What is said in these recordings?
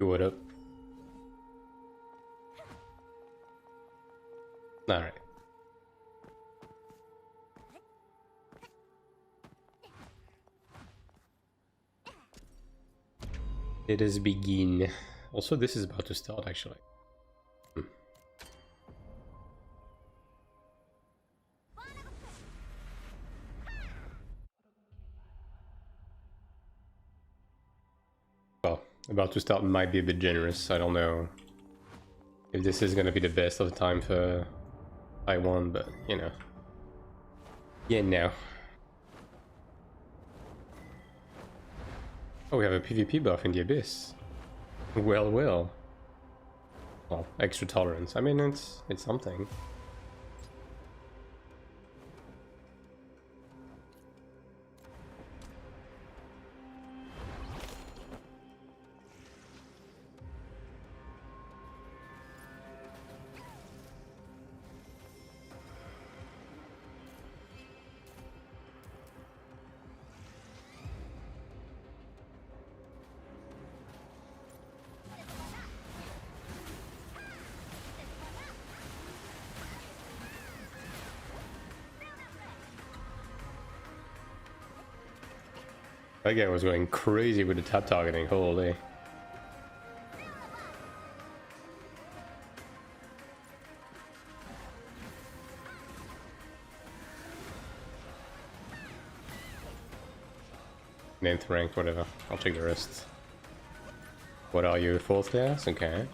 What up? Alright. Let us begin. Also, this is about to start, actually. Well, about to start might be a bit generous. I don't know if this is gonna be the best of the time for Taiwan, but you know. Yeah, now. Oh, we have a PvP buff in the Abyss. Well, well. Well, extra tolerance. I mean, it's something. That guy was going crazy with the tap targeting, holy. Ninth rank, whatever. I'll take the rest. What are you, 4th class? Okay.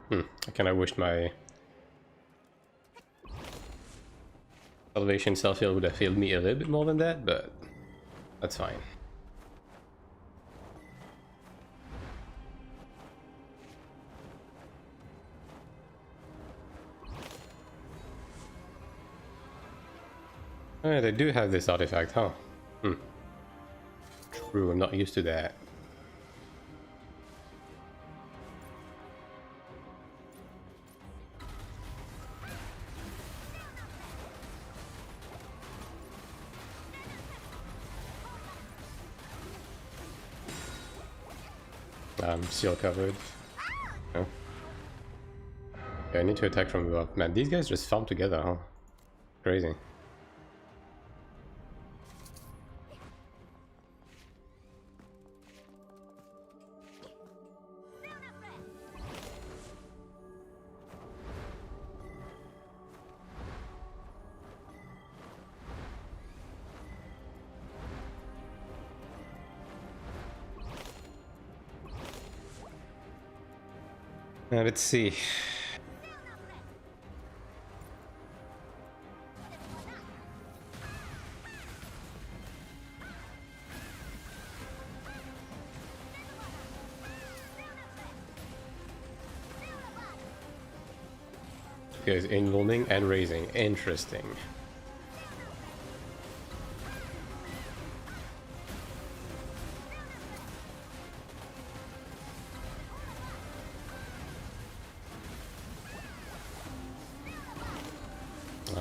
I kinda wished my Salvation self-heal would have healed me a little bit more than that, but that's fine. Oh, yeah, they do have this artifact, huh? True, I'm not used to that. I'm seal covered. Oh. Yeah, I need to attack from above. Man, these guys just farm together, huh? Crazy. Let's see. Because involving and raising. Interesting.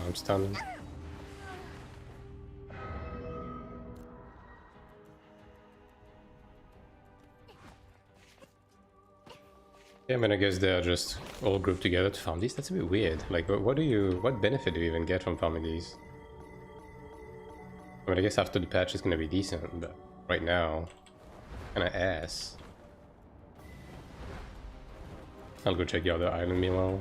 I'm stunned. Yeah, I mean, I guess they're just all grouped together to farm these. That's a bit weird. Like, what benefit do you even get from farming these? I mean, I guess after the patch it's gonna be decent, but right now, kinda ass. I'll go check the other island meanwhile.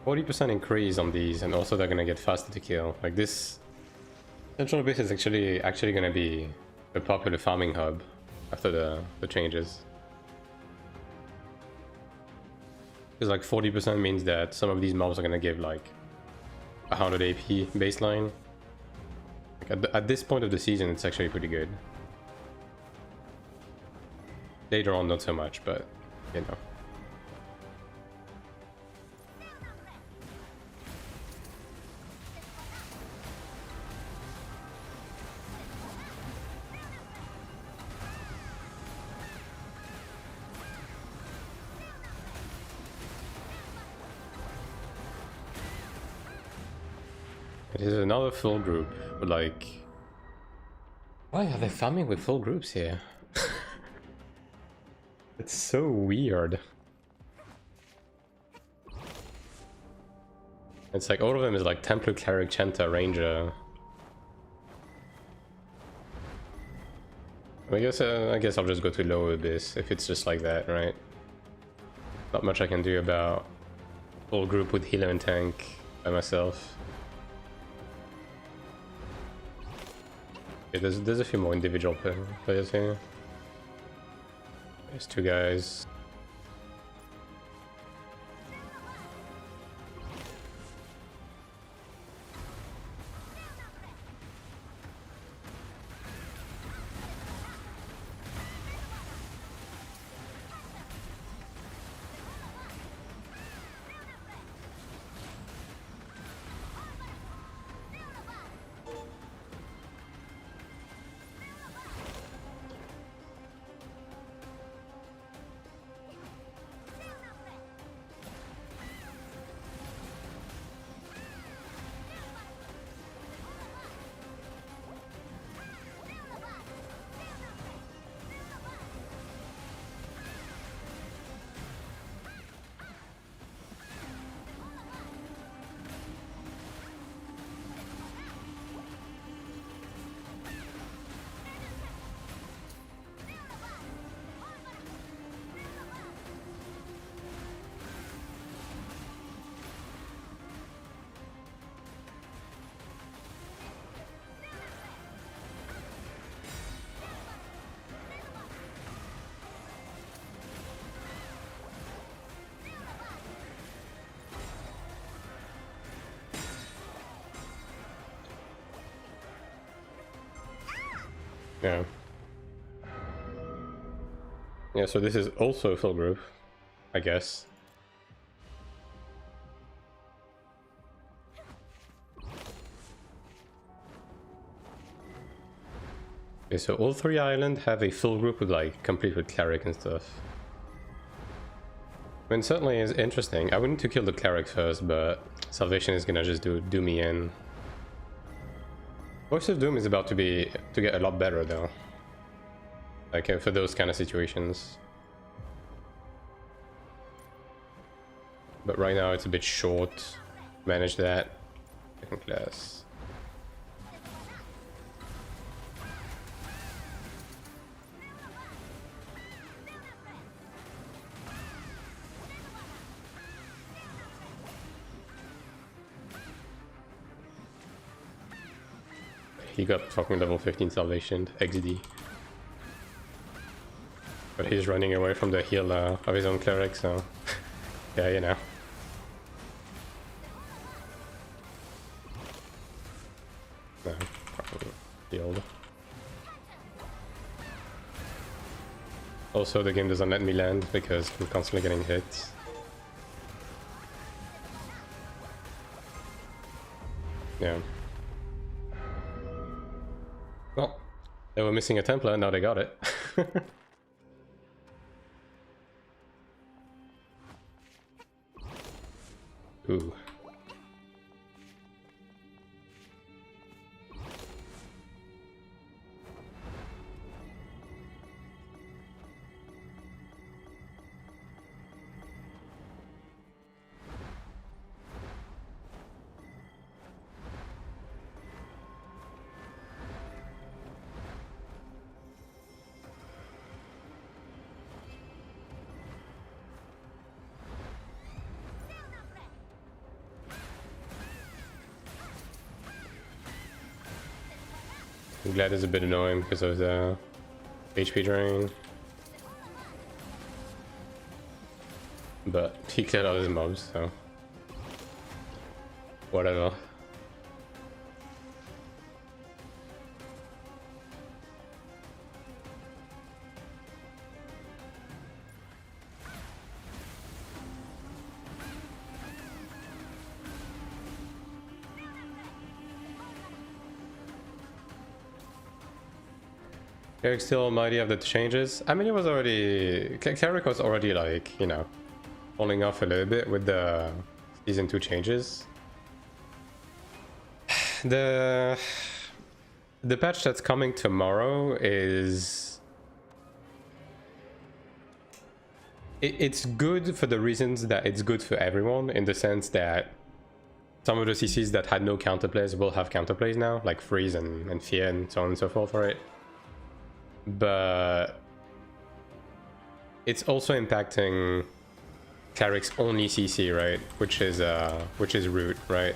%40 increase on these, and also they're gonna get faster to kill. Like this Central Base is actually gonna be a popular farming hub after the changes. Because like 40% means that some of these mobs are gonna give like 100 AP baseline. Like at this point of the season, it's actually pretty good. Later on, not so much, but you know. It is another full group, but like... Why are they farming with full groups here? It's so weird. It's like all of them is like Templar, Cleric, Chanta, Ranger. I guess I'll just go to low Abyss if it's just like that, right? Not much I can do about full group with healer and tank by myself. Okay, there's a few more individual players here. There's two guys. Yeah. Yeah, so this is also a full group, I guess. Okay, so all three islands have a full group with like complete with Cleric and stuff. I mean, certainly is interesting. I would need to kill the Cleric first, but Salvation is gonna just do me in. Voice of Doom is about to get a lot better though. Like for those kind of situations. But right now it's a bit short. Manage that. Second class. He got fucking level 15 Salvation, XD. But he's running away from the heal of his own Cleric, so... yeah, you know. No, probably healed. Also, the game doesn't let me land because I'm constantly getting hit. Yeah. Well, they were missing a Templar, now they got it. Ooh. Glad is a bit annoying because of the HP drain. But he cleared all his mobs, so whatever. Cleric still almighty of the changes. I mean, it was already... Cleric was already like, you know, falling off a little bit with the Season 2 changes. The patch that's coming tomorrow is... It's good for the reasons that it's good for everyone, in the sense that some of the CCs that had no counterplays will have counterplays now, like Freeze and Fear and so on and so forth for it. But it's also impacting Cleric's only CC, right? Which is Root, right?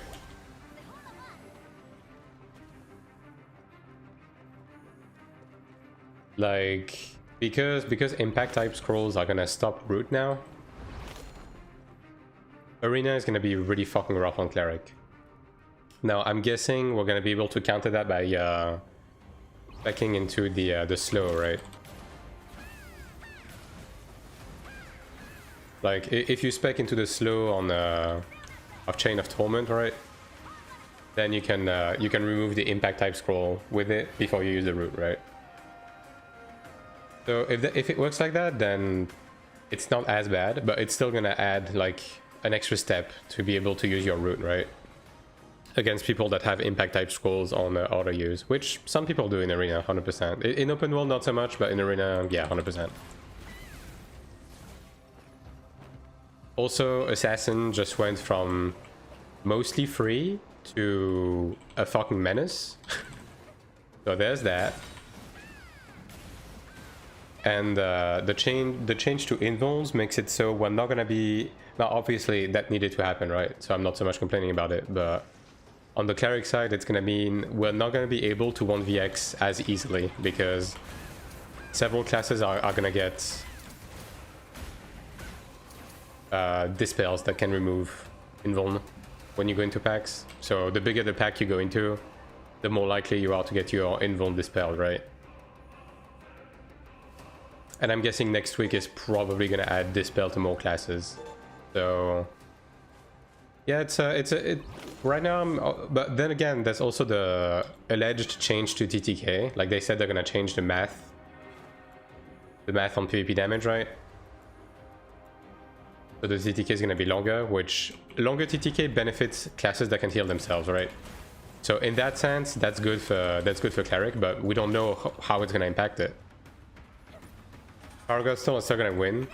Like, because impact type scrolls are gonna stop Root now, Arena is gonna be really fucking rough on Cleric. Now I'm guessing we're gonna be able to counter that by backing into the slow, right? Like if you spec into the slow on of Chain of Torment, right? Then you can remove the impact type scroll with it before you use the Root, right? So if it works like that, then it's not as bad, but it's still gonna add like an extra step to be able to use your Root, right? Against people that have impact type scrolls on auto use, which some people do in Arena, 100%. In open world, not so much, but in Arena, yeah, 100%. Also, Assassin just went from mostly free to a fucking menace. So there's that. And the change to invulns makes it so we're not gonna be... Now, obviously, that needed to happen, right? So I'm not so much complaining about it, but on the Cleric side, it's gonna mean we're not gonna be able to 1vx as easily, because several classes are gonna get dispels that can remove invuln when you go into packs. So the bigger the pack you go into, the more likely you are to get your invuln dispelled, right? And I'm guessing next week is probably gonna add dispel to more classes. So yeah, it's right now. But then again, there's also the alleged change to TTK. Like they said, they're gonna change the math on PvP damage, right? So the TTK is gonna be longer, which longer TTK benefits classes that can heal themselves, right? So in that sense, that's good for Cleric, but we don't know how it's gonna impact it. Paragon still is still gonna win.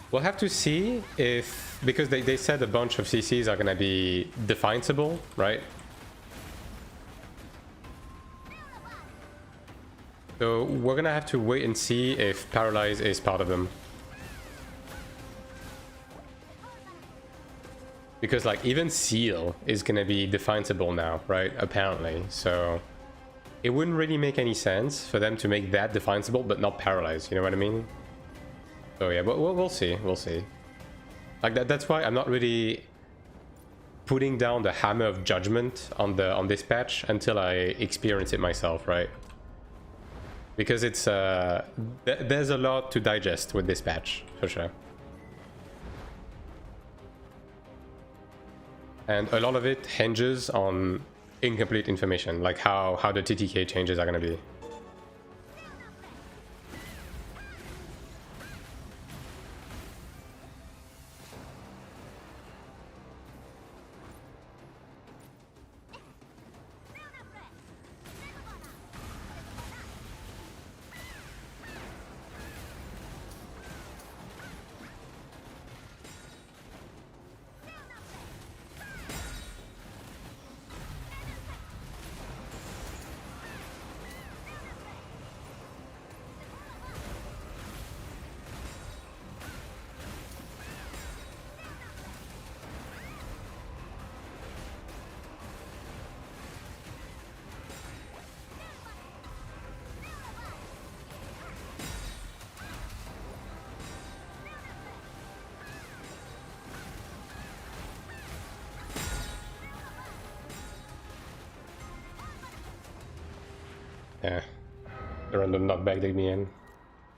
We'll have to see if, because they said a bunch of CCs are gonna be defensible, right? So we're gonna have to wait and see if Paralyze is part of them. Because like even Seal is gonna be defensible now, right? Apparently. So it wouldn't really make any sense for them to make that defensible but not Paralyze, you know what I mean? So yeah, but we'll see, we'll see. Like that's why I'm not really putting down the hammer of judgment on this patch until I experience it myself, right? Because it's there's a lot to digest with this patch for sure, and a lot of it hinges on incomplete information, like how the TTK changes are gonna be. Yeah. The random knockback dig me in.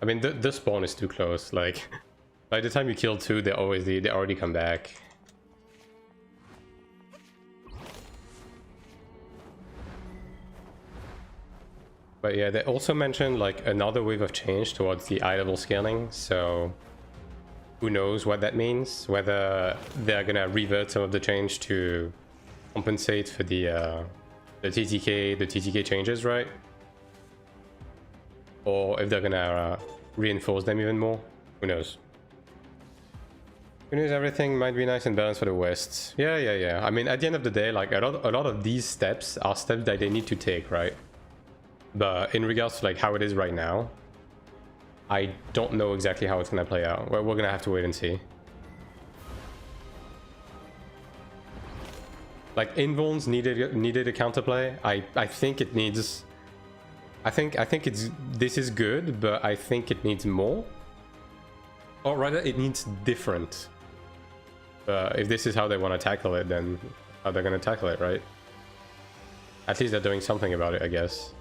I mean, the spawn is too close. Like, by the time you kill two, they already come back. But yeah, they also mentioned like another wave of change towards the eye level scaling, so who knows what that means, whether they're gonna revert some of the change to compensate for the TTK changes, right? Or if they're gonna reinforce them even more, who knows? Who knows, everything might be nice and balanced for the West. Yeah. I mean, at the end of the day, like a lot of these steps are steps that they need to take, right? But in regards to like how it is right now, I don't know exactly how it's gonna play out. We're gonna have to wait and see. Like invulns needed a counterplay. I think it needs. I think this is good, but I think it needs more. Or rather, it needs different. If this is how they want to tackle it, then how they're gonna tackle it, right? At least they're doing something about it, I guess.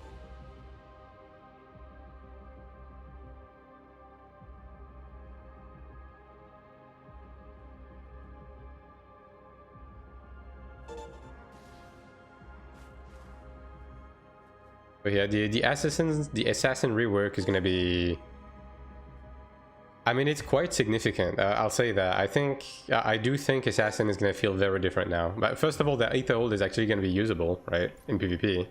But yeah, the assassin rework is gonna be. I mean, it's quite significant. I'll say that. I do think assassin is gonna feel very different now. But first of all, the Aether Hold is actually gonna be usable, right, in PvP.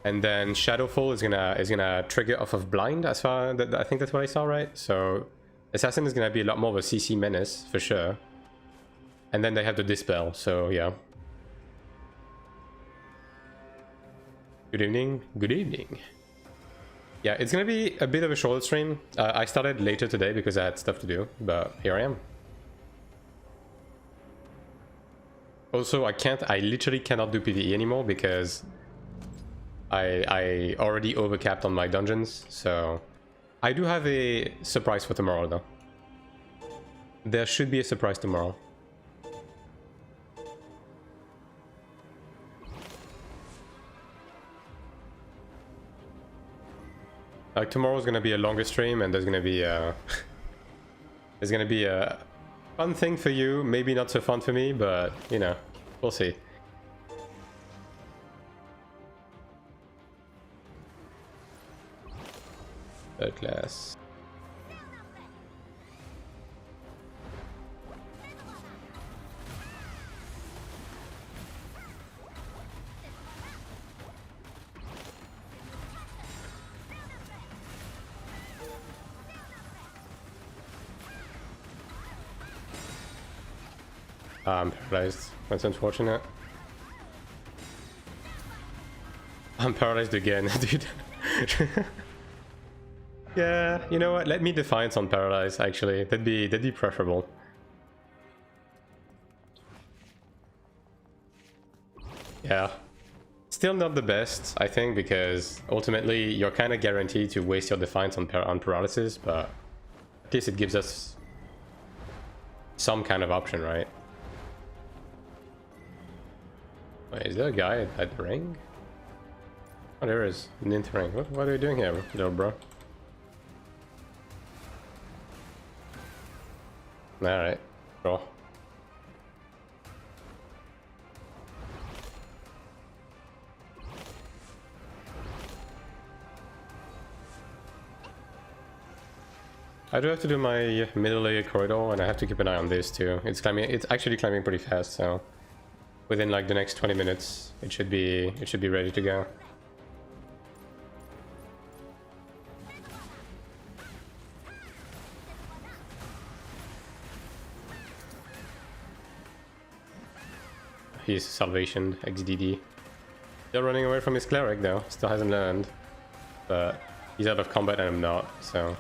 And then Shadowfall is gonna trigger off of blind. As far I think that's what I saw, right? So assassin is gonna be a lot more of a CC menace for sure. And then they have the dispel. So yeah. Good evening. Good evening. Yeah, it's gonna be a bit of a shorter stream. I started later today because I had stuff to do, but here I am. Also, I literally cannot do PvE anymore because I already overcapped on my dungeons, so I do have a surprise for tomorrow though. There should be a surprise tomorrow. Like tomorrow's gonna be a longer stream, and there's gonna be a fun thing for you. Maybe not so fun for me, but you know, we'll see. Third class. I'm paralyzed. That's unfortunate. I'm paralyzed again, dude. Yeah, you know what? Let me Defiance on Paralyze, actually. That'd be preferable. Yeah. Still not the best, I think, because ultimately you're kind of guaranteed to waste your Defiance on Paralysis, but at least it gives us some kind of option, right? Wait, is there a guy at the ring? Oh, there is. Ninth ring. What are you doing here, little bro? Alright, draw. I do have to do my middle layer corridor, and I have to keep an eye on this too. It's actually climbing pretty fast, so within like the next 20 minutes, it should be ready to go. He's Salvation, XDD. Still running away from his Cleric though, still hasn't learned. But he's out of combat and I'm not, so...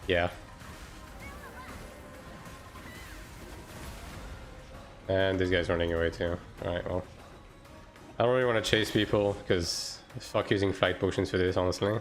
yeah. And this guy's running away too. Alright, well. I don't really want to chase people, because fuck using flight potions for this, honestly.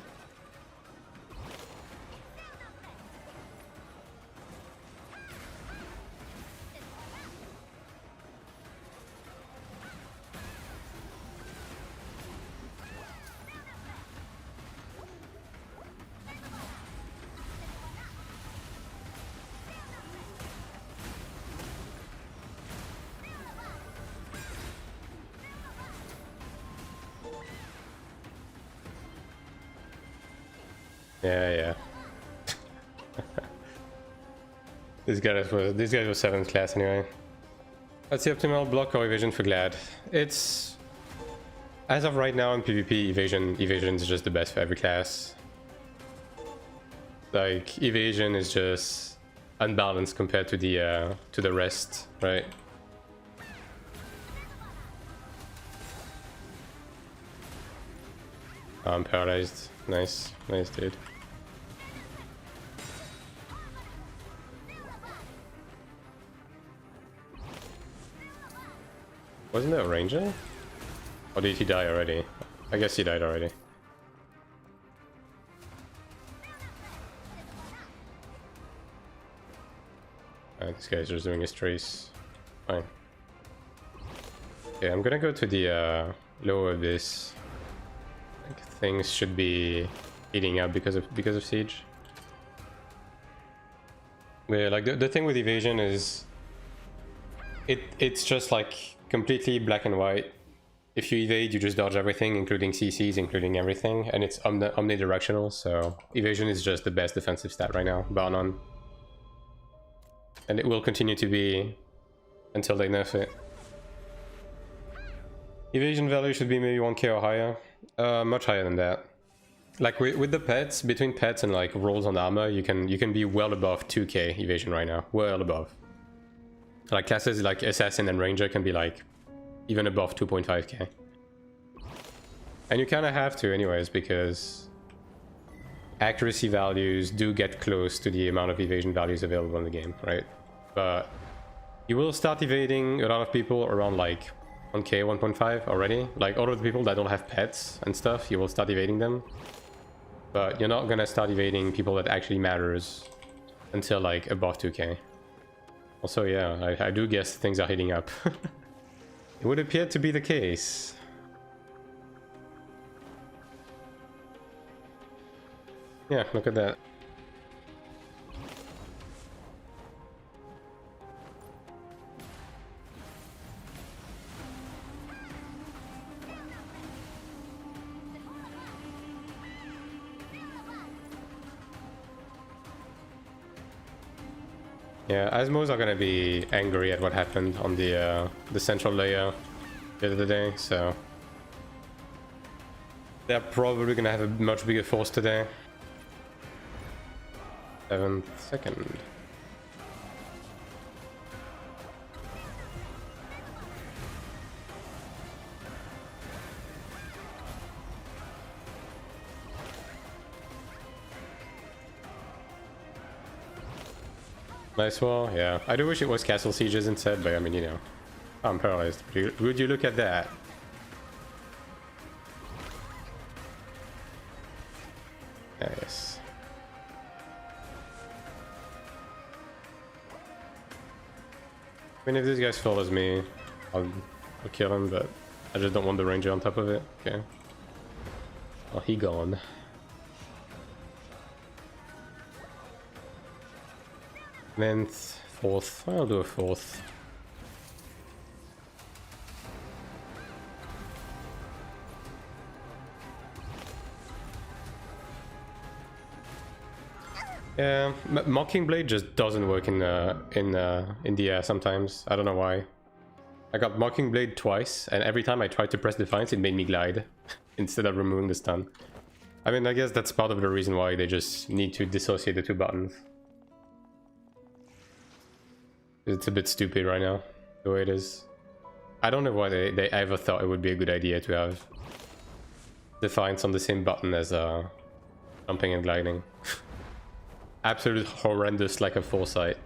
Yeah. These guys were 7th class anyway. That's the optimal block or evasion for Glad. It's, as of right now in PvP, evasion is just the best for every class. Like evasion is just unbalanced compared to the rest, right? I'm paralyzed. Nice, dude. Wasn't there a ranger? Or did he die already? I guess he died already. Alright, this guy's just doing his trace. Fine. Okay, I'm gonna go to the lower abyss. I think things should be heating up because of siege. Yeah, like the thing with evasion is it's just like completely black and white. If you evade, you just dodge everything, including CCs, including everything, and it's omnidirectional, so evasion is just the best defensive stat right now, bar none. And it will continue to be until they nerf it. Evasion value should be maybe 1k or higher. Much higher than that. Like with the pets, between pets and like rolls on armor, you can be well above 2k evasion right now. Well above. Like classes like Assassin and Ranger can be like even above 2.5k. And you kind of have to anyways, because accuracy values do get close to the amount of evasion values available in the game, right? But you will start evading a lot of people around like 1k, 1.5 already. Like all of the people that don't have pets and stuff, you will start evading them. But you're not gonna start evading people that actually matters until like above 2k. Also, yeah, I do guess things are heating up. It would appear to be the case. Yeah, look at that. Yeah, Asmos are gonna be angry at what happened on the central layer the other day, so they're probably gonna have a much bigger force today. 7th second. Nice wall, yeah. I do wish it was castle sieges instead, but I mean, you know, I'm paralyzed. Would you look at that? Nice. I mean, if this guy follows me, I'll kill him, but I just don't want the ranger on top of it. Okay. Oh, he gone. Then 4th. I'll do a 4th. Yeah, Mocking Blade just doesn't work in the air sometimes. I don't know why. I got Mocking Blade twice, and every time I tried to press Defiance, it made me glide instead of removing the stun. I mean, I guess that's part of the reason why they just need to dissociate the two buttons. It's a bit stupid right now, the way it is. I don't know why they ever thought it would be a good idea to have Defiance on the same button as jumping and gliding. Absolute horrendous lack of foresight.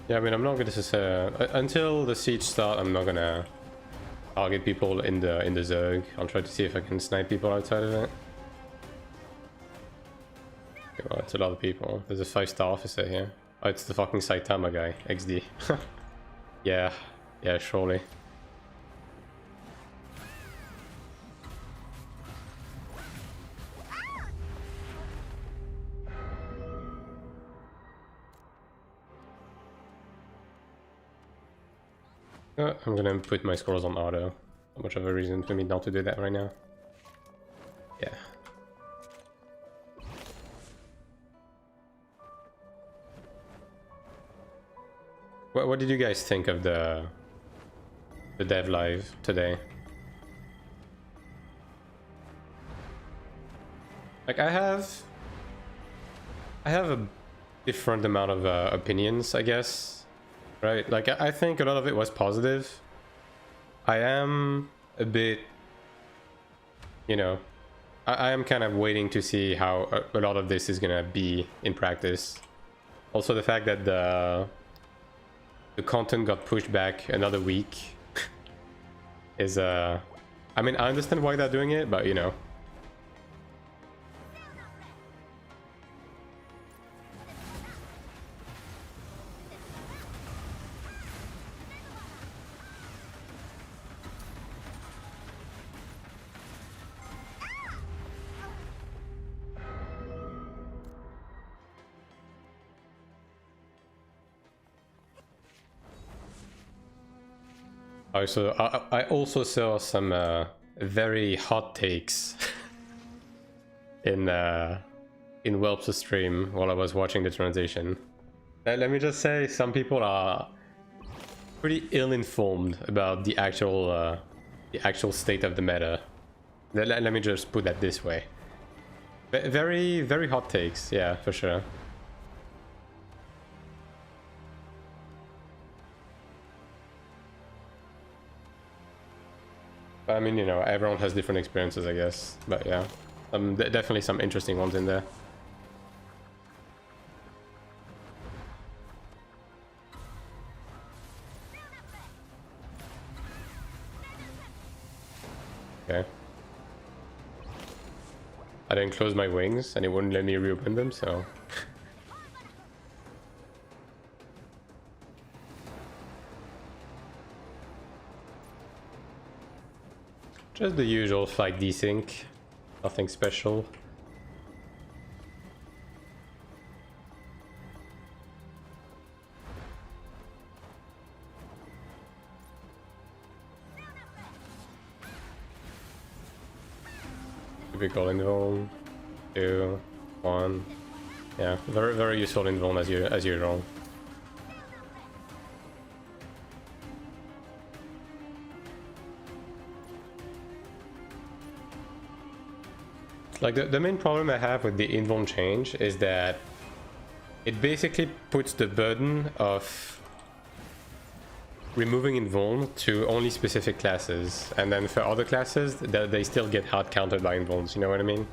Yeah, I mean, I'm not gonna say until the siege start. I'm not gonna target people in the Zerg. I'll try to see if I can snipe people outside of it. Okay, well, it's a lot of people. There's a 5-star officer here. Oh, it's the fucking Saitama guy, XD. Yeah, yeah, surely. I'm gonna put my scrolls on auto. Not much of a reason for me not to do that right now. Yeah. What did you guys think of the dev live today? Like I have a different amount of opinions, I guess. Right? Like I think a lot of it was positive. I am a bit, you know, I am kind of waiting to see how a lot of this is gonna be in practice. Also the fact that the content got pushed back another week is I mean, I understand why they're doing it, but you know. So I also saw some very hot takes in Whelp's stream while I was watching the transition. Let me just say, some people are pretty ill-informed about the actual state of the meta. Let me just put that this way. Very, very hot takes, yeah, for sure. I mean, you know, everyone has different experiences, I guess. But yeah, definitely some interesting ones in there. Okay. I didn't close my wings, and it wouldn't let me reopen them, so... Just the usual flag desync, nothing special. Typical invuln, 2, 1. Yeah, very, very useful invuln as usual. Like the main problem I have with the invuln change is that it basically puts the burden of removing invuln to only specific classes, and then for other classes they still get hard countered by invulns, you know what I mean?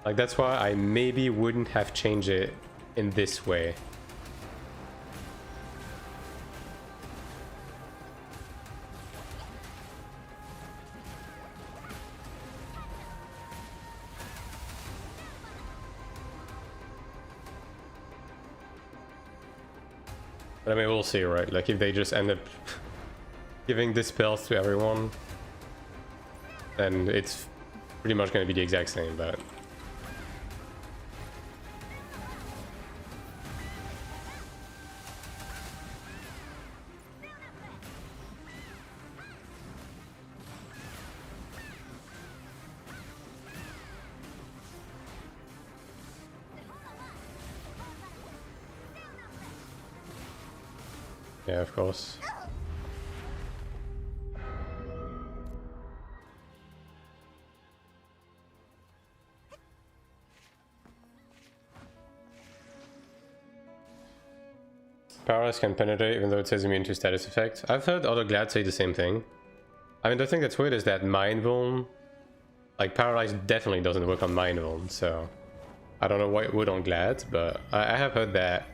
Like that's why I maybe wouldn't have changed it in this way. But I mean, we'll see, right? Like, if they just end up giving dispels to everyone, then it's pretty much going to be the exact same, but... Yeah, of course. Paralyze can penetrate even though it says immune to status effect. I've heard other Glads say the same thing. I mean, the thing that's weird is that my invuln, like Paralyze definitely doesn't work on my invuln, so I don't know why it would on Glads, but I have heard that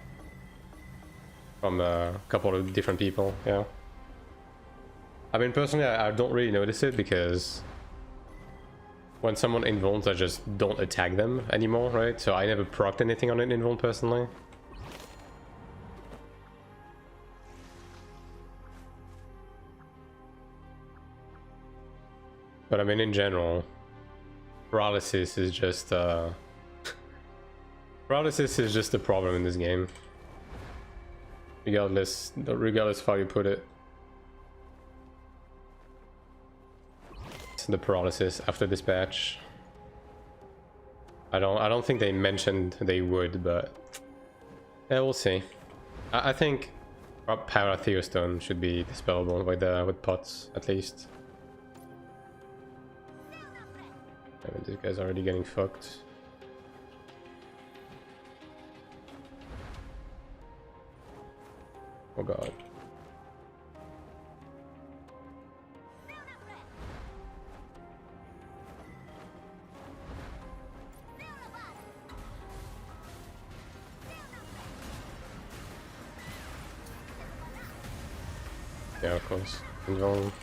from a couple of different people, yeah. I mean, personally, I don't really notice it because when someone invulns, I just don't attack them anymore, right? So I never procced anything on an invuln personally. But I mean, in general, paralysis is just paralysis is just a problem in this game. Regardless of how you put it. It's the paralysis after dispatch. I don't think they mentioned they would, but yeah, we'll see. I think Power Theostone should be dispellable with pots at least. I mean, this guy's already getting fucked. Oh god. Yeah, of course. Involved.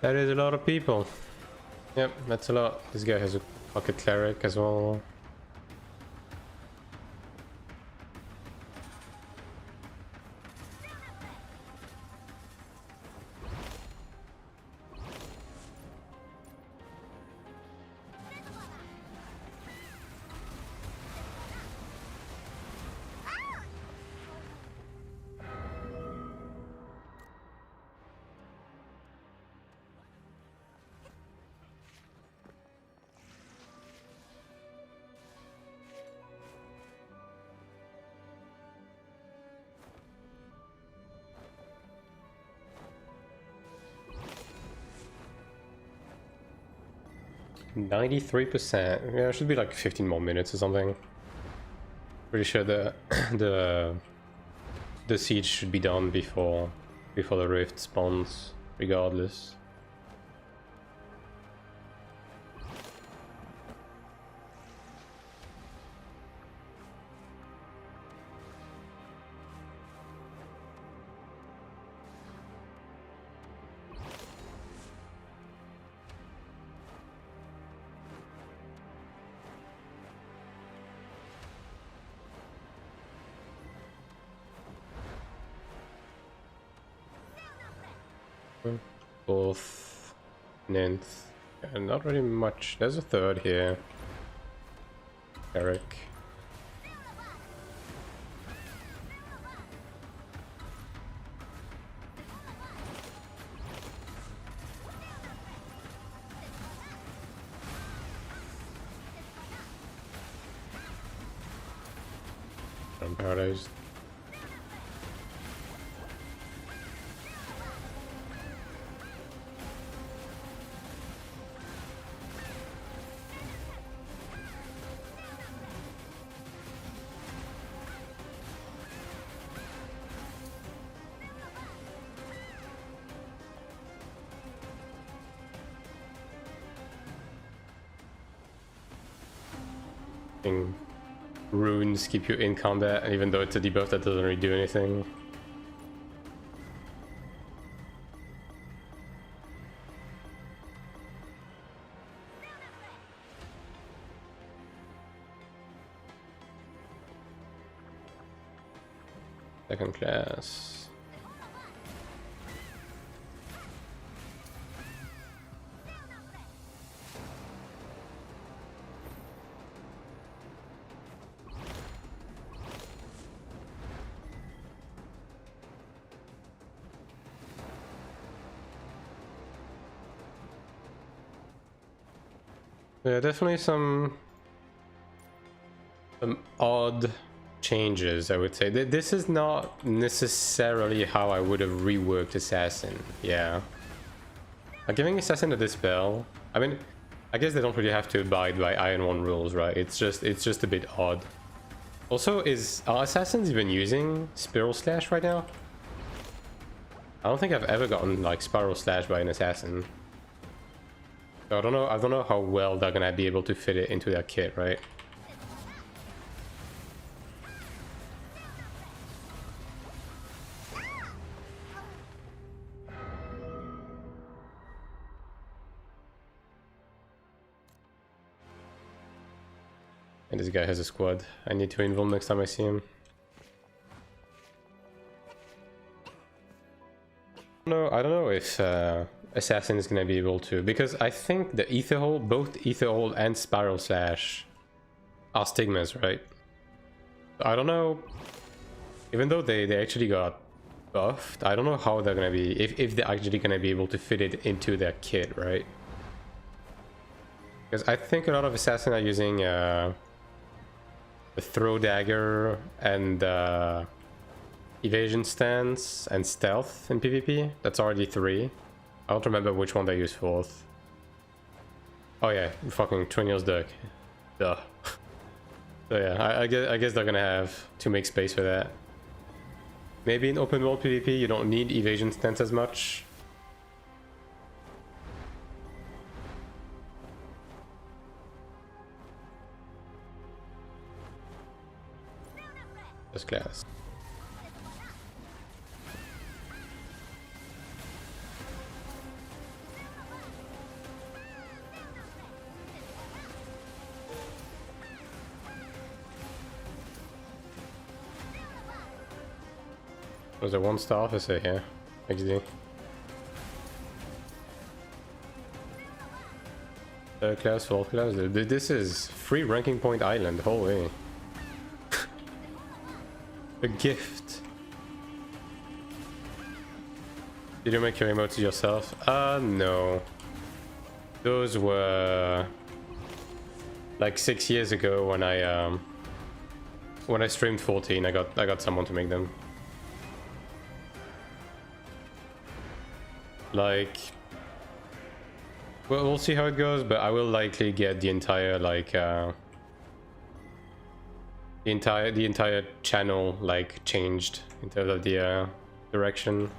That is a lot of people. Yep, that's a lot. This guy has a pocket cleric as well. %93%. Yeah, it should be like 15 more minutes or something. Pretty sure the siege should be done before the rift spawns, regardless. Fourth, ninth, and not really much. There's a third here. Cleric. I'm paralyzed. Runes keep you in combat, and even though it's a debuff, that doesn't really do anything. Second class. Yeah, definitely some odd changes, I would say. This is not necessarily how I would have reworked Assassin. Yeah. Giving Assassin a dispel, I mean, I guess they don't really have to abide by Iron 1 rules, right? It's just a bit odd. Also, are Assassins even using Spiral Slash right now? I don't think I've ever gotten like Spiral Slash by an Assassin. So I don't know how well they're gonna be able to fit it into their kit, right? And this guy has a squad. I need to involve next time I see him. No, I don't know if Assassin is gonna be able to, because I think the Ether Hole, both Ether Hole and Spiral Slash are stigmas, right? I don't know, even though they actually got buffed, I don't know how they're gonna be, if they're actually gonna be able to fit it into their kit, right? Because I think a lot of Assassin are using the Throw Dagger and Evasion Stance and Stealth in PvP. That's already 3. I don't remember which one they use 4th. Oh yeah, fucking Triniel's Duck. Duh. So yeah, I guess they're gonna have to make space for that. Maybe in open world PvP you don't need Evasion Stance as much. First class. Was there 1-star officer here? XD. Third class, 4th class. This is free ranking point island. Holy. A gift. Did you make your emotes yourself? No. Those were like 6 years ago when I streamed 14. I got someone to make them. Like, well, we'll see how it goes, but I will likely get the entire like the entire channel like changed in terms of the direction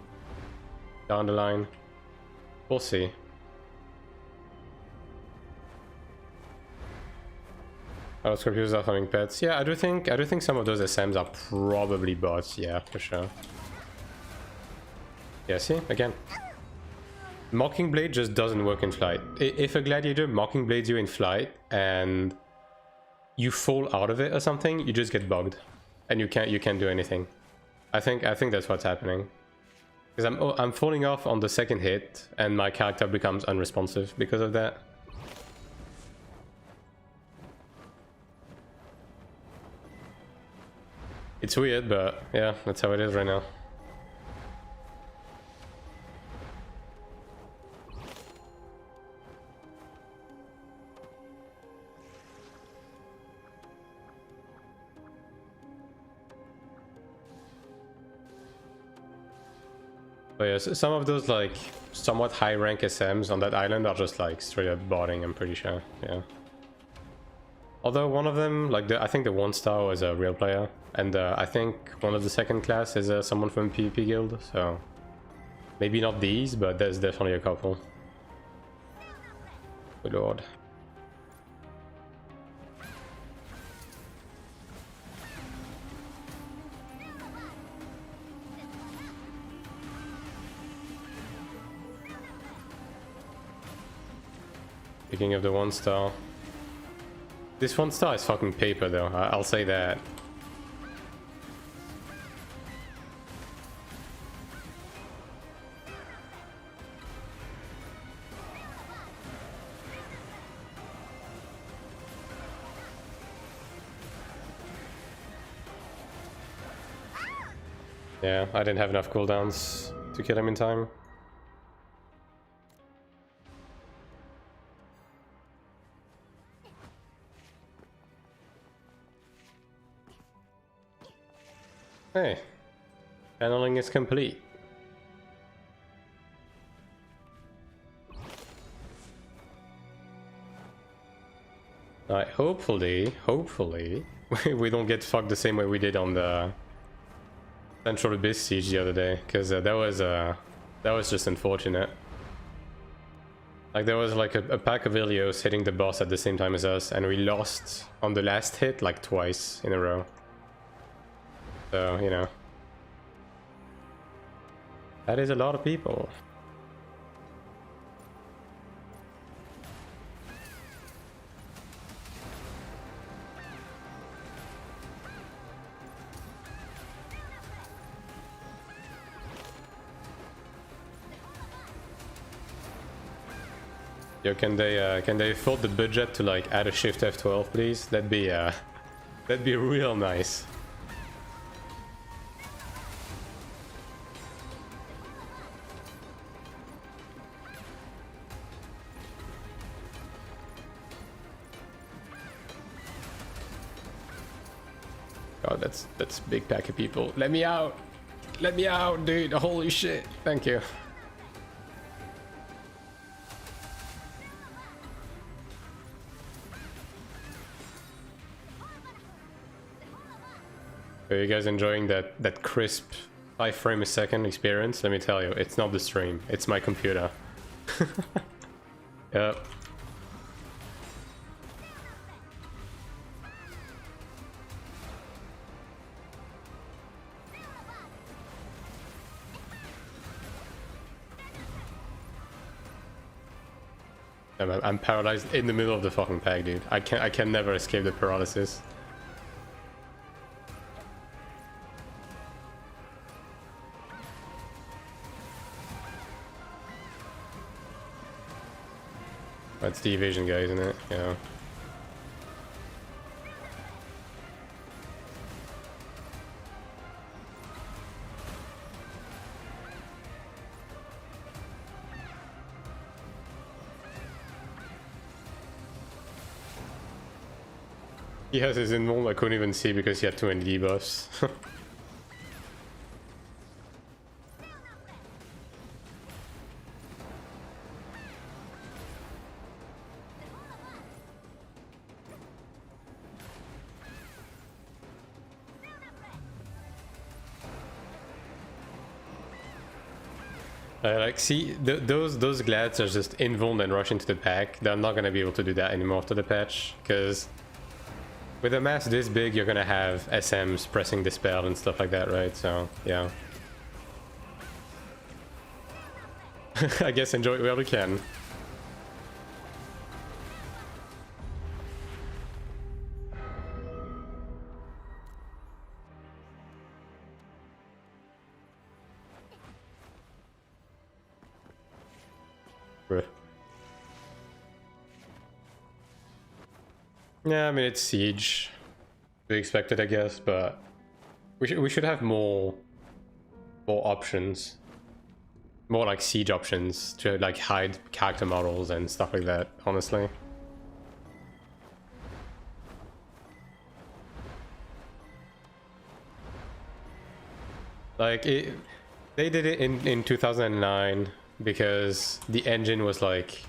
down the line. We'll see. Oh, Scorpios are farming pets. Yeah, I do think some of those SMs are probably bots. Yeah, for sure. Yeah, see again. Mockingblade just doesn't work in flight. If a gladiator mockingblades you in flight and you fall out of it or something, you just get bugged, and you can't do anything. I think that's what's happening. Because I'm falling off on the second hit, and my character becomes unresponsive because of that. It's weird, but yeah, that's how it is right now. But yeah, some of those like somewhat high rank SMs on that island are just like straight up botting, I'm pretty sure. Yeah. Although one of them, like I think the 1-star was a real player, and I think one of the second class is someone from PvP guild, so maybe not these, but there's definitely a couple. Good lord. Speaking of the 1-star, this 1-star is fucking paper though, I'll say that. Yeah, I didn't have enough cooldowns to kill him in time. Hey, channeling is complete. Alright, hopefully, we don't get fucked the same way we did on the Central Abyss siege the other day, because that was just unfortunate. Like there was like a pack of Ilios hitting the boss at the same time as us, and we lost on the last hit like twice in a row. So, you know. That is a lot of people. Yo, can they afford the budget to like add a shift F12, please? That'd be real nice. God, that's a big pack of people. Let me out! Let me out, dude! Holy shit! Thank you. Are you guys enjoying that crisp 5 frame a second experience? Let me tell you, it's not the stream, it's my computer. Yep. I'm paralyzed in the middle of the fucking pack, dude. I can never escape the paralysis. That's the evasion guy, isn't it? Yeah. He has his invuln I couldn't even see because he had too many debuffs. Like, see, those glads are just invuln and rush into the pack. They're not gonna be able to do that anymore after the patch, because with a mass this big, you're gonna have SMs pressing Dispel and stuff like that, right? So, yeah. I guess enjoy it while we can. Bruh. Yeah, I mean, it's Siege. To be expected, I guess, but we should have more options. More like Siege options to like hide character models and stuff like that, honestly. Like, they did it in 2009 because the engine was like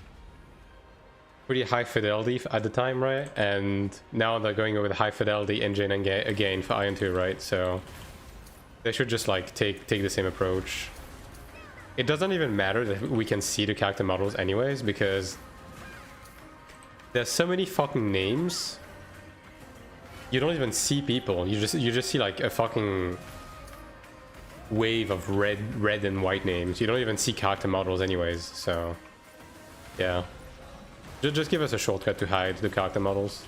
pretty high fidelity at the time, right? And now they're going with a high fidelity engine again for Iron 2, right? So they should just like take the same approach. It doesn't even matter that we can see the character models anyways, because there's so many fucking names. You don't even see people. You just see like a fucking wave of red and white names. You don't even see character models anyways, so yeah. Just give us a shortcut to hide the character models.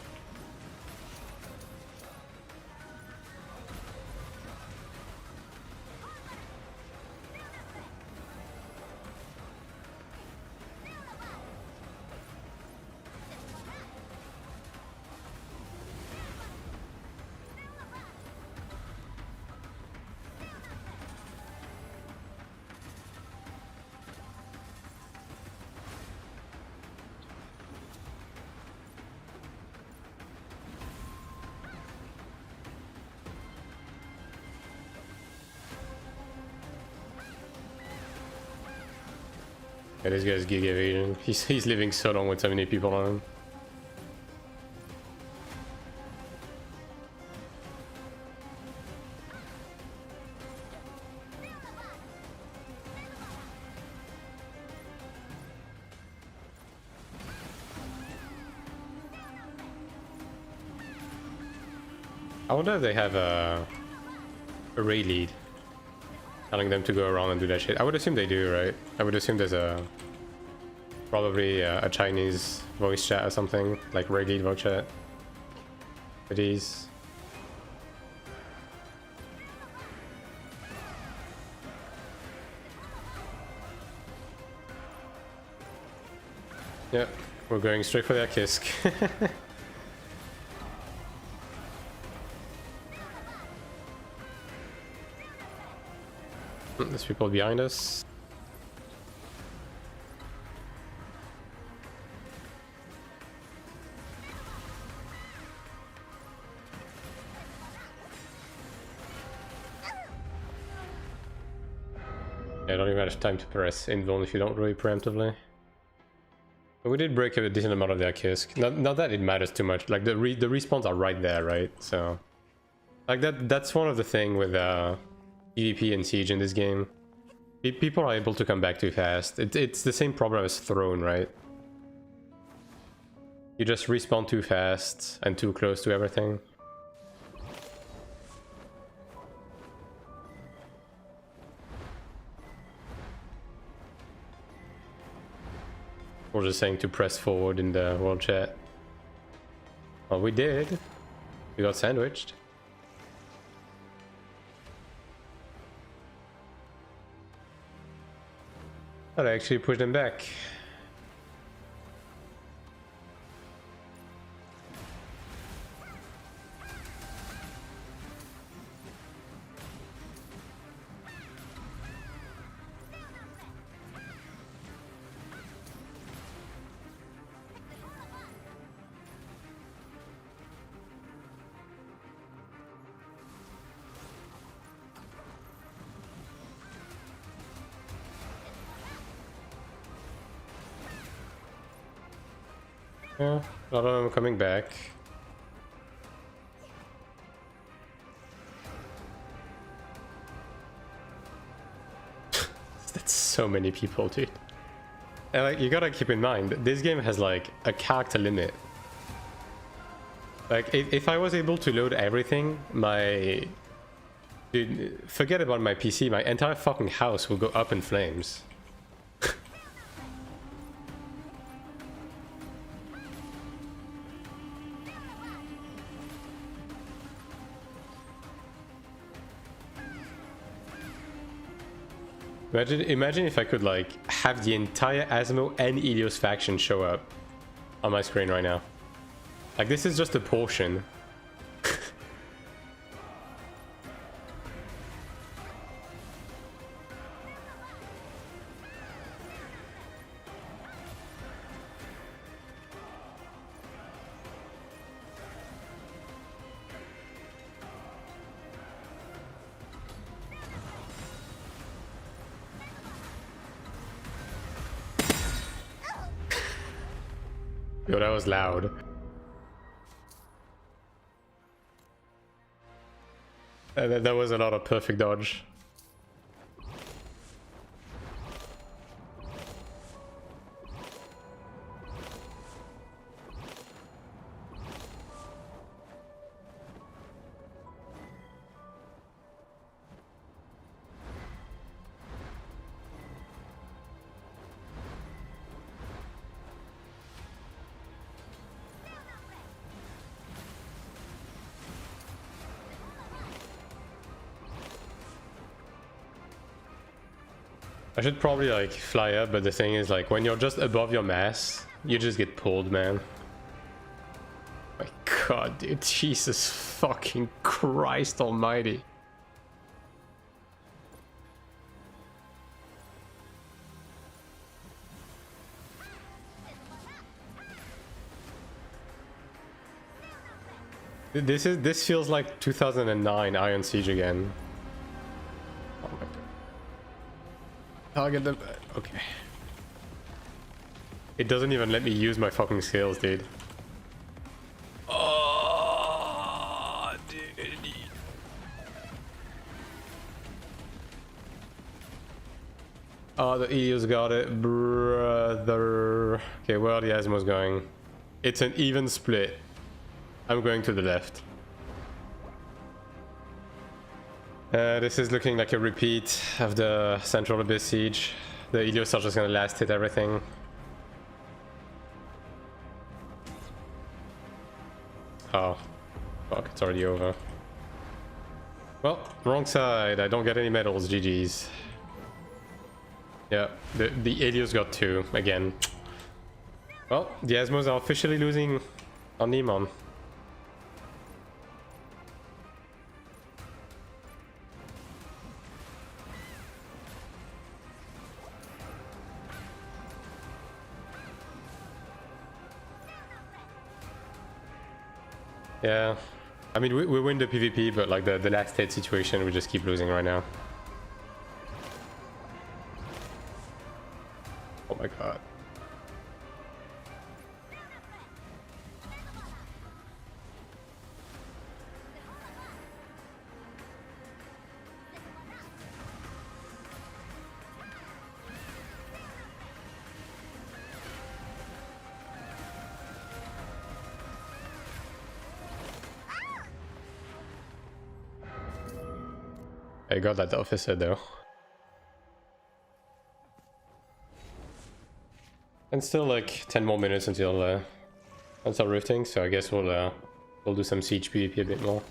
Yeah, this guy's gig evasion. He's living so long with so many people on him. I wonder if they have a raid lead telling them to go around and do that shit. I would assume they do, right? I would assume there's probably a Chinese voice chat or something, like raid lead voice chat for these. Yep, we're going straight for that Kisk. There's people behind us. Yeah, I don't even have time to press invuln if you don't really preemptively. But we did break a decent amount of their Kisk. Not that it matters too much. Like the respawns are right there, right? So like that's one of the thing with PvP and Siege in this game. People are able to come back too fast. It's the same problem as Throne, right? You just respawn too fast and too close to everything. We're just saying to press forward in the world chat. Well, we did. We got sandwiched. But I actually pushed him back. Yeah, a lot of them coming back. That's so many people, dude. And like, you gotta keep in mind, this game has like a character limit. Like, if I was able to load everything, dude, forget about my PC, my entire fucking house will go up in flames. Imagine if I could like have the entire Asmo and Ilios faction show up on my screen right now. Like, this is just a portion. Yo, that was loud. That was a lot of perfect dodge. I should probably like fly up, but the thing is, like, when you're just above your mass, you just get pulled, man. My god, dude, Jesus fucking Christ almighty. This feels like 2009 Iron Siege again. Oh my god. Target them. Okay. It doesn't even let me use my fucking skills, dude. Oh, dude. Oh, the Ilios got it, brother. Okay, where are the Asmos going? It's an even split. I'm going to the left. This is looking like a repeat of the Central Abyss siege. The Helios are just gonna last hit everything. Oh, fuck, it's already over. Well, wrong side, I don't get any medals, GG's. Yeah, the Helios got 2, again. Well, the Asmos are officially losing on Nemon. Yeah, I mean, we win the PvP, but like the last hit situation, we just keep losing right now. Oh my god. I got that officer though. And still like 10 more minutes until rifting, so I guess we'll do some siege PvP a bit more.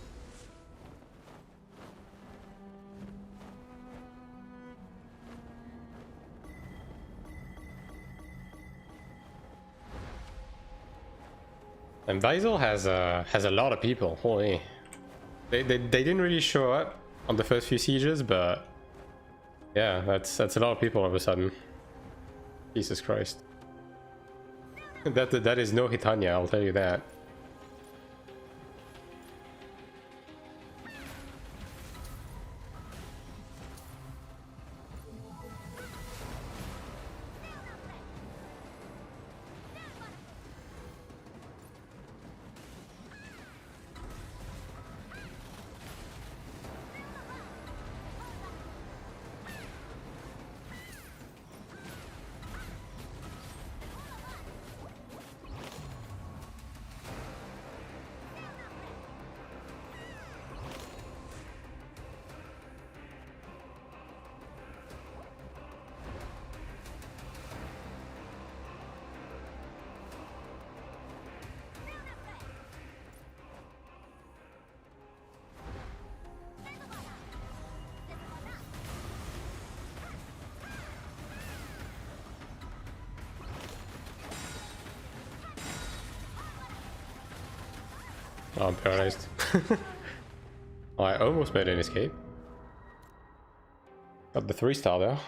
And Visel has a lot of people. Holy, they didn't really show up on the first few sieges, but yeah, that's a lot of people all of a sudden. Jesus Christ. That is no Hitania, I'll tell you that. Oh, I'm paralyzed. Oh, I almost made an escape. Got the 3-star though.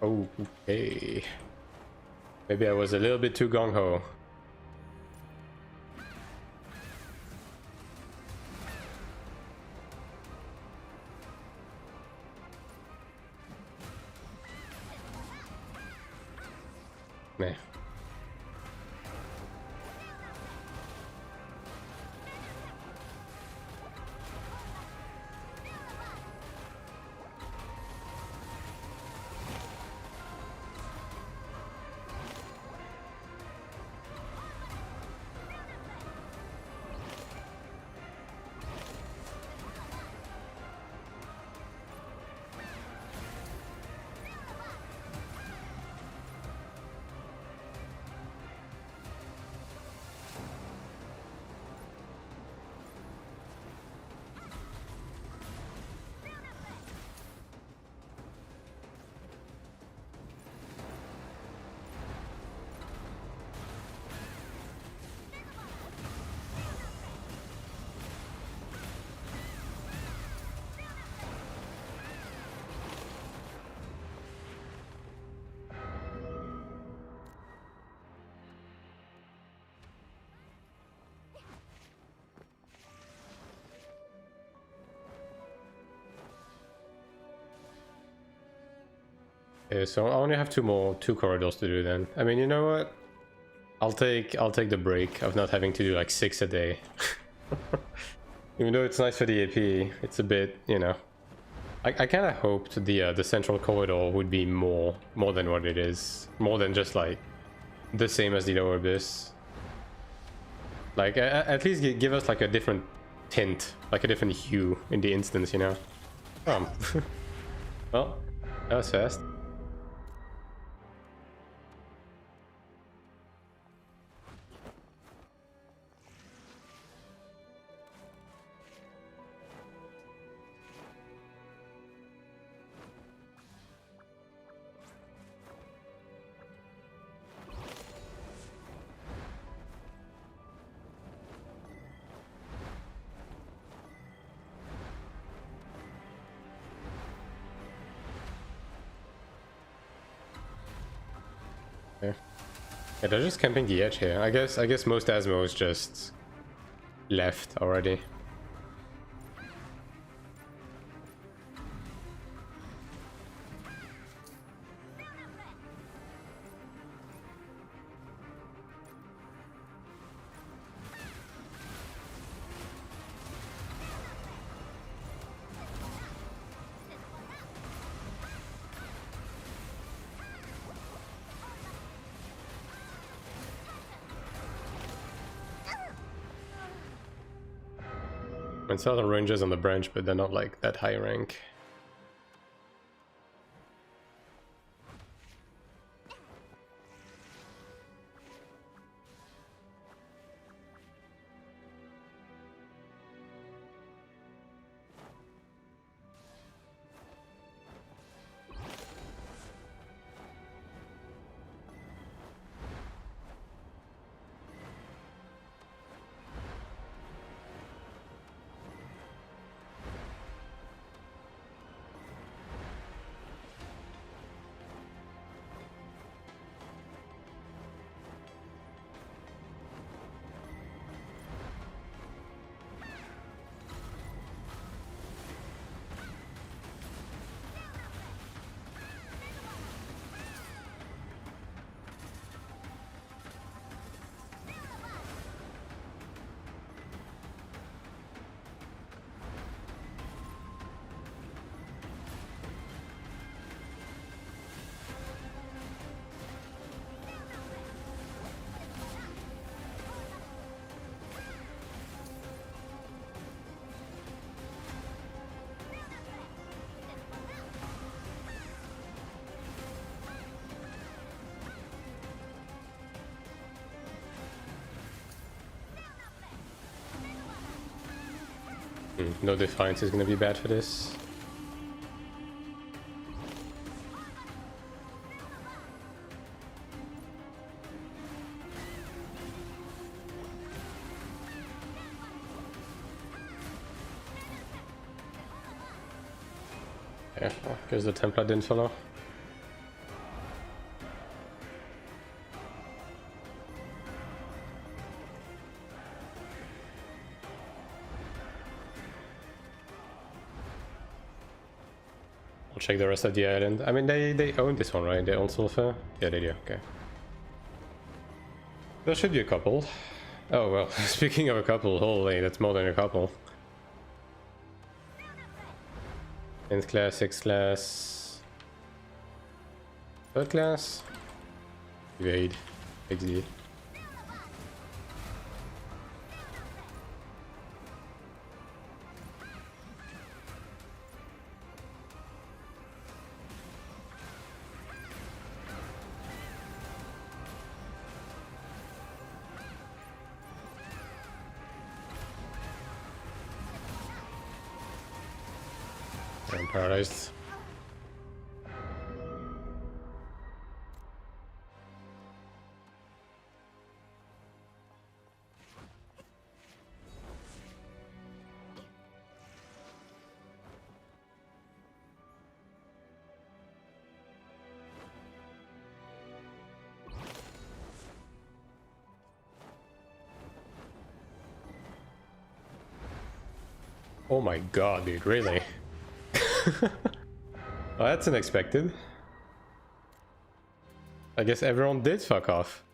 Oh, okay. Maybe I was a little bit too gung-ho. Meh. Okay, so I only have two corridors to do then. I mean, you know what? I'll take the break of not having to do like 6 a day. Even though it's nice for the AP, it's a bit, you know. I kind of hoped the central corridor would be more than what it is, more than just like the same as the lower abyss. Like at least give us like a different tint, like a different hue in the instance, you know. Well, that was fast. Yeah, they're just camping the edge here. I guess most Asmos just left already. And Southern Rangers on the branch, but they're not like that high rank. No Defiance is gonna be bad for this. Yeah, well, because the Templar didn't follow. Check the rest of the island. I mean, they own this one, right? They own Sulfur? Yeah, they do. Okay. There should be a couple. Oh, well, speaking of a couple, holy, that's more than a couple. 10th class, 6th class... 3rd class? Evade. XD. I'm paralyzed. Oh my god, dude, really? Oh, that's unexpected. I guess everyone did fuck off.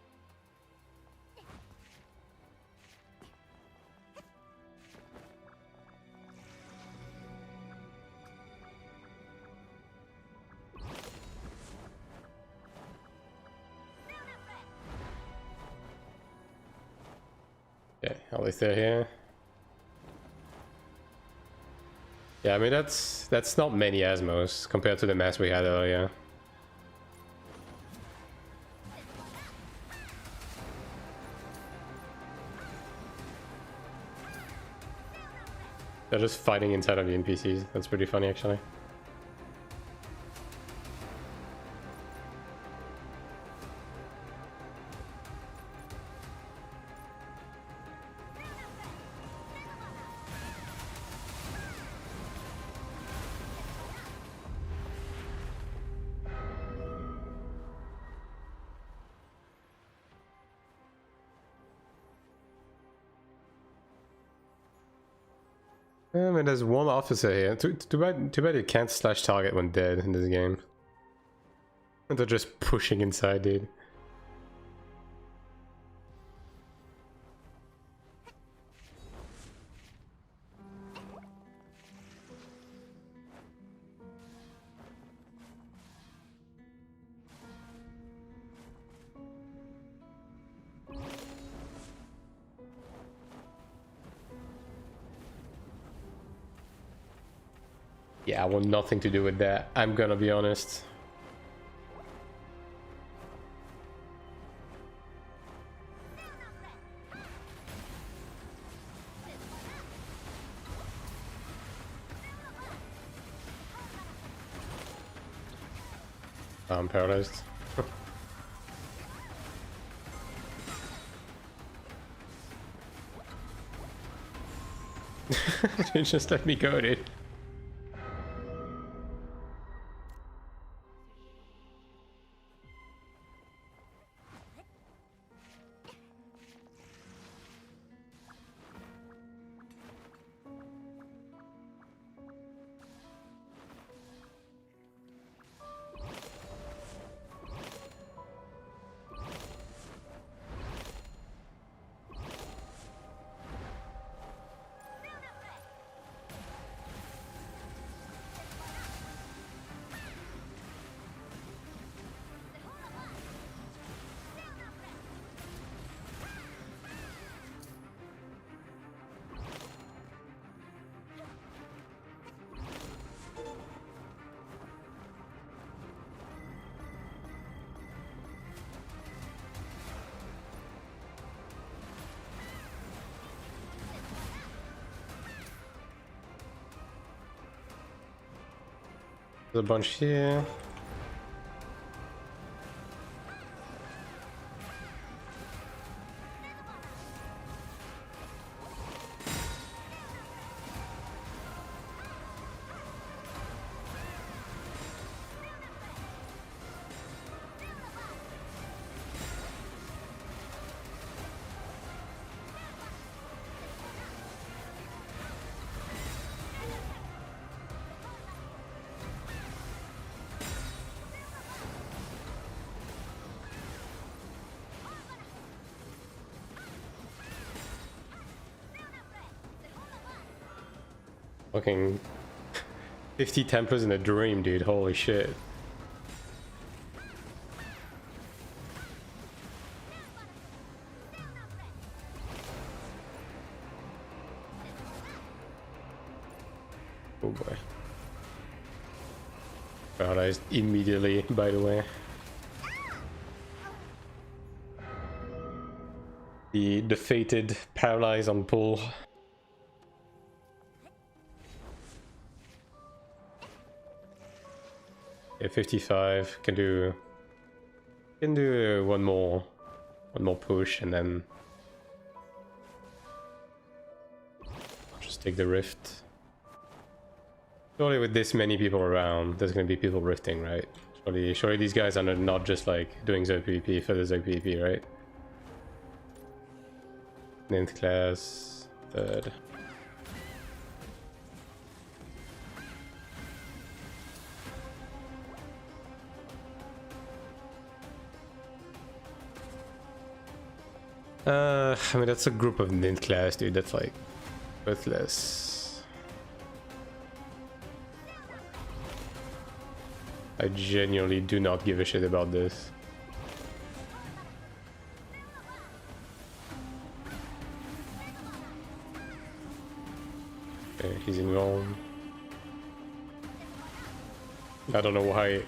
Okay, at least they're here. Yeah, I mean that's not many Asmos compared to the mass we had earlier. They're just fighting inside of the NPCs. That's pretty funny actually. I mean, there's one officer here. Too bad you can't slash target when dead in this game. They're just pushing inside, dude. Yeah, I want nothing to do with that. I'm gonna be honest. I'm paralyzed. Just let me go, dude. There's a bunch here. Fucking 50 Templars in a dream, dude. Holy shit. Oh boy. Paralyzed immediately, by the way. The fated paralyze on pull. Yeah, 55 can do one more push and then I'll just take the rift. Surely with this many people around, there's gonna be people rifting, right? Surely these guys are not just like doing Zerg PvP for the Zerg PvP, right? 9th class, 3rd. I mean, that's a group of Nint class, dude. That's like worthless. I genuinely do not give a shit about this. Okay, he's involved. I don't know why.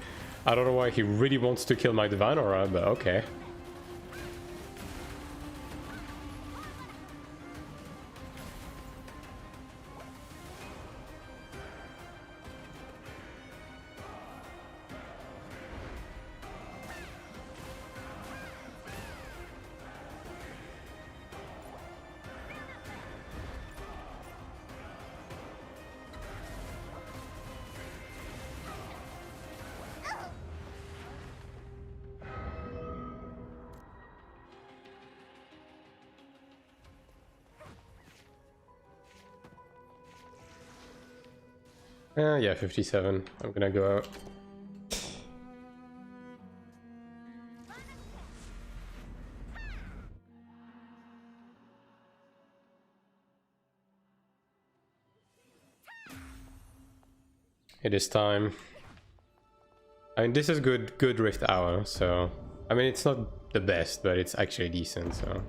I don't know why he really wants to kill my Divine Aura, but okay. Yeah, 57. I'm gonna go out. It is time. I mean, this is good Rift Hour, so... I mean, it's not the best, but it's actually decent, so...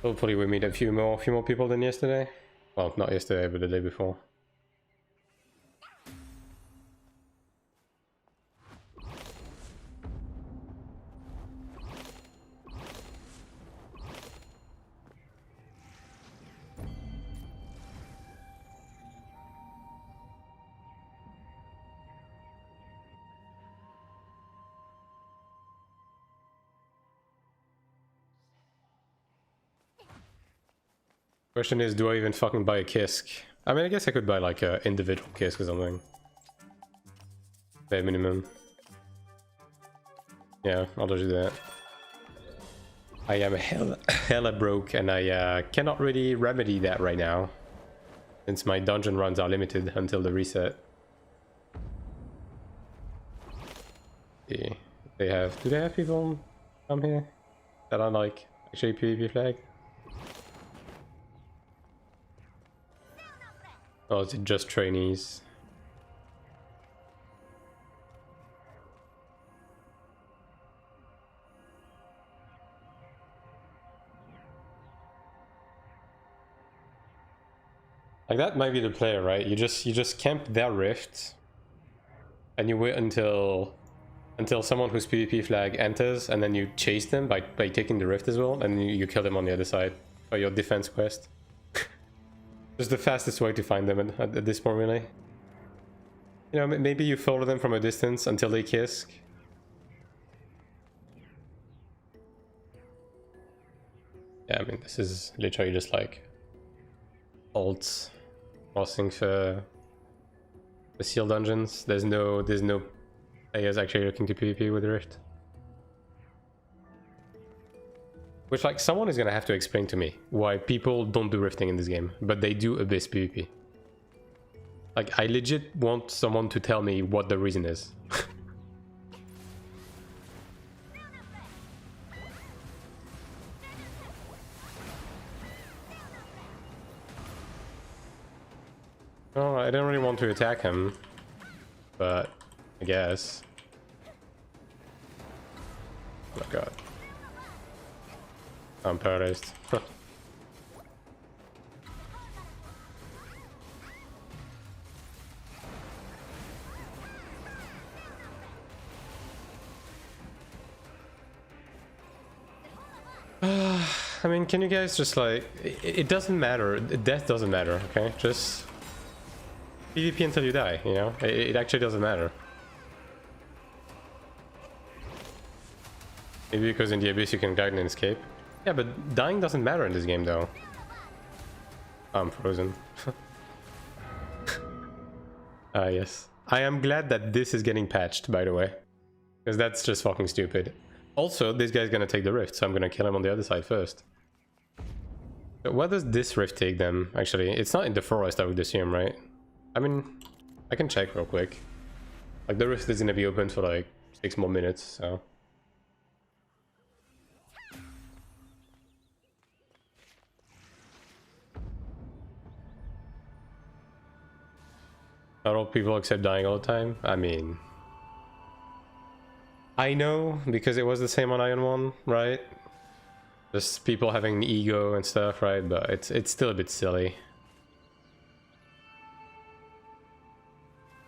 Hopefully we meet a few more people than yesterday. Well, not yesterday, but the day before. Question is, do I even fucking buy a Kisk? I mean, I guess I could buy like a individual Kisk or something. Bare minimum. Yeah, I'll just do that. I am hella broke and I cannot really remedy that right now. Since my dungeon runs are limited until the reset. See, do they have people come here that are like actually PvP flag? Or is it just trainees? Like that might be the player, right? You just camp their rift and you wait until someone who's PvP flag enters, and then you chase them by taking the rift as well, and you kill them on the other side for your defense quest. Just the fastest way to find them at this point, really. You know, maybe you follow them from a distance until they kisk. Yeah, I mean, this is literally just like alts crossing for the seal dungeons. There's no players actually looking to PvP with Rift. Which, like, someone is gonna have to explain to me why people don't do rifting in this game, but they do Abyss PvP. Like, I legit want someone to tell me what the reason is. Oh, I don't really want to attack him, but I guess. Oh my god. I'm paralyzed. I mean, can you guys just like... It doesn't matter. Death doesn't matter, okay? Just... PvP until you die, you know? It actually doesn't matter. Maybe because in the Abyss you can guide and escape. Yeah, but dying doesn't matter in this game, though. I'm frozen. Ah, yes. I am glad that this is getting patched, by the way. Because that's just fucking stupid. Also, this guy's gonna take the rift, so I'm gonna kill him on the other side first. So where does this rift take them, actually? It's not in the forest, I would assume, right? I mean, I can check real quick. Like, the rift is gonna be open for like 6 more minutes, so... Not all people accept dying all the time. I mean, I know because it was the same on Iron 1, right? Just people having an ego and stuff, right? But it's still a bit silly.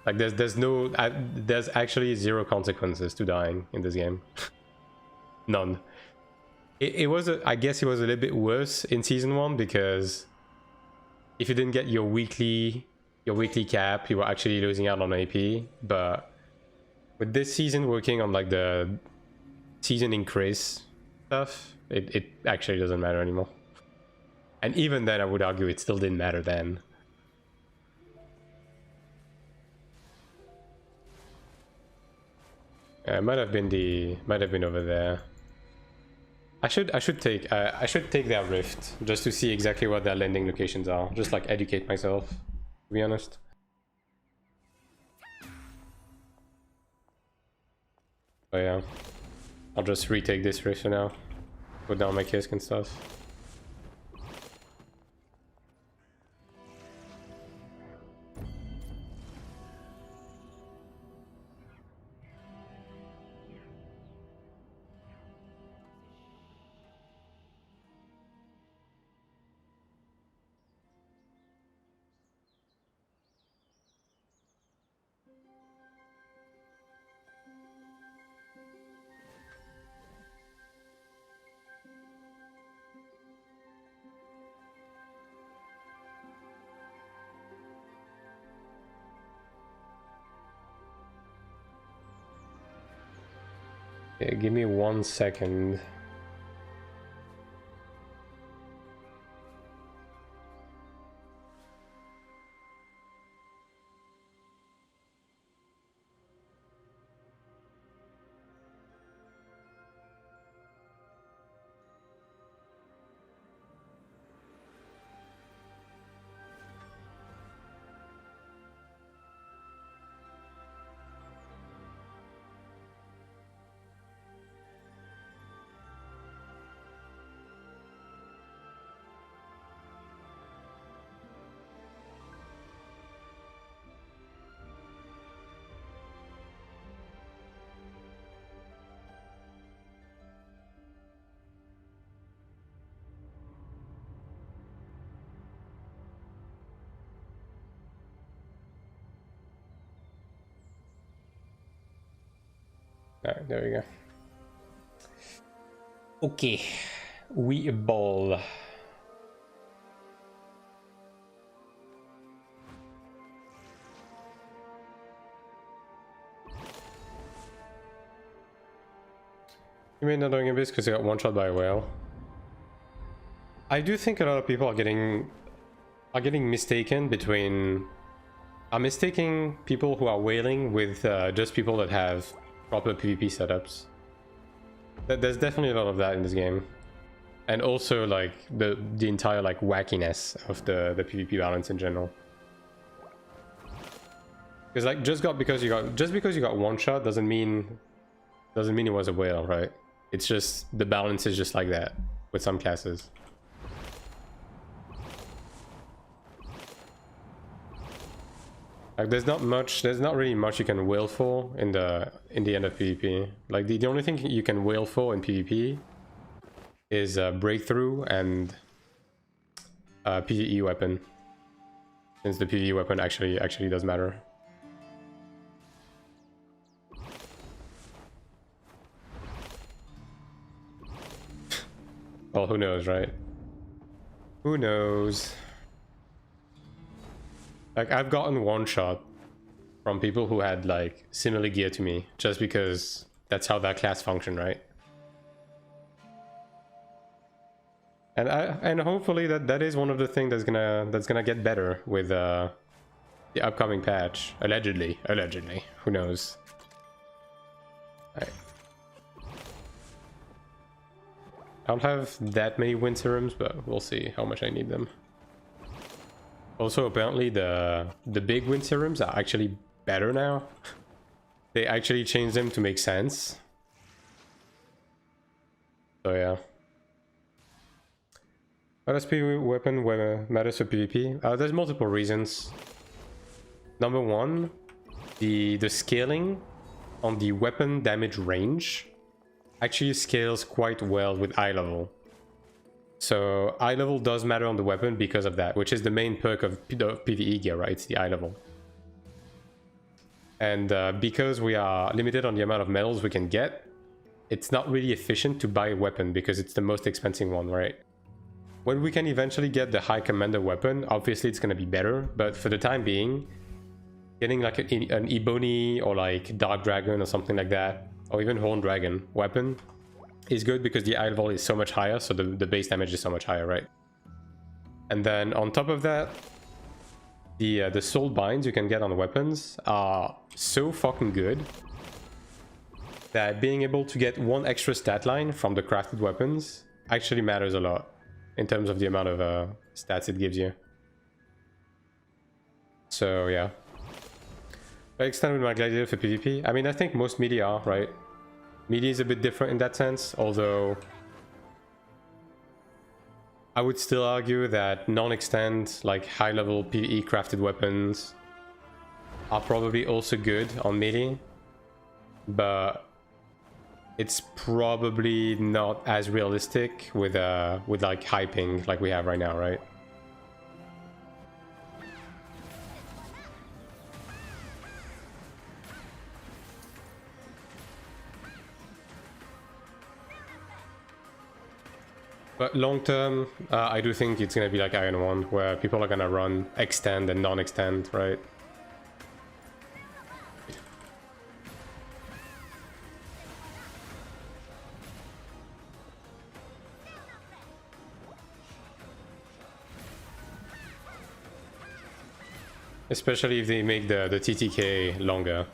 Like there's actually zero consequences to dying in this game. None. It was I guess it was a little bit worse in season 1 because if you didn't get your weekly cap, you were actually losing out on AP. But with this season working on like the season increase stuff, it actually doesn't matter anymore. And even then I would argue it still didn't matter then. It might have been over there. I should take their rift just to see exactly what their landing locations are. Just like educate myself, to be honest. But yeah, I'll just retake this rift for now. Put down my kisk and stuff. Okay, give me 1 second. Alright, there we go. Okay, we ball. You may not doing Abyss because they got one shot by a whale. I do think a lot of people are getting mistaken between mistaking people who are whaling with just people that have proper PvP setups. There's definitely a lot of that in this game, and also like the entire like wackiness of the PvP balance in general. Because like just because you got one shot doesn't mean it was a whale, right? It's just the balance is just like that with some classes. Like there's not really much you can whale for in the end of PvP. Like the only thing you can whale for in PvP is breakthrough and PvE weapon, since the PvE weapon actually does matter. Well, who knows, right? Who knows? Like, I've gotten one shot from people who had, like, similar gear to me, just because that's how that class functioned, right? And hopefully that is one of the things that's gonna get better with the upcoming patch. Allegedly. Who knows? Alright. I don't have that many wind serums, but we'll see how much I need them. Also, apparently the big wind serums are actually better now. They actually changed them to make sense. So yeah. What does PvP weapon matters for PvP? There's multiple reasons. Number one, the scaling on the weapon damage range actually scales quite well with eye level. So eye level does matter on the weapon because of that, which is the main perk of the PvE gear, right? It's the eye level. And because we are limited on the amount of medals we can get, it's not really efficient to buy a weapon because it's the most expensive one, right? When we can eventually get the high commander weapon, obviously it's going to be better, but for the time being, getting like an Ebony or like Dark Dragon or something like that, or even Horn Dragon weapon is good because the eye level is so much higher, so the base damage is so much higher, right? And then on top of that, the soul binds you can get on weapons are so fucking good that being able to get one extra stat line from the crafted weapons actually matters a lot in terms of the amount of stats it gives you. So yeah. I extend with my gladiator for PvP. I mean, I think most melee are, right? Melee is a bit different in that sense, although I would still argue that non-extend, like high-level PvE crafted weapons are probably also good on melee, but it's probably not as realistic with like high ping like we have right now, right? But long term, I do think it's gonna be like Iron 1, where people are gonna run extend and non-extend, right? Especially if they make the TTK longer.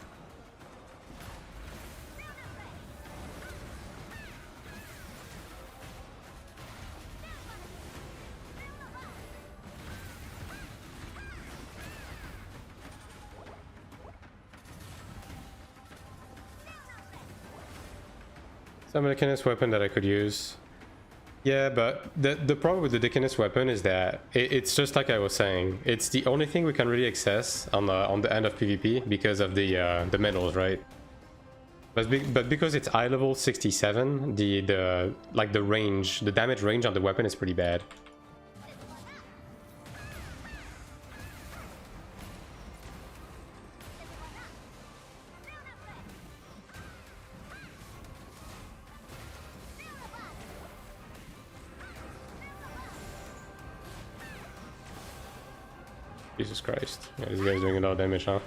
Some Deaconess weapon that I could use. Yeah, but the problem with the Deaconess weapon is that it's just like I was saying. It's the only thing we can really access on the end of PvP because of the medals, right? But because it's eye level 67, the range, the damage range on the weapon is pretty bad. Jesus Christ. Yeah, this guy's doing a lot of damage, huh?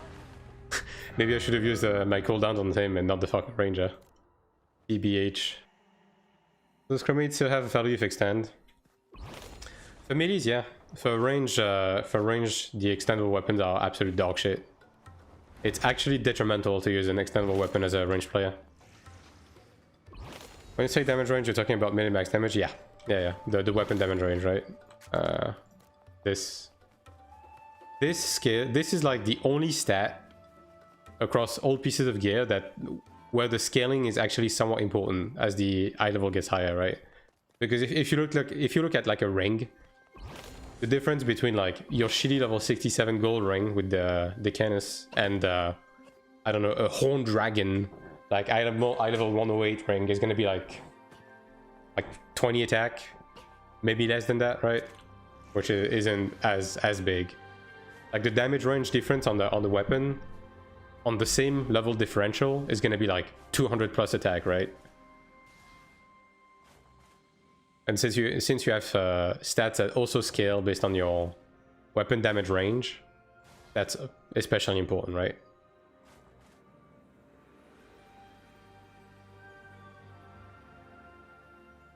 Maybe I should have used my cooldowns on him and not the fucking ranger. PBH. Does Chromate still have a value if extend? For melees, yeah. For range, the extendable weapons are absolute dog shit. It's actually detrimental to use an extendable weapon as a range player. When you say damage range, you're talking about melee max damage? Yeah. Yeah. The weapon damage range, right? This is like the only stat across all pieces of gear where the scaling is actually somewhat important as the eye level gets higher, right? Because if you look at like a ring, the difference between like your shitty level 67 gold ring with the Deaconess and I don't know, a Horn Dragon like eye level 108 ring is gonna be like 20 attack, maybe less than that, right? Which isn't as big. Like the damage range difference on the weapon on the same level differential is gonna be like 200 plus attack, right? And since you have stats that also scale based on your weapon damage range, that's especially important, right?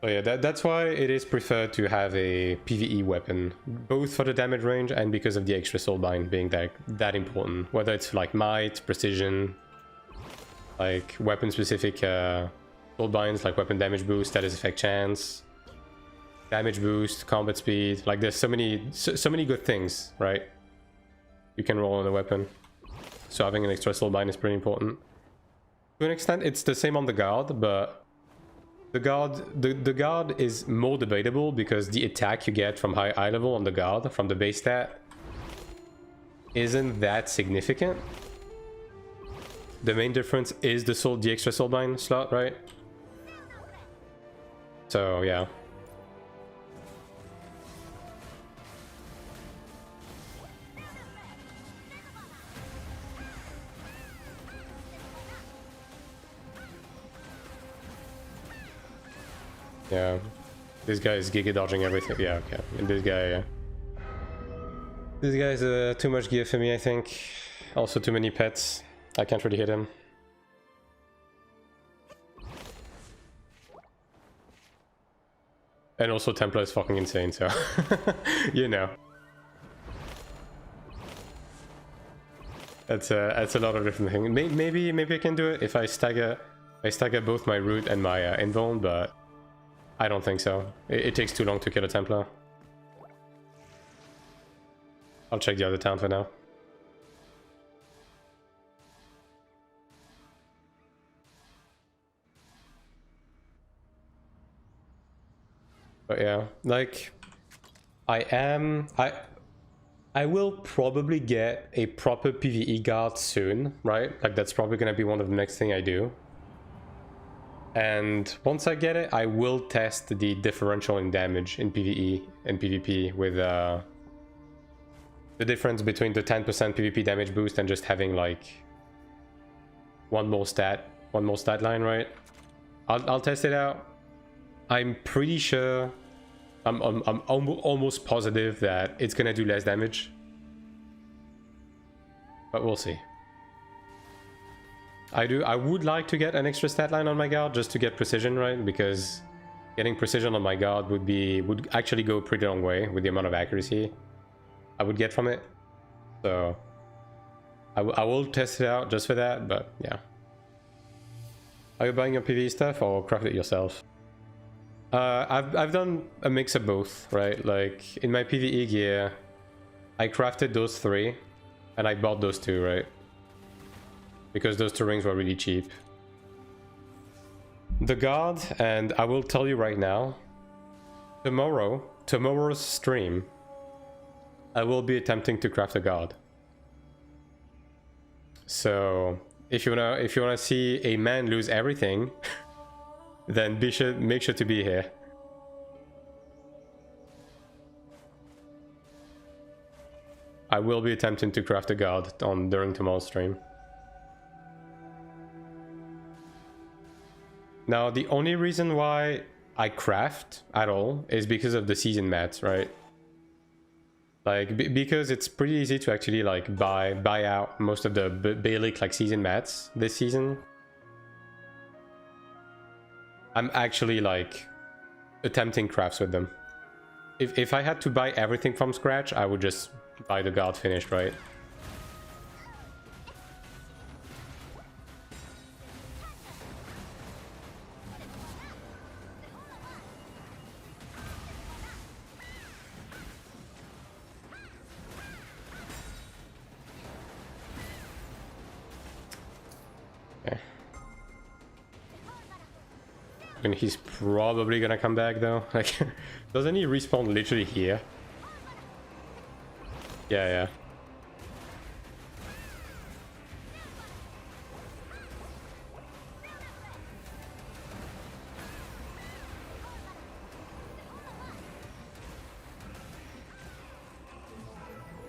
So yeah, that's why it is preferred to have a PvE weapon, both for the damage range and because of the extra soulbind being that important. Whether it's like might, precision, like weapon specific soulbinds, like weapon damage boost, status effect chance, damage boost, combat speed. Like there's so many good things, right? You can roll on a weapon. So having an extra soulbind is pretty important. To an extent, it's the same on the guard, but the guard is more debatable because the attack you get from high eye level on the guard from the base stat isn't that significant. The main difference is the extra soulbind slot, right? So yeah. Yeah, this guy is giga dodging everything. Yeah, okay. And this guy is too much gear for me, I think. Also too many pets. I can't really hit him. And also Templar is fucking insane, so you know. That's a lot of different things. Maybe I can do it if I stagger both my root and my invuln, but I don't think so. It takes too long to kill a Templar. I'll check the other town for now. But yeah, like I will probably get a proper PvE guard soon, right? Like that's probably gonna be one of the next thing I do. And once I get it, I will test the differential in damage in PvE and PvP with the difference between the 10% PvP damage boost and just having like one more stat line, right? I'll test it out. I'm pretty sure, I'm almost positive that it's gonna do less damage, but we'll see. I would like to get an extra stat line on my guard just to get precision, right? Because getting precision on my guard would actually go a pretty long way with the amount of accuracy I would get from it. So I will test it out just for that, but yeah. Are you buying your PvE stuff or craft it yourself? I've done a mix of both, right? Like in my PvE gear, I crafted those 3 and I bought those 2, right? Because those 2 rings were really cheap. The guard, and I will tell you right now, tomorrow's stream, I will be attempting to craft a guard. So if you wanna see a man lose everything, then make sure to be here. I will be attempting to craft a guard during tomorrow's stream. Now, the only reason why I craft at all is because of the season mats, right? Like, because it's pretty easy to actually like buy out most of the Bailic like season mats this season. I'm actually like attempting crafts with them. If I had to buy everything from scratch, I would just buy the guard finished, right? Okay. And he's probably gonna come back though. Like, doesn't he respawn literally here? Yeah.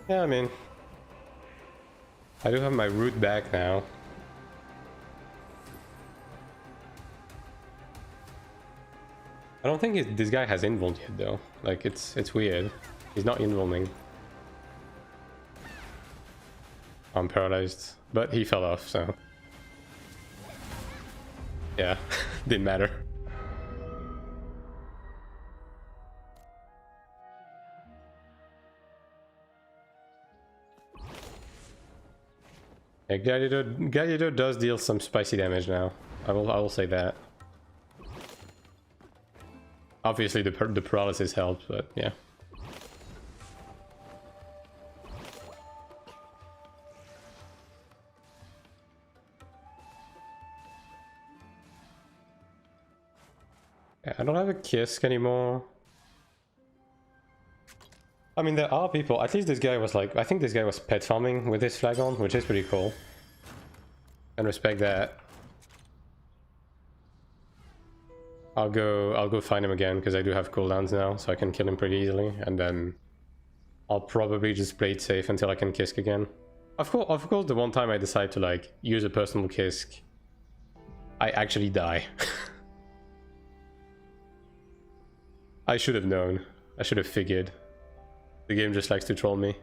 Yeah, I mean, I do have my root back now. I don't think this guy has invuln yet though. Like, it's weird. He's not invulning. I'm paralyzed, but he fell off, so yeah, didn't matter. Yeah, Gladiator does deal some spicy damage now. I will say that. Obviously, the paralysis helps, but yeah. I don't have a Kisk anymore. I mean, there are people, at least this guy was like, I think this guy was pet farming with his flag on, which is pretty cool. And respect that. I'll go find him again, because I do have cooldowns now, so I can kill him pretty easily, and then I'll probably just play it safe until I can Kisk again. Of course, the one time I decide to like use a personal Kisk, I actually die. I should have known. I should have figured. The game just likes to troll me.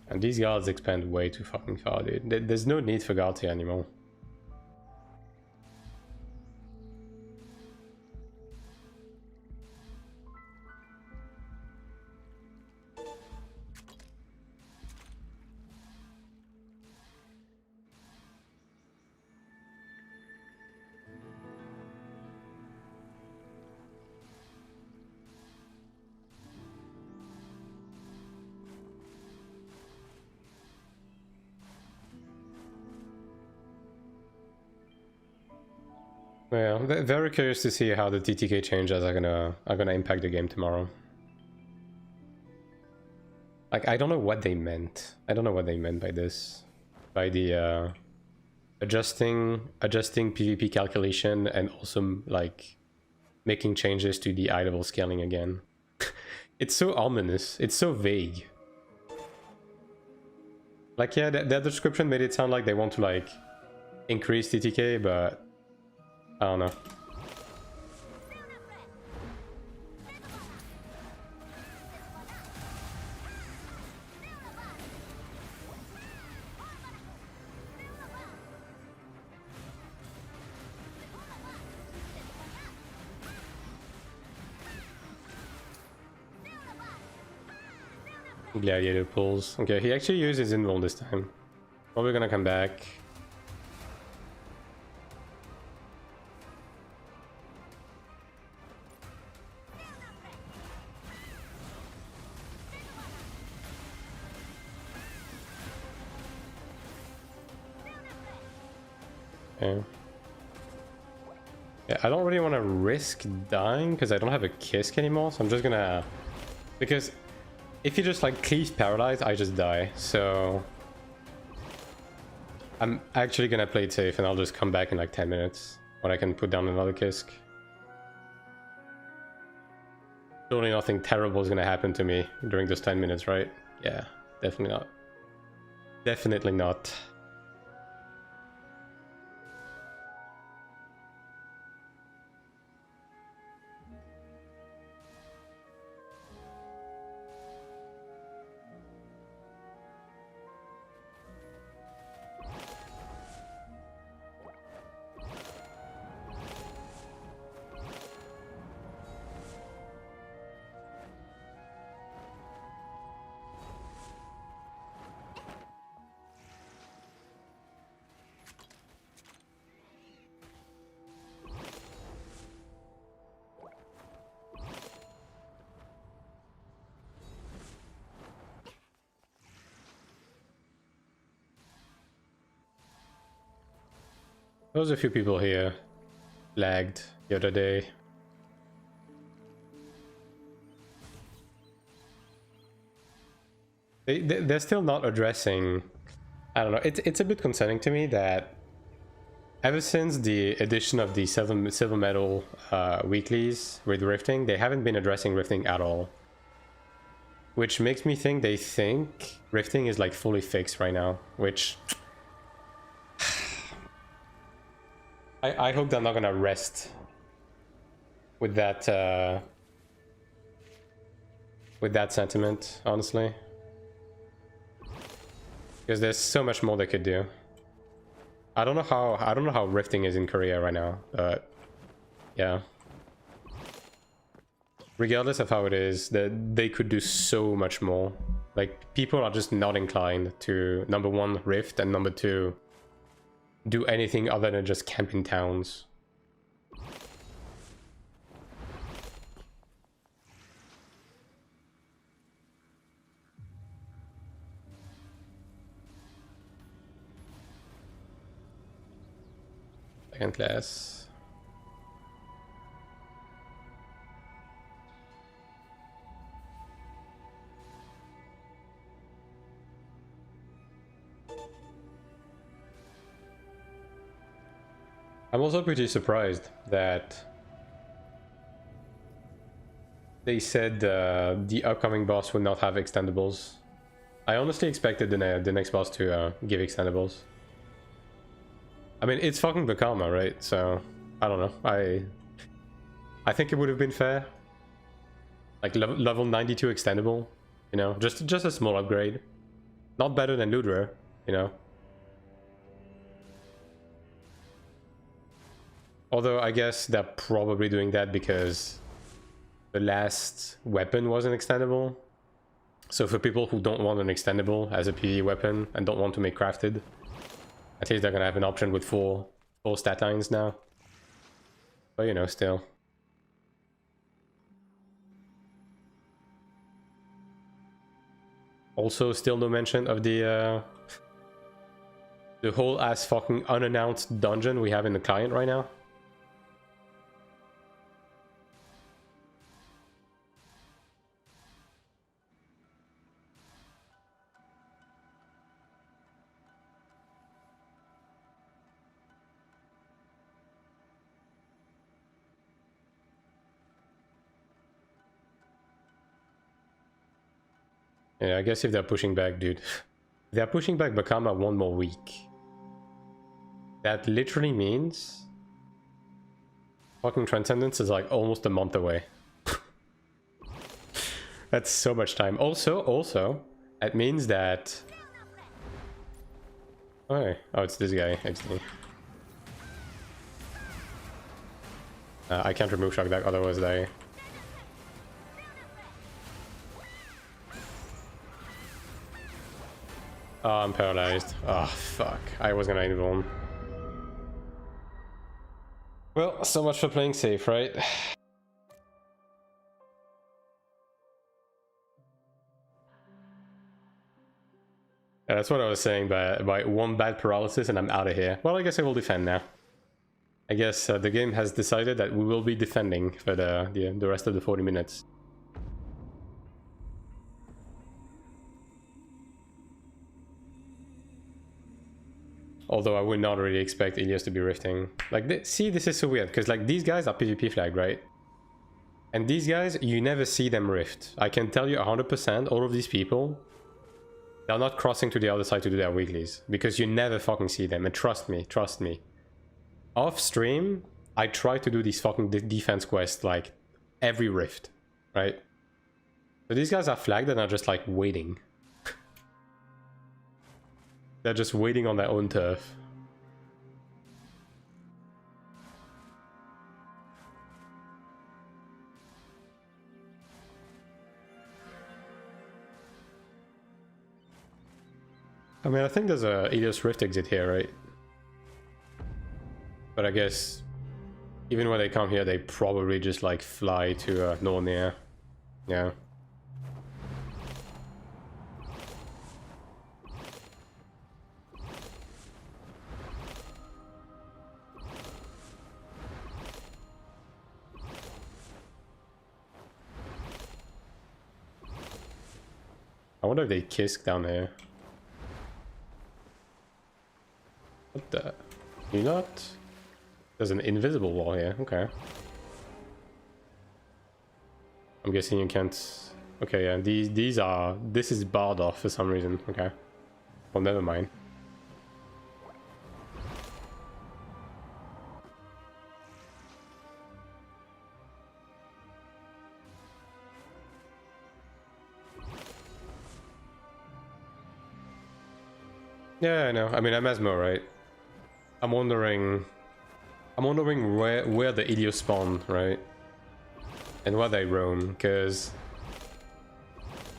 And these guards expand way too fucking far, dude. There's no need for guards here anymore. Yeah, very curious to see how the TTK changes are gonna impact the game tomorrow. Like, I don't know what they meant. I don't know what they meant by this, by the adjusting PvP calculation and also like making changes to the eye level scaling again. It's so ominous. It's so vague. Like, yeah, their description made it sound like they want to like increase TTK, but I don't know. Gladiator pulls. Okay, he actually used his invul this time. Probably gonna come back. Okay. Yeah, I don't really want to risk dying because I don't have a Kisk anymore, so I'm just gonna... Because if you just like cleave paralyze, I just die, so... I'm actually gonna play it safe and I'll just come back in like 10 minutes when I can put down another Kisk. Surely nothing terrible is gonna happen to me during those 10 minutes, right? Yeah, definitely not. Definitely not. There was a few people here lagged the other day. They're still not addressing... I don't know, it's a bit concerning to me that ever since the addition of the silver medal weeklies with rifting, they haven't been addressing rifting at all. Which makes me think they think rifting is like fully fixed right now, which... I hope they're not gonna rest with that sentiment, honestly, because there's so much more they could do. I don't know how rifting is in Korea right now, but yeah. Regardless of how it is, they could do so much more. Like, people are just not inclined to, number one, rift, and number two, do anything other than just camp in towns. Second class. I'm also pretty surprised that they said the upcoming boss would not have extendables. I honestly expected the next boss to give extendables. I mean, it's fucking the karma, right? So, I don't know. I think it would have been fair. Like, level 92 extendable, you know? Just a small upgrade. Not better than Ludra, you know? Although, I guess they're probably doing that because the last weapon wasn't extendable. So for people who don't want an extendable as a PvE weapon and don't want to make crafted, at least they're gonna have an option with full stat lines now. But you know, still. Also, still no mention of the whole ass fucking unannounced dungeon we have in the client right now. Yeah, I guess if they're pushing back, dude. If they're pushing back Bakama 1 more week. That literally means fucking Transcendence is like almost a month away. That's so much time. Also, it means that... Oh, it's this guy, actually. I can't remove Shock Back, otherwise I... Oh, I'm paralyzed. Oh, fuck. I was gonna invuln. Well, so much for playing safe, right? Yeah, that's what I was saying, by one bad paralysis and I'm out of here. Well, I guess I will defend now. I guess the game has decided that we will be defending for the rest of the 40 minutes. Although I would not really expect Ilios to be rifting. Like, see, this is so weird, because like these guys are PvP flagged, right? And these guys, you never see them rift. I can tell you 100%, all of these people, they're not crossing to the other side to do their weeklies, because you never fucking see them. And trust me. Off stream, I try to do these fucking defense quests like every rift, right? So these guys are flagged and are just like waiting. They're just waiting on their own turf. I mean, I think there's a Ilios Rift exit here, right? But I guess even when they come here, they probably just like fly to Nornir. Yeah. I wonder if they kisk down here. What the? You not? There's an invisible wall here. Okay. I'm guessing you can't. Okay, yeah. These are. This is barred off for some reason. Okay. Well, never mind. Yeah, I know. I mean, I'm Asmo, right? I'm wondering where the Ilios spawn, right? And where they roam, because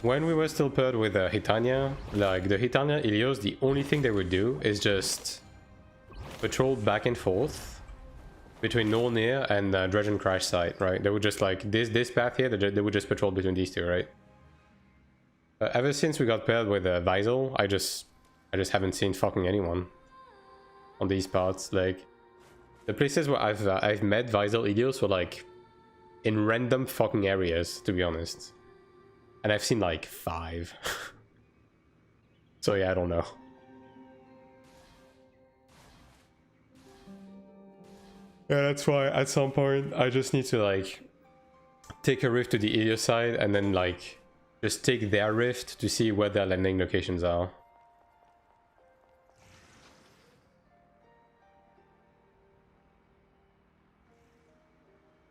when we were still paired with Hitania, like the Hitania Ilios, the only thing they would do is just patrol back and forth between Nornir and Dredgen Crash site, right? They would just like this path here, they would just patrol between these two, right? Ever since we got paired with Visel, I just haven't seen fucking anyone on these parts. Like, The places where I've met Visal Ideals were like in random fucking areas, to be honest. And I've seen like 5. So yeah, I don't know. Yeah, that's why at some point I just need to like take a rift to the Ilio side and then like just take their rift to see where their landing locations are.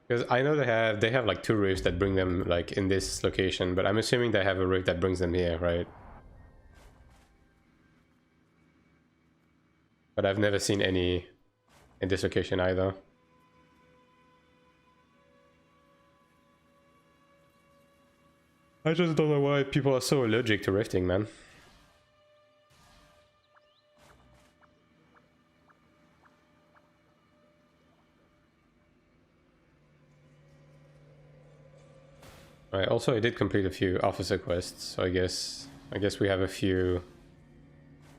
Because I know they have like 2 rifts that bring them like in this location, but I'm assuming they have a rift that brings them here, right? But I've never seen any in this location either. I just don't know why people are so allergic to rifting, man. Right, also I did complete a few officer quests, so I guess we have a few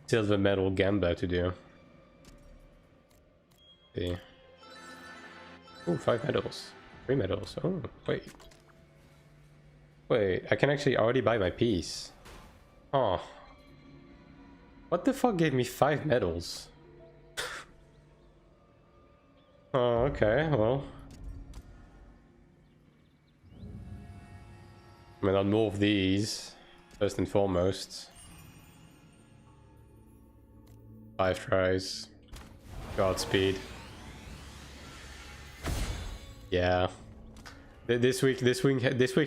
silver medal gamba to do. See. Oh, 5 medals. 3 medals. Oh, wait. Wait, I can actually already buy my piece. Oh. What the fuck gave me 5 medals? Oh, okay, well. I mean, I'll move these, first and foremost. 5 tries. Godspeed. Yeah. This week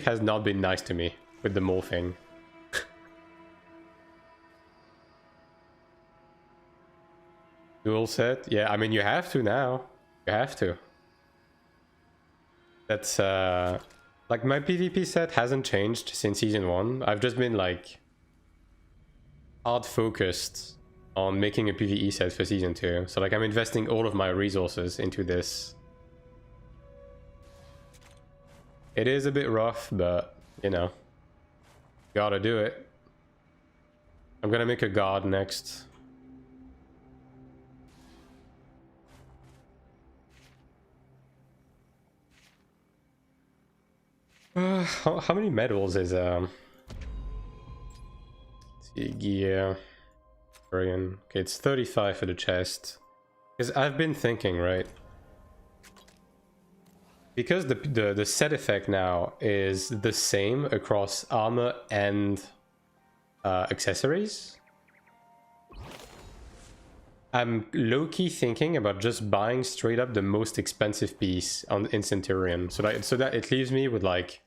has not been nice to me with the morphing. Dual set? Yeah, I mean you have to now. You have to. That's like my PvP set hasn't changed since season 1. I've just been like hard focused on making a PvE set for season 2. So like I'm investing all of my resources into this. It is a bit rough, but, you know, gotta do it. I'm gonna make a god next. How many medals is, let's see, gear. Okay, it's 35 for the chest. Because I've been thinking, right? Because the set effect now is the same across armor and accessories, I'm low-key thinking about just buying straight up the most expensive piece in Centurion, so that it leaves me with like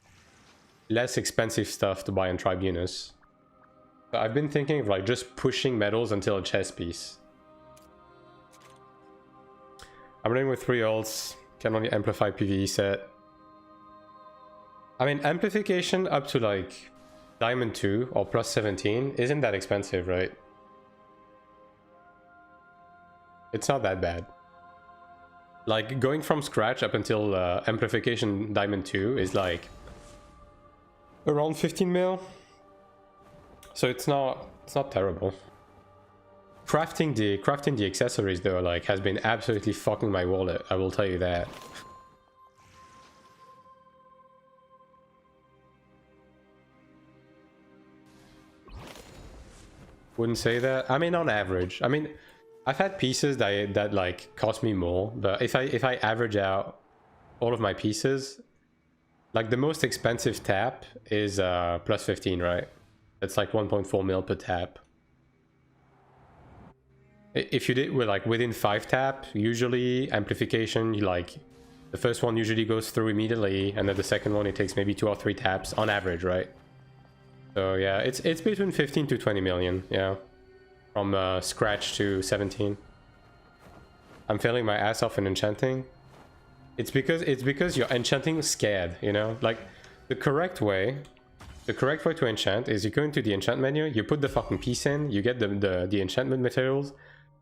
less expensive stuff to buy in Tribunus. So I've been thinking of like just pushing medals until a chest piece. I'm running with 3 ults. Can only amplify PvE set. I mean, amplification up to like Diamond 2 or plus 17 isn't that expensive, right? It's not that bad. Like going from scratch up until amplification Diamond 2 is like around 15 mil. So it's not terrible. Crafting the accessories though, like, has been absolutely fucking my wallet, I will tell you that. Wouldn't say that. I mean, on average. I mean, I've had pieces that like cost me more, but if I average out all of my pieces, like the most expensive tap is plus 15, right? It's like 1.4 mil per tap. If you did with like within 5 tap, usually amplification, you like the first one usually goes through immediately, and then the second one it takes maybe 2 or 3 taps on average, right? So yeah, it's between 15 to 20 million, yeah, from scratch to 17. I'm failing my ass off in enchanting. It's because you're enchanting scared, you know, like the correct way to enchant is you go into the enchant menu, you put the fucking piece in, you get the enchantment materials.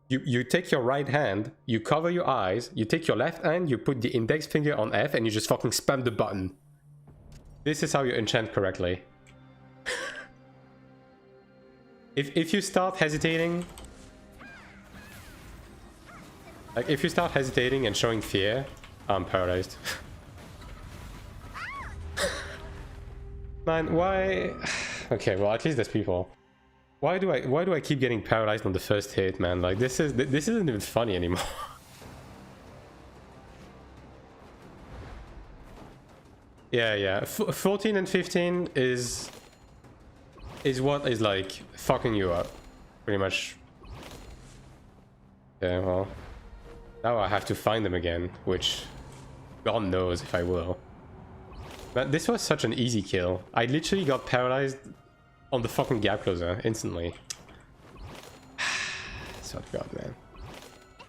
You take your right hand, you cover your eyes, you take your left hand, you put the index finger on F, and you just fucking spam the button. This is how you enchant correctly. If you start hesitating, Like, if you start hesitating and showing fear, I'm paralyzed. Man, why? Okay, well, at least there's people. Why do I keep getting paralyzed on the first hit, man? Like, this isn't even funny anymore. Yeah. 14 and 15 is what is like fucking you up, pretty much. Yeah, well, now I have to find them again, which God knows if I will. But this was such an easy kill. I literally got paralyzed on the fucking gap closer instantly. So God, man.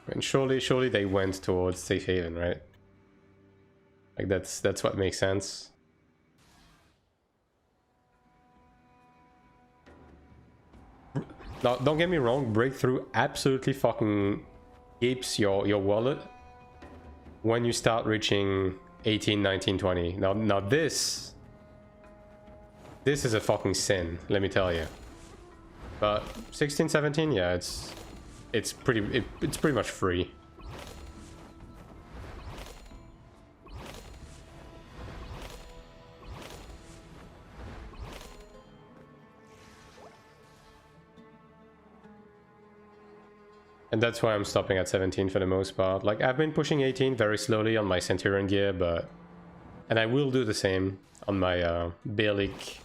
And surely they went towards safe haven, right? Like that's what makes sense. Now, don't get me wrong, breakthrough absolutely fucking gapes your wallet when you start reaching 18, 19, 20. Now this is a fucking sin, let me tell you. But 16, 17, yeah, it's pretty much free. And that's why I'm stopping at 17 for the most part. Like, I've been pushing 18 very slowly on my Centurion gear, but... And I will do the same on my Balik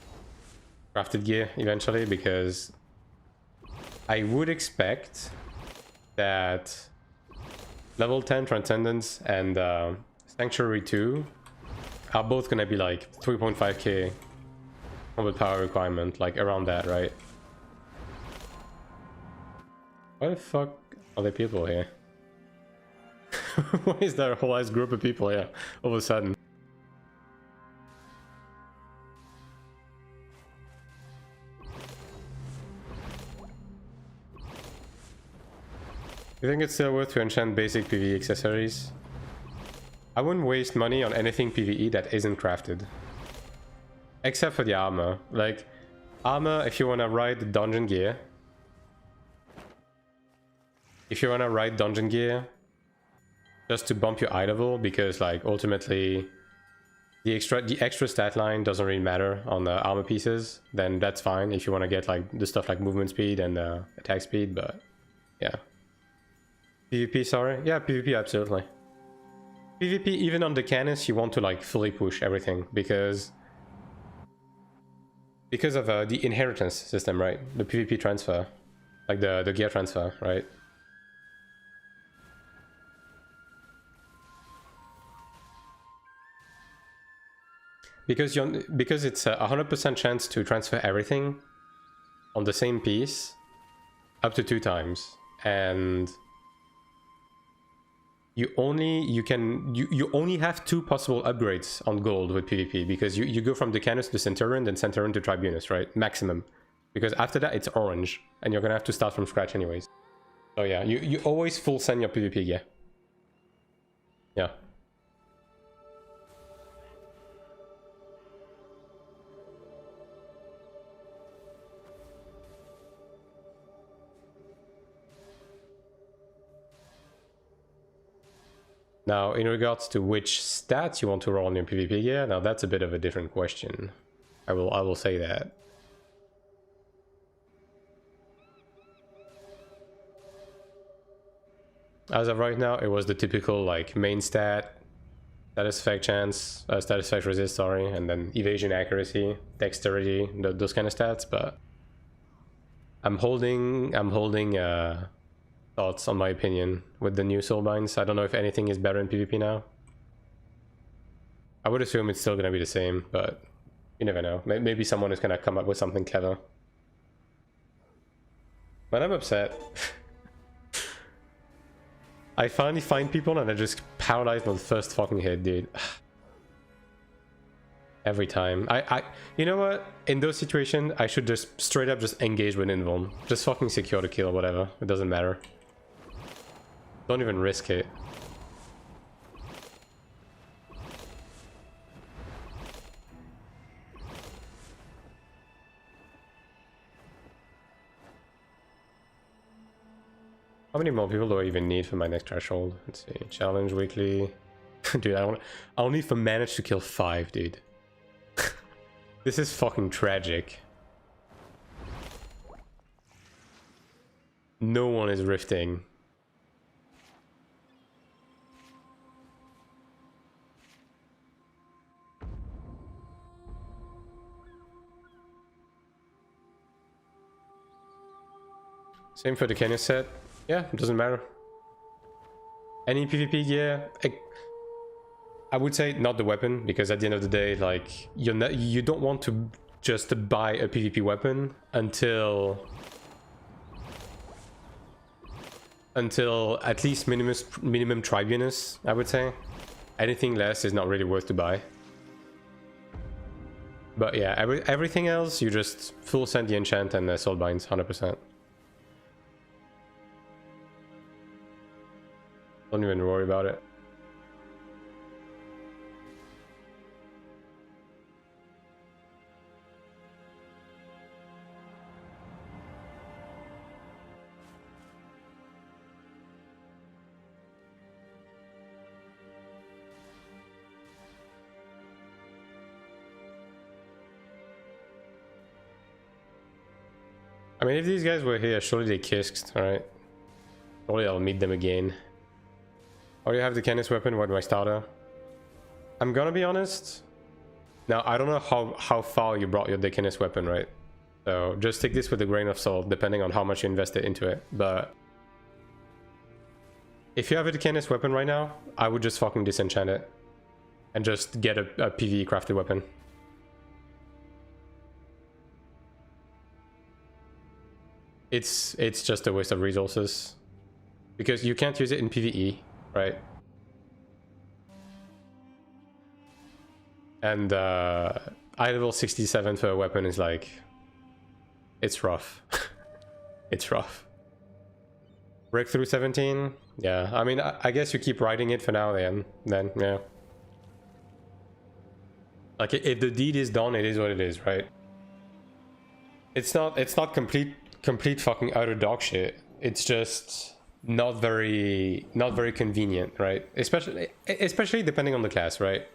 crafted gear eventually, because I would expect that level 10 Transcendence and Sanctuary 2 are both gonna be like 3.5k combat power requirement, like around that, right? Why the fuck are there people here? Why is there a whole ass group of people here all of a sudden? You think it's still worth to enchant basic PvE accessories? I wouldn't waste money on anything PvE that isn't crafted. Except for the armor. Like, armor, if you want to ride the dungeon gear. If you want to ride dungeon gear, just to bump your eye level, because like ultimately the extra stat line doesn't really matter on the armor pieces, then that's fine if you want to get like the stuff like movement speed and attack speed, but yeah. PvP, sorry? Yeah, PvP, absolutely. PvP, even on the Canis, you want to like fully push everything because of the inheritance system, right? The PvP transfer, like the gear transfer, right? Because it's a 100% chance to transfer everything on the same piece up to 2 times, and you only have 2 possible upgrades on gold with PvP, because you go from Decanus to Centurion, then Centurion to Tribunus, right? Maximum. Because after that it's orange, and you're gonna have to start from scratch anyways. So yeah, you always full send your PvP gear. Yeah. Now, in regards to which stats you want to roll on your PvP gear, now that's a bit of a different question. I will say that. As of right now, it was the typical like main stat, status effect chance, status effect resist, sorry, and then evasion accuracy, dexterity, those kind of stats. But I'm holding thoughts on my opinion with the new soulbinds. I don't know if anything is better in PvP now. I would assume it's still gonna be the same, but you never know. Maybe someone is gonna come up with something clever. But I'm upset. I finally find people and I just paralyzed on the first fucking hit, dude. Every time. You know what? In those situations, I should just straight up just engage with invuln. Just fucking secure the kill or whatever. It doesn't matter. Don't even risk it. How many more people do I even need for my next threshold? Let's see. Challenge weekly. Dude, I only if I manage to kill 5, dude. This is fucking tragic. No one is rifting. Same for the Canyon set. Yeah, it doesn't matter. Any PvP gear, I would say not the weapon, because at the end of the day, like, you don't want to just buy a PvP weapon until at least minimum tribunus, I would say. Anything less is not really worth to buy. But yeah, everything else, you just full send the enchant and soul binds 100%. Don't even worry about it. I mean, if these guys were here, surely they kissed, right? Surely I'll meet them again. Oh, you have the Canis weapon? What, my starter? I'm gonna be honest. Now, I don't know how far you brought your Canis weapon, right? So just take this with a grain of salt, depending on how much you invested into it. But if you have a Canis weapon right now, I would just fucking disenchant it and just get a PvE crafted weapon. It's just a waste of resources because you can't use it in PvE, right? And eye level 67 for a weapon is like, it's rough. It's rough. Breakthrough 17, yeah. I mean, I guess you keep riding it for now. Then yeah. Like if the deed is done, it is what it is, right? It's not complete fucking utter dog shit. It's just not very convenient, right? Especially depending on the class, right?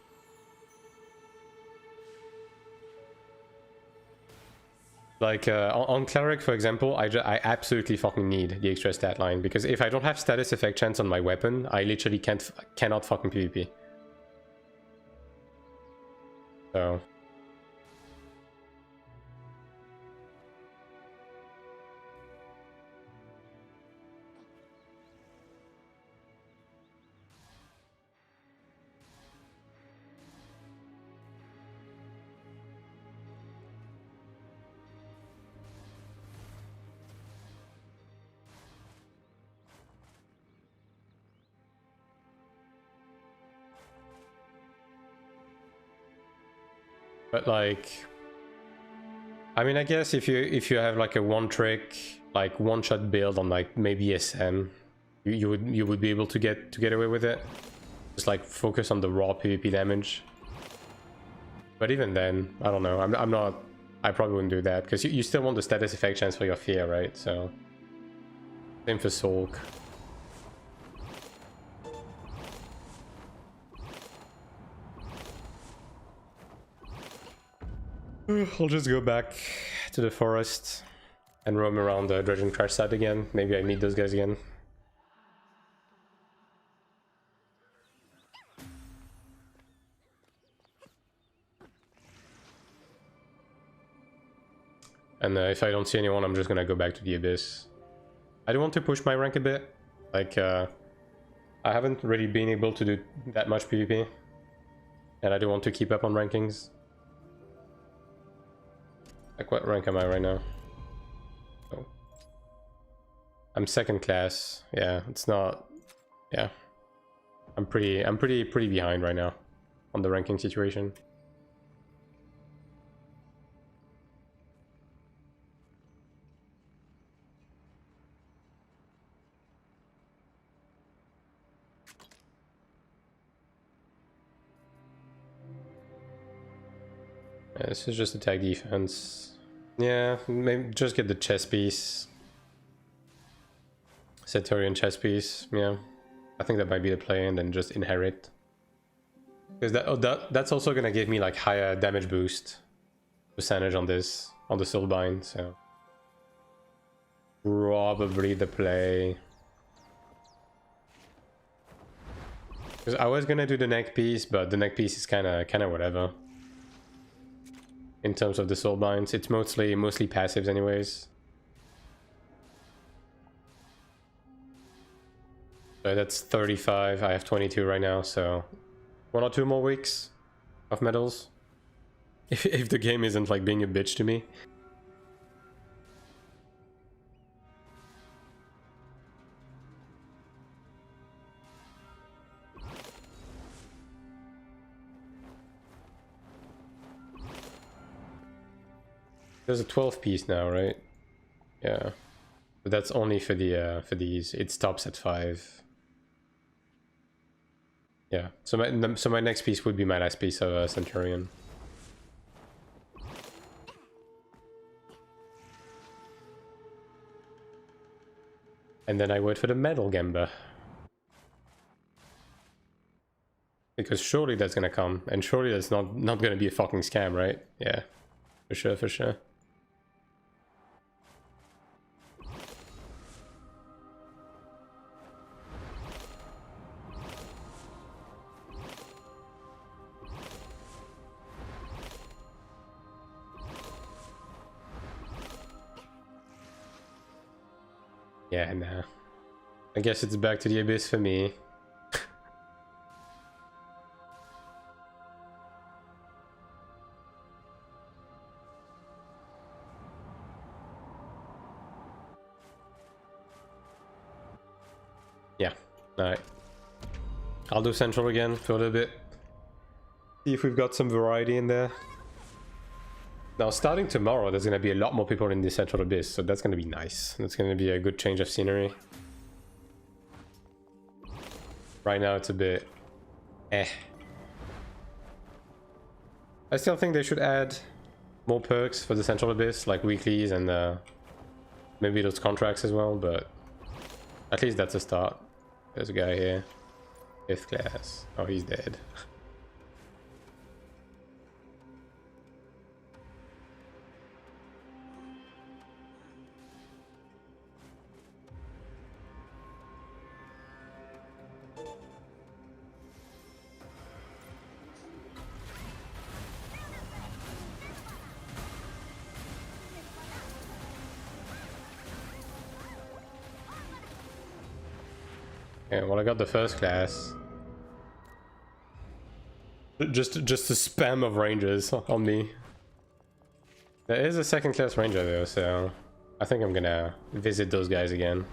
Like on Cleric, for example, I absolutely fucking need the extra stat line, because if I don't have status effect chance on my weapon, I literally cannot fucking PvP. So but like, I mean, I guess if you have like a one trick, like one shot build on like maybe SM, you would be able to get away with it. Just like focus on the raw PvP damage. But even then, I don't know. I'm not. I probably wouldn't do that because you still want the status effect chance for your fear, right? So same for Sulk. I'll just go back to the forest and roam around the Dredge and Crash site again. Maybe I meet those guys again. And if I don't see anyone, I'm just gonna go back to the Abyss. I do want to push my rank a bit. Like, I haven't really been able to do that much PvP. And I do want to keep up on rankings. Like, what rank am I right now? Oh. I'm second class. Yeah, it's not. Yeah, I'm pretty behind right now on the ranking situation. Yeah, this is just attack defense. Yeah, maybe just get the chess piece. Centurion chess piece, yeah. I think that might be the play, and then just inherit. Because that's also gonna give me like higher damage boost percentage on this, on the soulbind, so probably the play. Because I was gonna do the neck piece, but the neck piece is kind of whatever. In terms of the soulbinds, it's mostly passives anyways. So that's 35. I have 22 right now, so 1 or 2 more weeks of medals. If the game isn't like being a bitch to me. There's a 12 piece now, right? Yeah. But that's only for the for these. It stops at 5. Yeah. So my next piece would be my last piece of Centurion. And then I wait for the Metal Gamba. Because surely that's gonna come, and surely that's not gonna be a fucking scam, right? Yeah, for sure, for sure. Yeah, nah. I guess it's back to the abyss for me. Yeah, alright. I'll do Central again for a little bit. See if we've got some variety in there. Now, starting tomorrow, there's going to be a lot more people in the Central Abyss, so that's going to be nice. That's going to be a good change of scenery. Right now, it's a bit... eh. I still think they should add more perks for the Central Abyss, like weeklies and maybe those contracts as well, but at least that's a start. There's a guy here. 5th class. Oh, he's dead. Yeah, well, I got the 1st class. Just a spam of rangers on me. There is a 2nd class ranger though, so I think I'm gonna visit those guys again.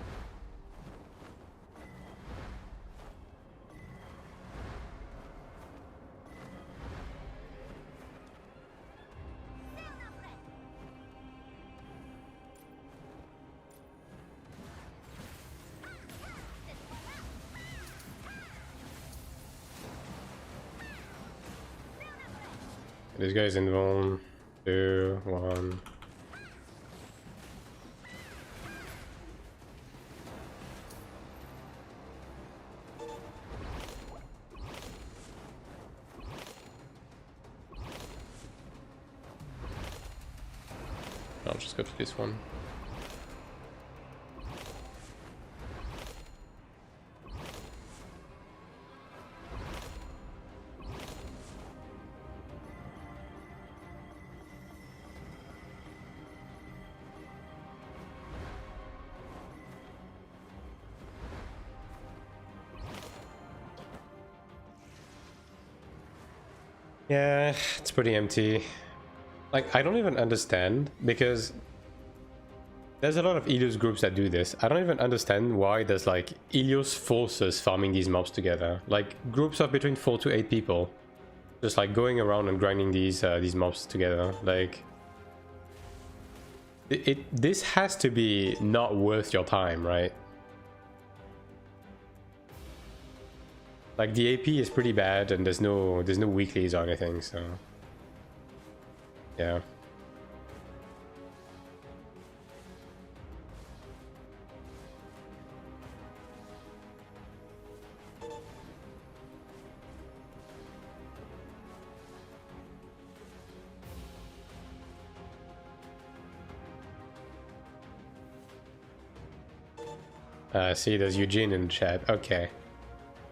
This guy's in 1, 2, 1. I'll just go to this one. Yeah, it's pretty empty. Like, I don't even understand, because there's a lot of Ilios groups that do this. I don't even understand why there's like Ilios forces farming these mobs together. Like groups of between 4 to 8 people. Just like going around and grinding these mobs together. Like this has to be not worth your time, right? Like the AP is pretty bad and there's no weeklies or anything, so yeah. See, there's Eugene in the chat. Okay.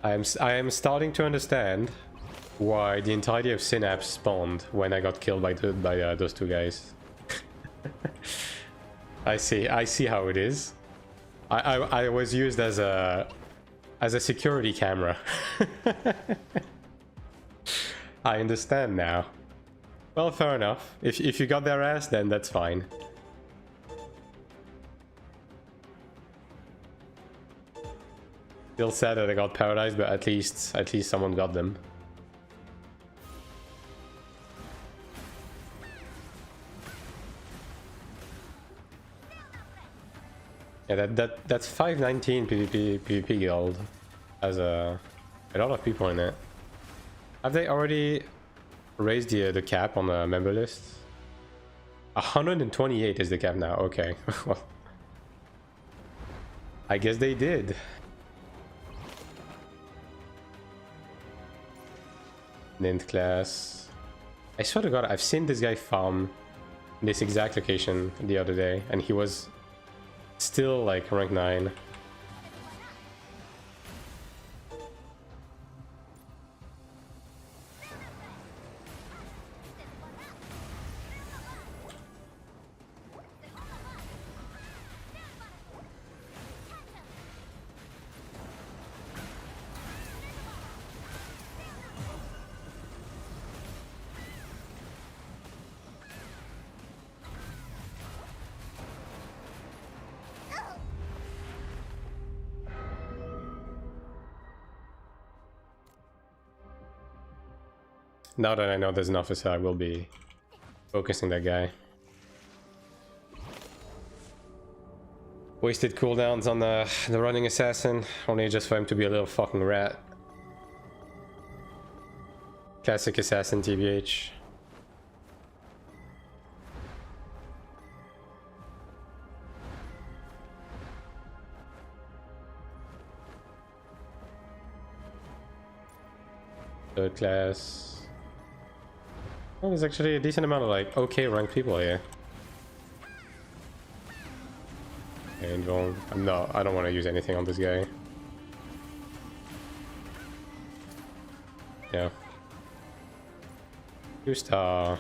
I am starting to understand why the entirety of Synapse spawned when I got killed by those two guys. I see how it is. I was used as a security camera. I understand now. Well, fair enough. If you got their ass, then that's fine. Still sad that I got paralyzed, but at least someone got them. Yeah, that's 519 PvP guild. Has a lot of people in it. Have they already raised the cap on the member list? 128 is the cap now. Okay, well, I guess they did. Nint class. I swear to God, I've seen this guy farm this exact location the other day, and he was still like rank 9. Now that I know there's an officer, I will be focusing that guy. Wasted cooldowns on the running assassin, only just for him to be a little fucking rat. Classic assassin TBH. Third class. Oh, there's actually a decent amount of like okay ranked people here. Angel. No, I don't want to use anything on this guy. Yeah. 2-star.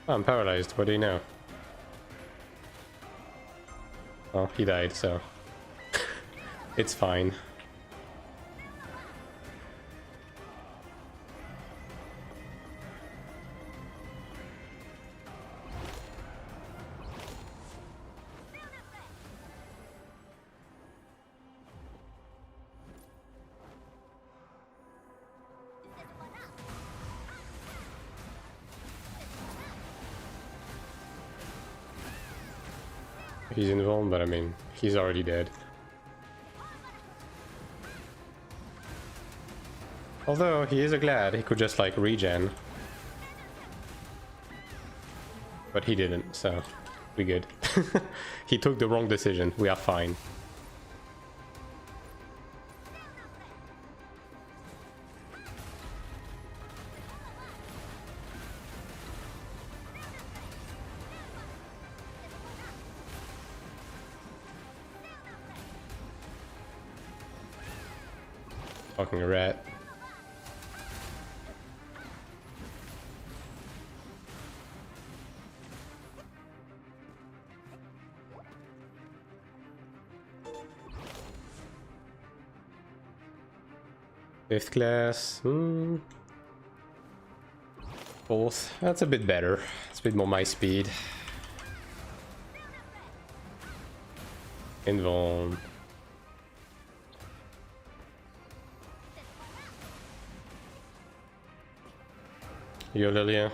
Oh, I'm paralyzed. What do you know? Oh, he died, so it's fine. He's involved, but I mean, he's already dead. Although, he is a glad, he could just like regen. But he didn't, so we good. He took the wrong decision, we are fine. Fucking rat. Fifth class. Fourth. That's a bit better. It's a bit more my speed. Invuln. Yo, Lilia.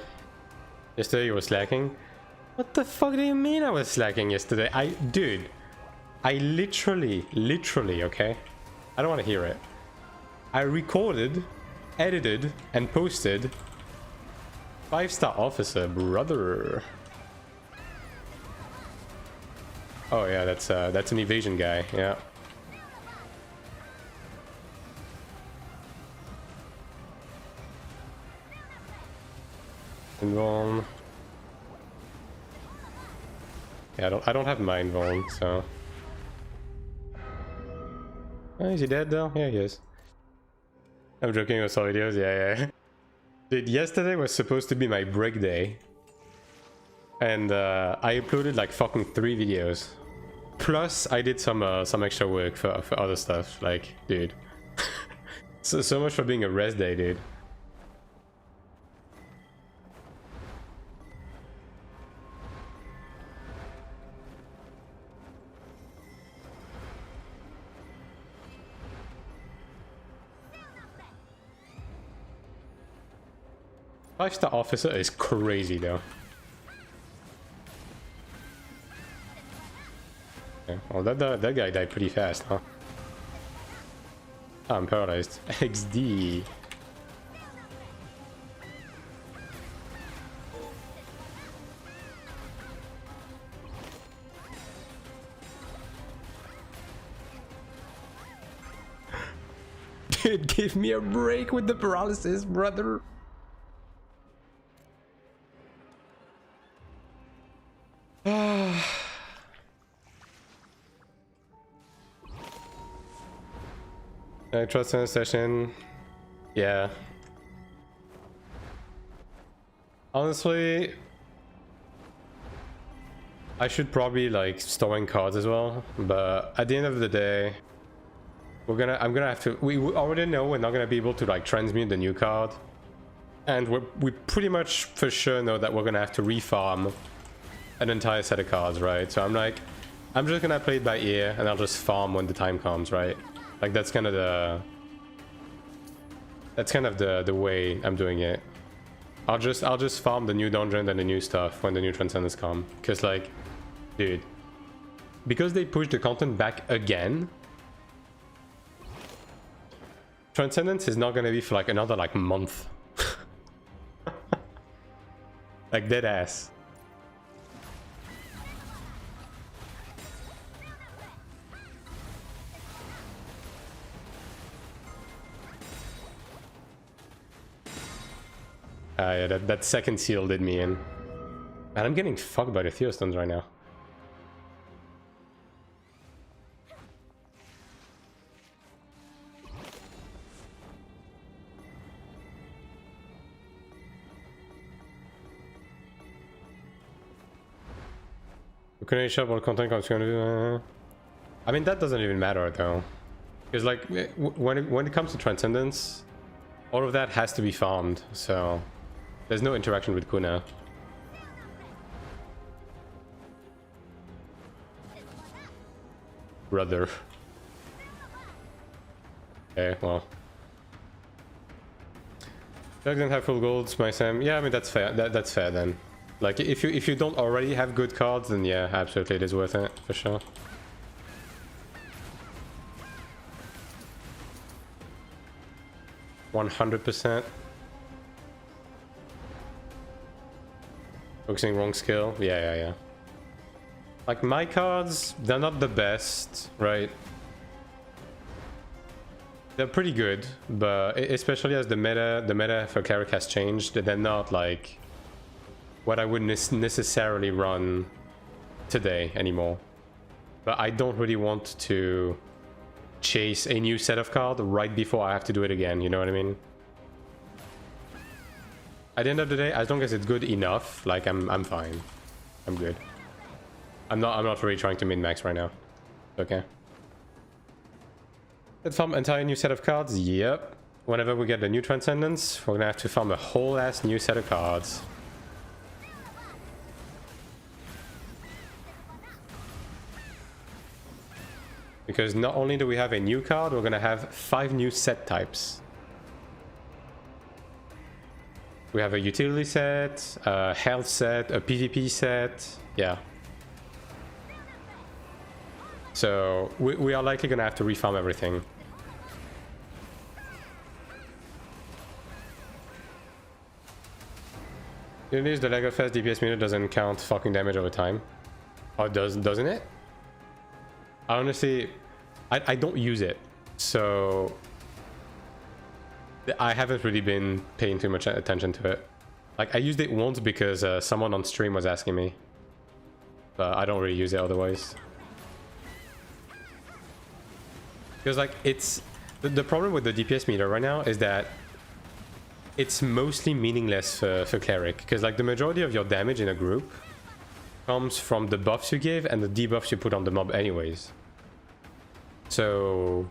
Yesterday you were slacking? What the fuck do you mean I was slacking yesterday? Dude, I literally, okay? I don't want to hear it. I recorded, edited, and posted 5-star officer, brother. Oh yeah, that's an evasion guy, yeah. Invuln. Yeah, I don't have my Invuln, so. Oh, is he dead though? Yeah, he is. I'm joking with all videos, yeah. Dude, yesterday was supposed to be my break day. And I uploaded like fucking 3 videos. Plus, I did some extra work for other stuff. Like, dude. so much for being a rest day, dude. Five-star officer is crazy though. Okay. Well, that guy died pretty fast, huh? Oh, I'm paralyzed. XD. Dude, give me a break with the paralysis, brother. I trust in a session. Yeah. Honestly, I should probably like storing cards as well, but at the end of the day, I'm gonna have to. We already know we're not gonna be able to like transmute the new card, and we pretty much for sure know that we're gonna have to refarm an entire set of cards, right? So I'm just gonna play it by ear, and I'll just farm when the time comes, right? Like that's kind of the way I'm doing it. I'll just farm the new dungeon and the new stuff when the new transcendence come. Cause like, dude, because they pushed the content back again, transcendence is not gonna be for like another like month. Like dead ass. Yeah, that second seal did me in. Man, I'm getting fucked by the Theostones right now. We couldn't shop all content comes to. I mean, that doesn't even matter though, because like when it comes to transcendence, all of that has to be farmed. So there's no interaction with Kuna. Brother. Okay, well. Doug didn't have full golds, my Sam. Yeah, I mean that's fair. That's fair then. Like if you don't already have good cards, then yeah, absolutely it is worth it for sure. %100%. Focusing wrong skill. Yeah. Like my cards, they're not the best, right? They're pretty good, but especially as the meta for Cleric has changed, they're not like what I would necessarily run today anymore. But I don't really want to chase a new set of cards right before I have to do it again, you know what I mean? At the end of the day, as long as it's good enough, like I'm fine. I'm good. I'm not really trying to min-max right now. Okay. Let's farm entire new set of cards. Yep. Whenever we get the new transcendence, we're gonna have to farm a whole ass new set of cards. Because not only do we have a new card, we're gonna have 5 new set types. We have a utility set, a health set, a PvP set. Yeah. So we are likely gonna have to refarm everything. The news, the Lego Fest DPS meter doesn't count fucking damage over time. Oh, doesn't it? Honestly, I don't use it, so I haven't really been paying too much attention to it. Like, I used it once because someone on stream was asking me. But I don't really use it otherwise. Because, like, it's... The problem with the DPS meter right now is that it's mostly meaningless for Cleric. Because, like, the majority of your damage in a group comes from the buffs you give and the debuffs you put on the mob anyways. So...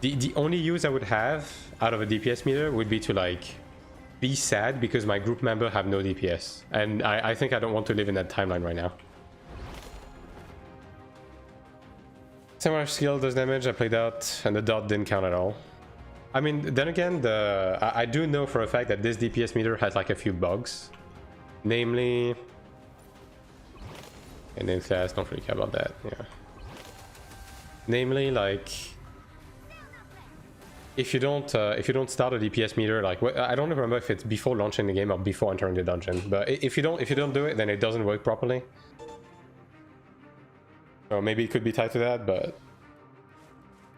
The only use I would have out of a DPS meter would be to, like, be sad because my group member have no DPS. And I think I don't want to live in that timeline right now. Samurai skill does damage, I played out, and the dot didn't count at all. I mean, then again, I do know for a fact that this DPS meter has like a few bugs. Namely... And in class, don't really care about that, yeah. Namely, like... If you don't start a DPS meter, like I don't remember if it's before launching the game or before entering the dungeon, but if you don't do it, then it doesn't work properly. Or maybe it could be tied to that, but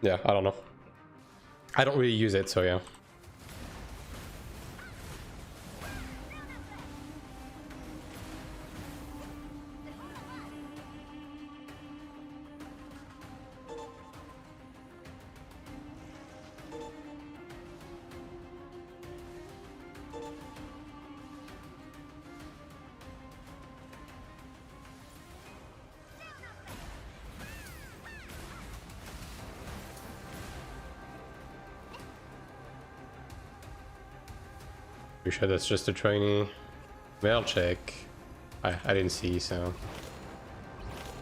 yeah, I don't know. I don't really use it, so yeah. Pretty sure that's just a trainee. Mail check. I didn't see, so...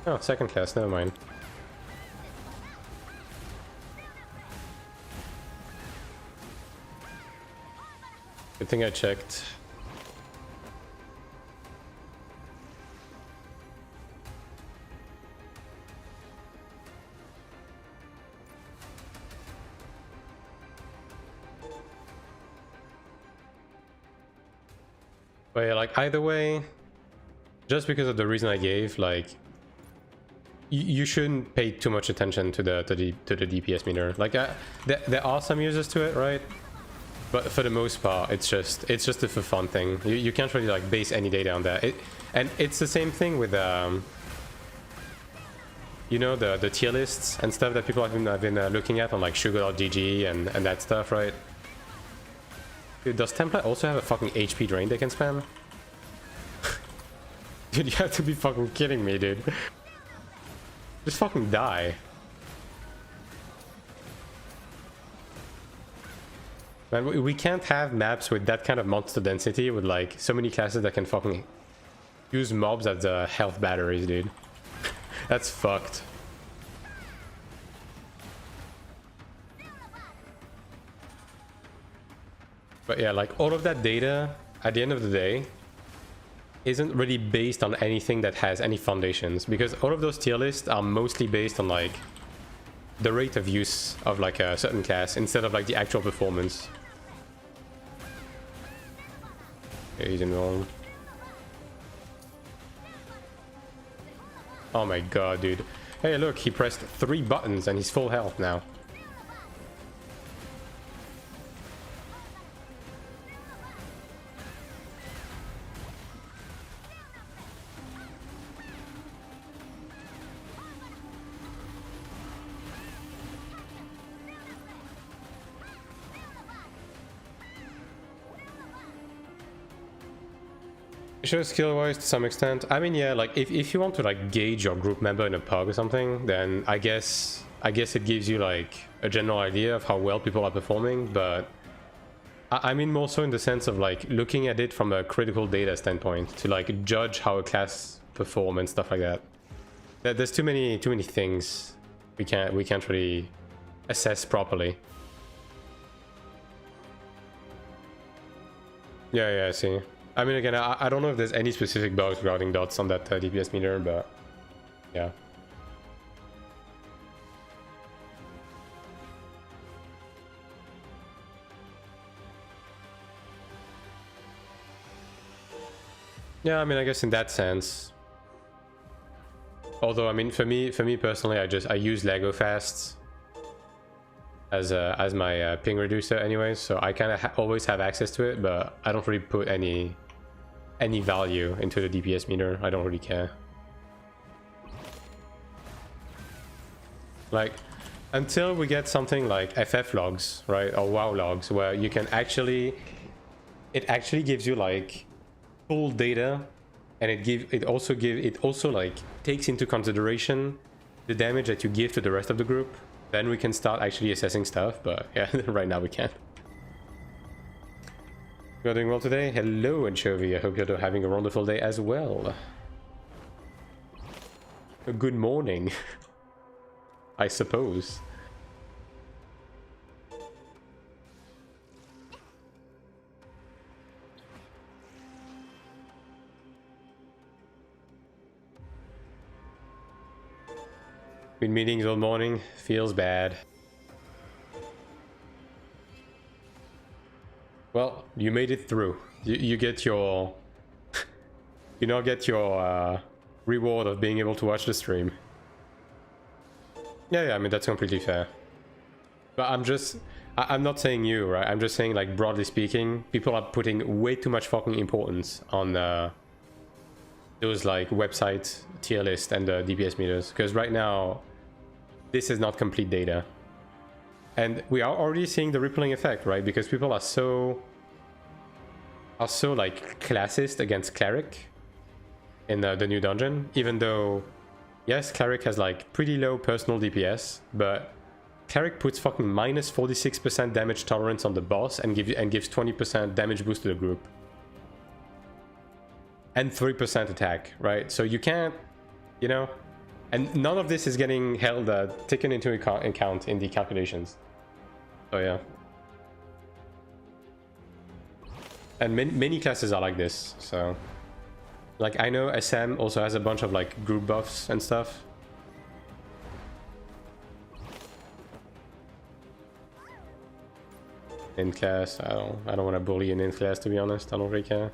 Oh, second class, never mind. Good thing I checked. But yeah, like either way, just because of the reason I gave, like you shouldn't pay too much attention to the DPS meter. Like there are some uses to it, right? But for the most part, it's just a for fun thing. You can't really like base any data on that. And it's the same thing with you know, the tier lists and stuff that people have been looking at on like sugar.gg and that stuff, right? Dude, does Template also have a fucking HP drain they can spam? Dude, you have to be fucking kidding me, dude. Just fucking die. Man, we can't have maps with that kind of monster density with like so many classes that can fucking use mobs as health batteries, dude. That's fucked. But yeah, like all of that data at the end of the day isn't really based on anything that has any foundations, because all of those tier lists are mostly based on like the rate of use of like a certain class instead of like the actual performance. Okay, he's involved. Oh my god, dude. Hey, look, he pressed 3 buttons and he's full health now. Sure, skill-wise to some extent. I mean, yeah, like if you want to like gauge your group member in a pub or something, then I guess it gives you like a general idea of how well people are performing. But I mean more so in the sense of like looking at it from a critical data standpoint to like judge how a class perform and stuff like that. There's too many things we can't really assess properly. Yeah, I see. I mean, again, I don't know if there's any specific bugs regarding dots on that DPS meter, but yeah. Yeah, I mean, I guess in that sense. Although, I mean, for me personally, I use Lego fasts. as my ping reducer anyways, so I kind of always have access to it, but I don't really put any value into the DPS meter. I don't really care. Like, until we get something like FF logs, right, or WoW logs, where you can actually, it actually gives you like full data, and it also like takes into consideration the damage that you give to the rest of the group. Then we can start actually assessing stuff, but yeah, right now we can't. You're doing well today? Hello, Anchovy. I hope you're having a wonderful day as well. Good morning, I suppose. Been meetings all morning, feels bad. Well, you made it through. You get your... you now get your reward of being able to watch the stream. Yeah, I mean, that's completely fair. But I'm not saying you, right? I'm just saying, like, broadly speaking, people are putting way too much fucking importance on those, like, website tier list and the DPS meters. Because right now, this is not complete data. And we are already seeing the rippling effect, right? Because people are so like classist against Cleric in the new dungeon, even though, yes, Cleric has like pretty low personal DPS, but Cleric puts fucking minus 46% damage tolerance on the boss and gives 20% damage boost to the group. And 3% attack, right? So you can't, you know, and none of this is getting held, taken into account in the calculations. So yeah. And many classes are like this, so... Like, I know SM also has a bunch of, like, group buffs and stuff. In class, I don't want to bully an in class, to be honest. I don't really care.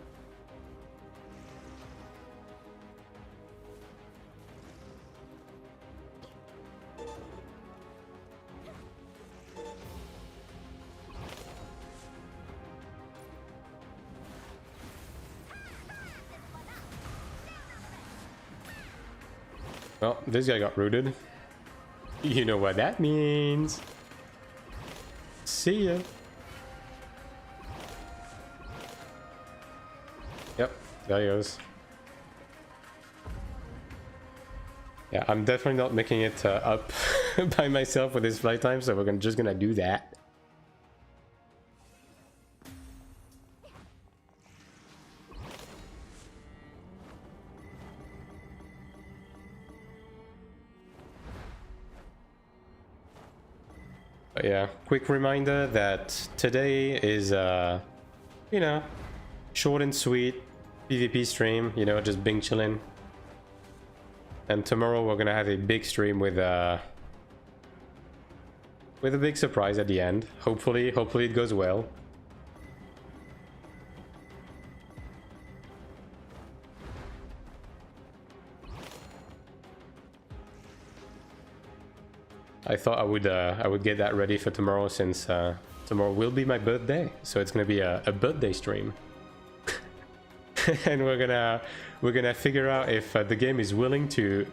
Well, this guy got rooted. You know what that means. See ya. Yep, there he goes. Yeah, I'm definitely not making it up by myself with this flight time, so we're just gonna do that. But yeah, quick reminder that today is, you know, short and sweet PVP stream, you know, just Bing chilling. And tomorrow we're gonna have a big stream with a big surprise at the end. Hopefully it goes well. I thought I would get that ready for tomorrow, since tomorrow will be my birthday, so it's gonna be a birthday stream. And we're gonna figure out if the game is willing to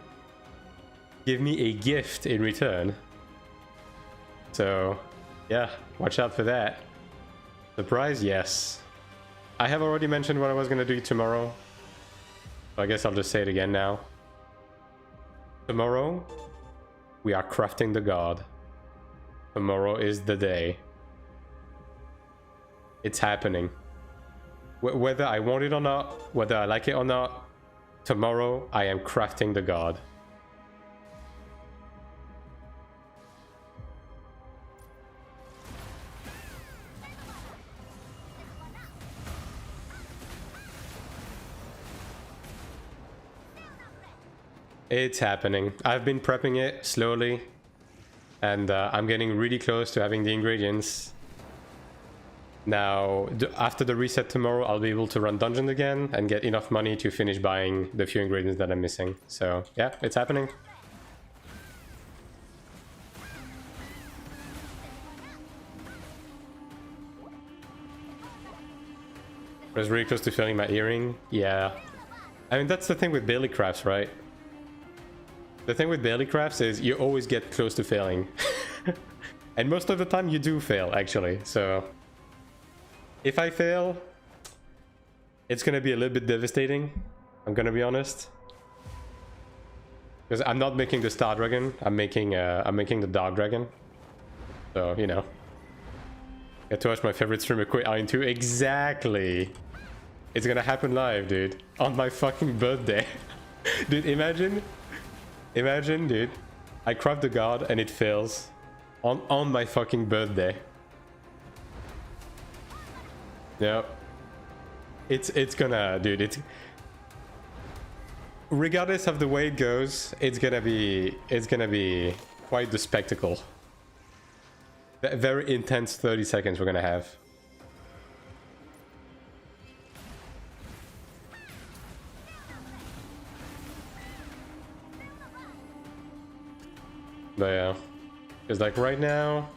give me a gift in return. So yeah, watch out for that. Surprise, yes. I have already mentioned what I was gonna do tomorrow, so I guess I'll just say it again now. Tomorrow we are crafting the god. Tomorrow is the day. It's happening. Whether I want it or not, whether I like it or not, tomorrow I am crafting the god. It's happening. I've been prepping it slowly, and I'm getting really close to having the ingredients. Now, after the reset tomorrow, I'll be able to run dungeons again and get enough money to finish buying the few ingredients that I'm missing. So yeah, it's happening. I was really close to failing my earring. Yeah. I mean, that's the thing with daily crafts, right? The thing with daily crafts is you always get close to failing. And most of the time you do fail, actually. So if I fail, it's gonna be a little bit devastating. I'm gonna be honest. Because I'm not making the Star Dragon. I'm making the Dark Dragon. So, you know. Get to watch my favorite streamer quit Iron 2. Exactly. It's gonna happen live, dude. On my fucking birthday. Dude, imagine, dude. I craft the god and it fails. On my fucking birthday. Yeah. It's gonna, dude, it's... Regardless of the way it goes, it's gonna be quite the spectacle. A very intense 30 seconds we're gonna have. But yeah, it's like right now,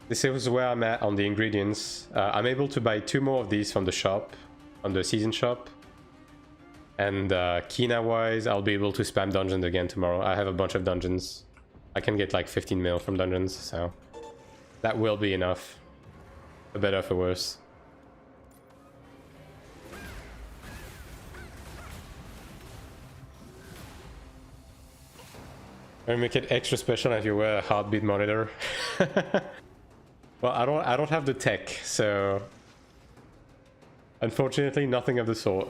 this is where I'm at on the ingredients. I'm able to buy 2 more of these from the shop, on the season shop. And Kina wise, I'll be able to spam dungeons again tomorrow. I have a bunch of dungeons. I can get like 15 mil from dungeons, so that will be enough. For better or for worse. I'll make it extra special if you wear a heartbeat monitor. Well, I don't have the tech, so unfortunately nothing of the sort.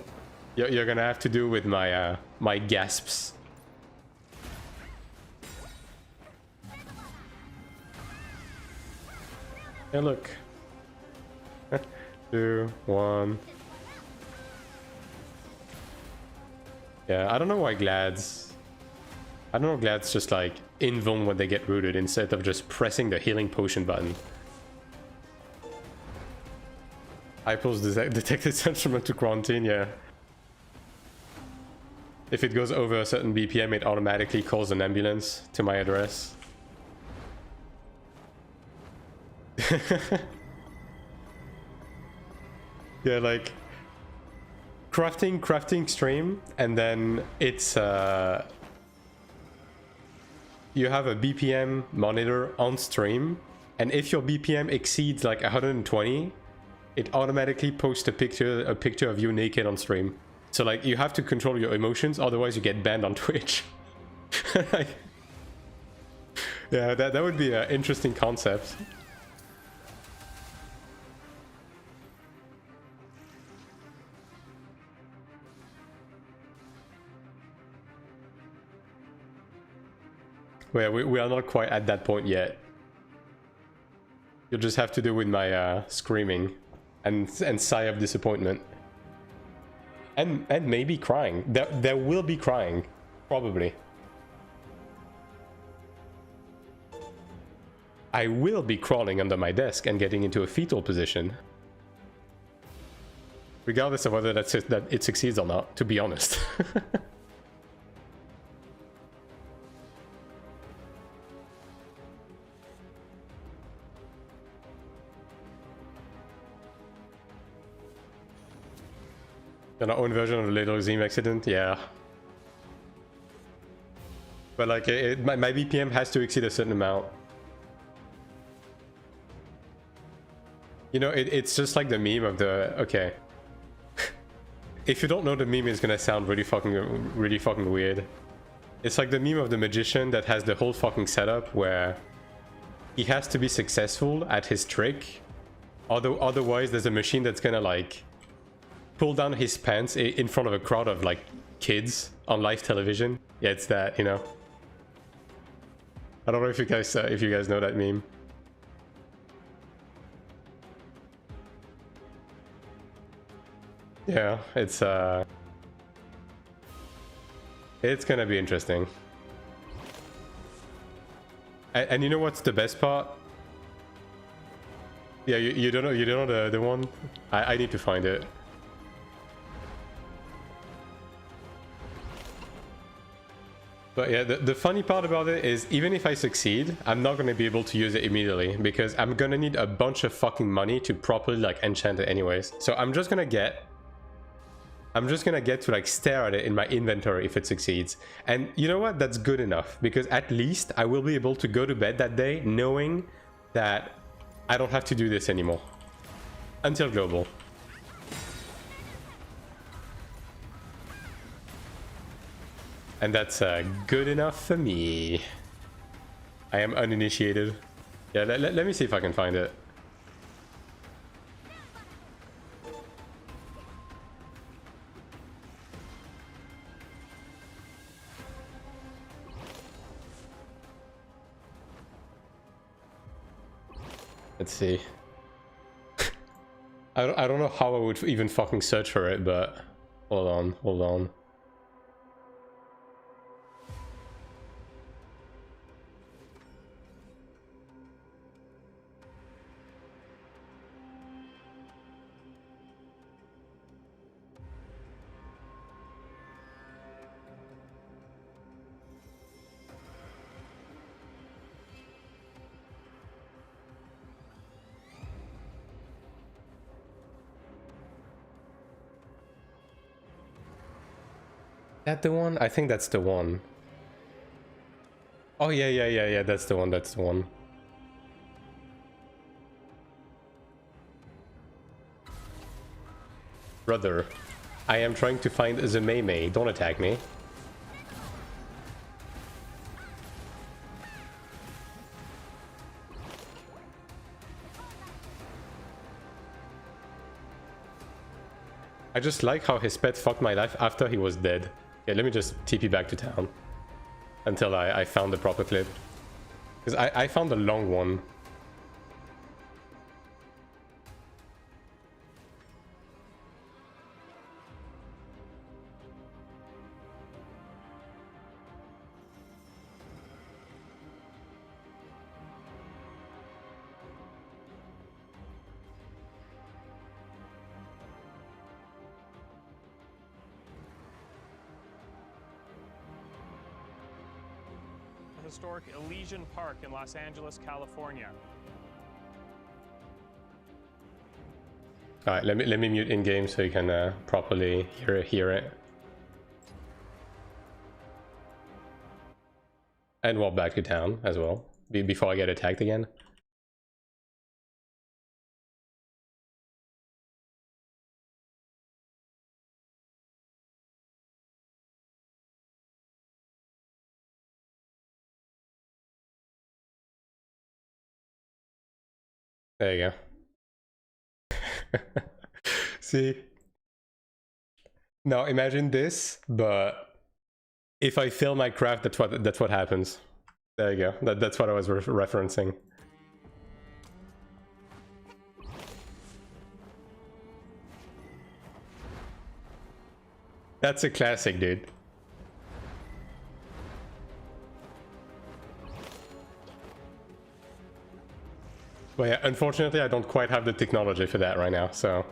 You're gonna have to do with my my gasps. Hey, look. 2, 1. Yeah, I don't know why Glads. I don't know, Glads just like invuln when they get rooted instead of just pressing the healing potion button. Hypos detected instrument to quarantine, yeah. If it goes over a certain BPM, it automatically calls an ambulance to my address. Yeah, like crafting stream, and then it's you have a BPM monitor on stream, and if your BPM exceeds like 120, it automatically posts a picture of you naked on stream. So like you have to control your emotions, otherwise you get banned on Twitch. Like, yeah, that would be an interesting concept. Well, we are not quite at that point yet. You'll just have to do with my screaming and sigh of disappointment. And maybe crying. There will be crying, probably. I will be crawling under my desk and getting into a fetal position. Regardless of whether that it succeeds or not, to be honest. Our own version of the Little Zim accident, yeah. But like, my BPM has to exceed a certain amount. You know, it's just like the meme of the, okay. If you don't know the meme, it's gonna sound really fucking weird. It's like the meme of the magician that has the whole fucking setup where he has to be successful at his trick. Otherwise, there's a machine that's gonna like pull down his pants in front of a crowd of like kids on live television. Yeah, it's that, you know. I don't know if you guys know that meme. Yeah, it's gonna be interesting. And you know what's the best part? Yeah, you don't know the one? I need to find it. But yeah, the funny part about it is even if I succeed, I'm not going to be able to use it immediately because I'm going to need a bunch of fucking money to properly like enchant it anyways. So I'm just going to get to like stare at it in my inventory if it succeeds. And you know what? That's good enough because at least I will be able to go to bed that day knowing that I don't have to do this anymore until global. And that's good enough for me. I am uninitiated. Yeah, let me see if I can find it. Let's see. I don't know how I would even fucking search for it, but hold on. That the one? I think that's the one. Oh yeah, that's the one. Brother, I am trying to find the Mei. Don't attack me. I just like how his pet fucked my life after he was dead. Yeah, let me just TP back to town until I found the proper clip. Because I found a long one. Historic Elysian Park in Los Angeles, California. All right, let me mute in game so you can properly hear it. And walk back to town as well before I get attacked again. There you go. See? Now imagine this, but if I fail my craft, that's what happens. There you go. That's what I was referencing. That's a classic, dude. But yeah, unfortunately, I don't quite have the technology for that right now, so...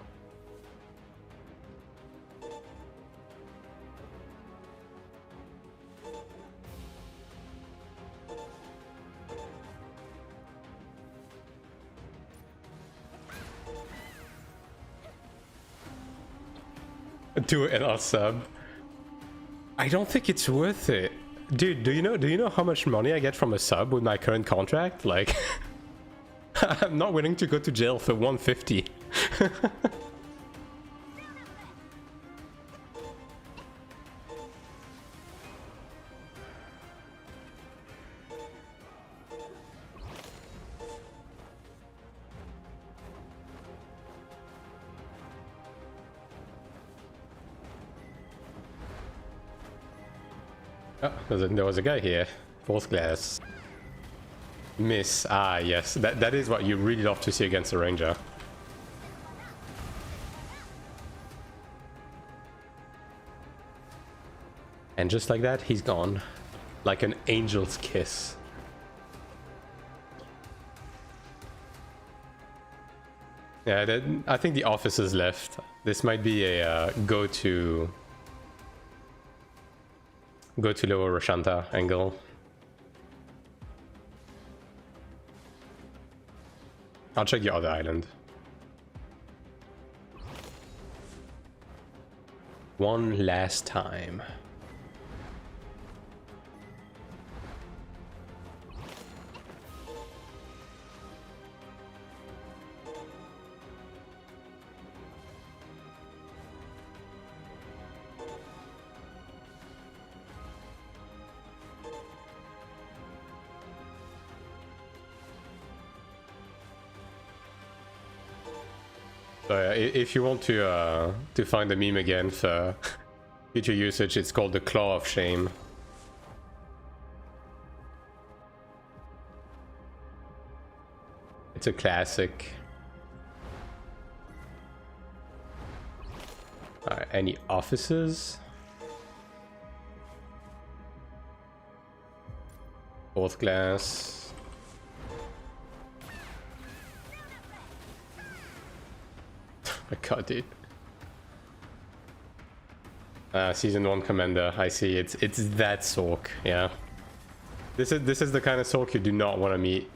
Do an L sub. I don't think it's worth it. Dude, do you know how much money I get from a sub with my current contract? Like... I'm not willing to go to jail for 150. Oh, there was a guy here. Fourth glass. Miss. Ah, yes. That is what you really love to see against a ranger. And just like that, he's gone. Like an angel's kiss. Yeah, I think the officers left. This might be a go-to go to lower Rashanta angle. I'll check the other island. One last time. So if you want to find the meme again for future usage, it's called the Claw of Shame. It's a classic. Any offices? Fourth glass. I god, dude. Season 1 commander. I see. It's that Sork. Yeah. This is the kind of Sork you do not want to meet.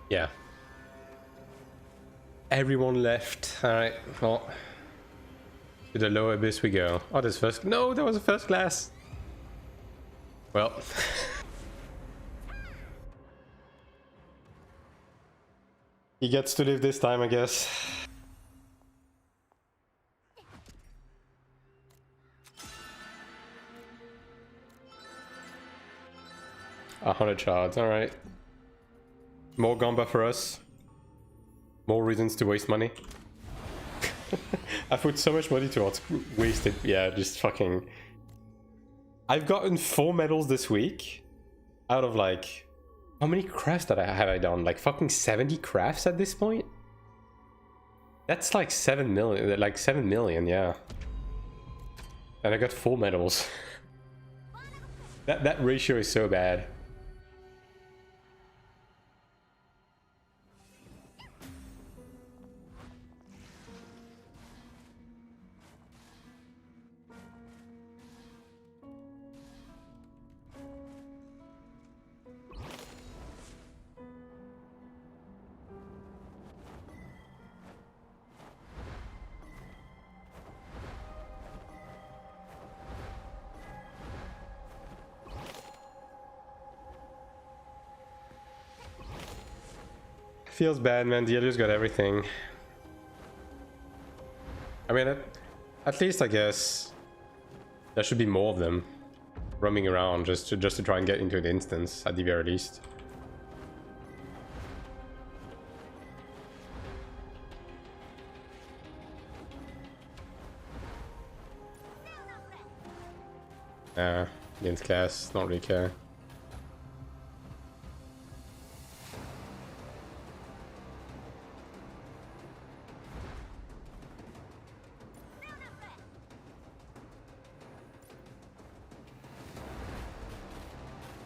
Yeah. Everyone left. Alright, well. To the lower abyss we go. Oh, there's first. No, there was a first class. Well. He gets to live this time, I guess. A 100 shards, alright. More Gamba for us. More reasons to waste money. I put so much money towards wasted. Yeah, just fucking. I've gotten 4 medals this week. Out of like. How many crafts have I done? Like fucking 70 crafts at this point? That's like 7 million. Like 7 million, yeah. And I got 4 medals. That ratio is so bad. Feels bad, man. The others got everything. I mean, at least I guess there should be more of them roaming around just to try and get into the instance at the very least. Against class, not really care.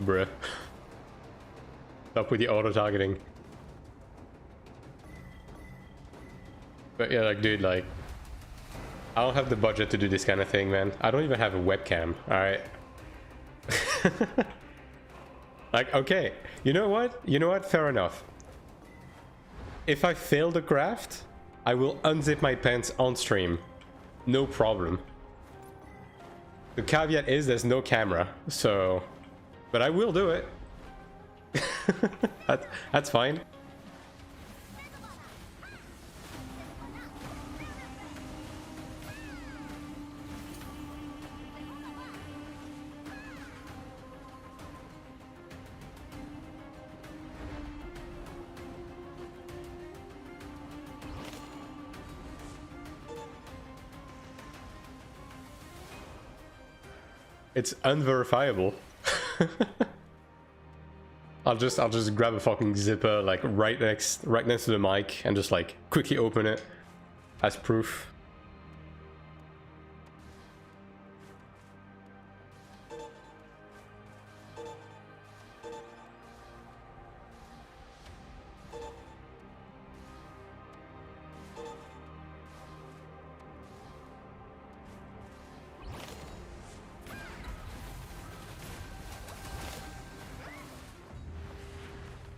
Bruh. Stop with the auto-targeting. But yeah, like, dude, like... I don't have the budget to do this kind of thing, man. I don't even have a webcam, alright? Like, okay. You know what? You know what? Fair enough. If I fail the craft, I will unzip my pants on stream. No problem. The caveat is there's no camera, so... But I will do it. That's fine. It's unverifiable. I'll just grab a fucking zipper like right next to the mic and just like quickly open it as proof.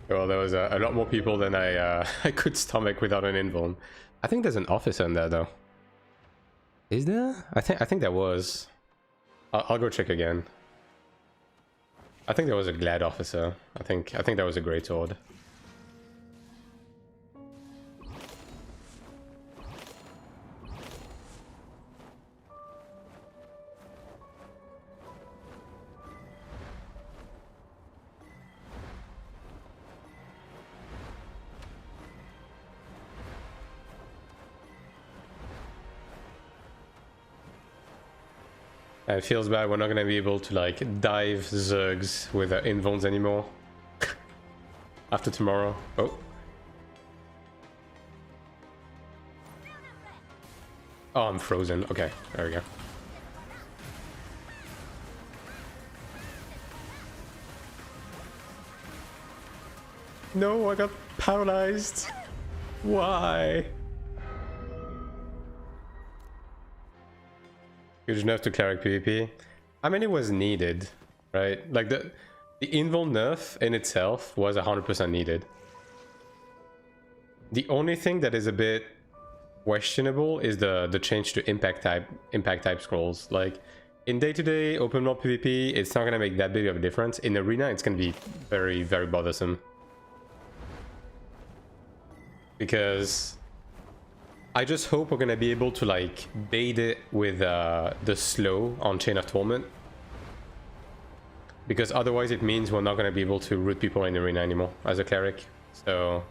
Well, there was a lot more people than I I could stomach without an invuln. I think there's an officer in there though. Is there? I think there was. I'll go check again. I think there was a glad officer. I think that was a great sword. It feels bad we're not gonna be able to like dive Zergs with invulns anymore. After tomorrow. Oh. Oh, I'm frozen. Okay, there we go. No, I got paralyzed. Why? Huge nerf to Cleric PvP. I mean, it was needed, right? Like the invuln nerf in itself was 100% needed. The only thing that is a bit questionable is the change to impact type scrolls. Like in day-to-day open world PvP, it's not gonna make that big of a difference. In arena, it's gonna be very, very bothersome. Because I just hope we're gonna be able to like bait it with the slow on Chain of Torment. Because otherwise it means we're not gonna be able to root people in arena anymore as a cleric. So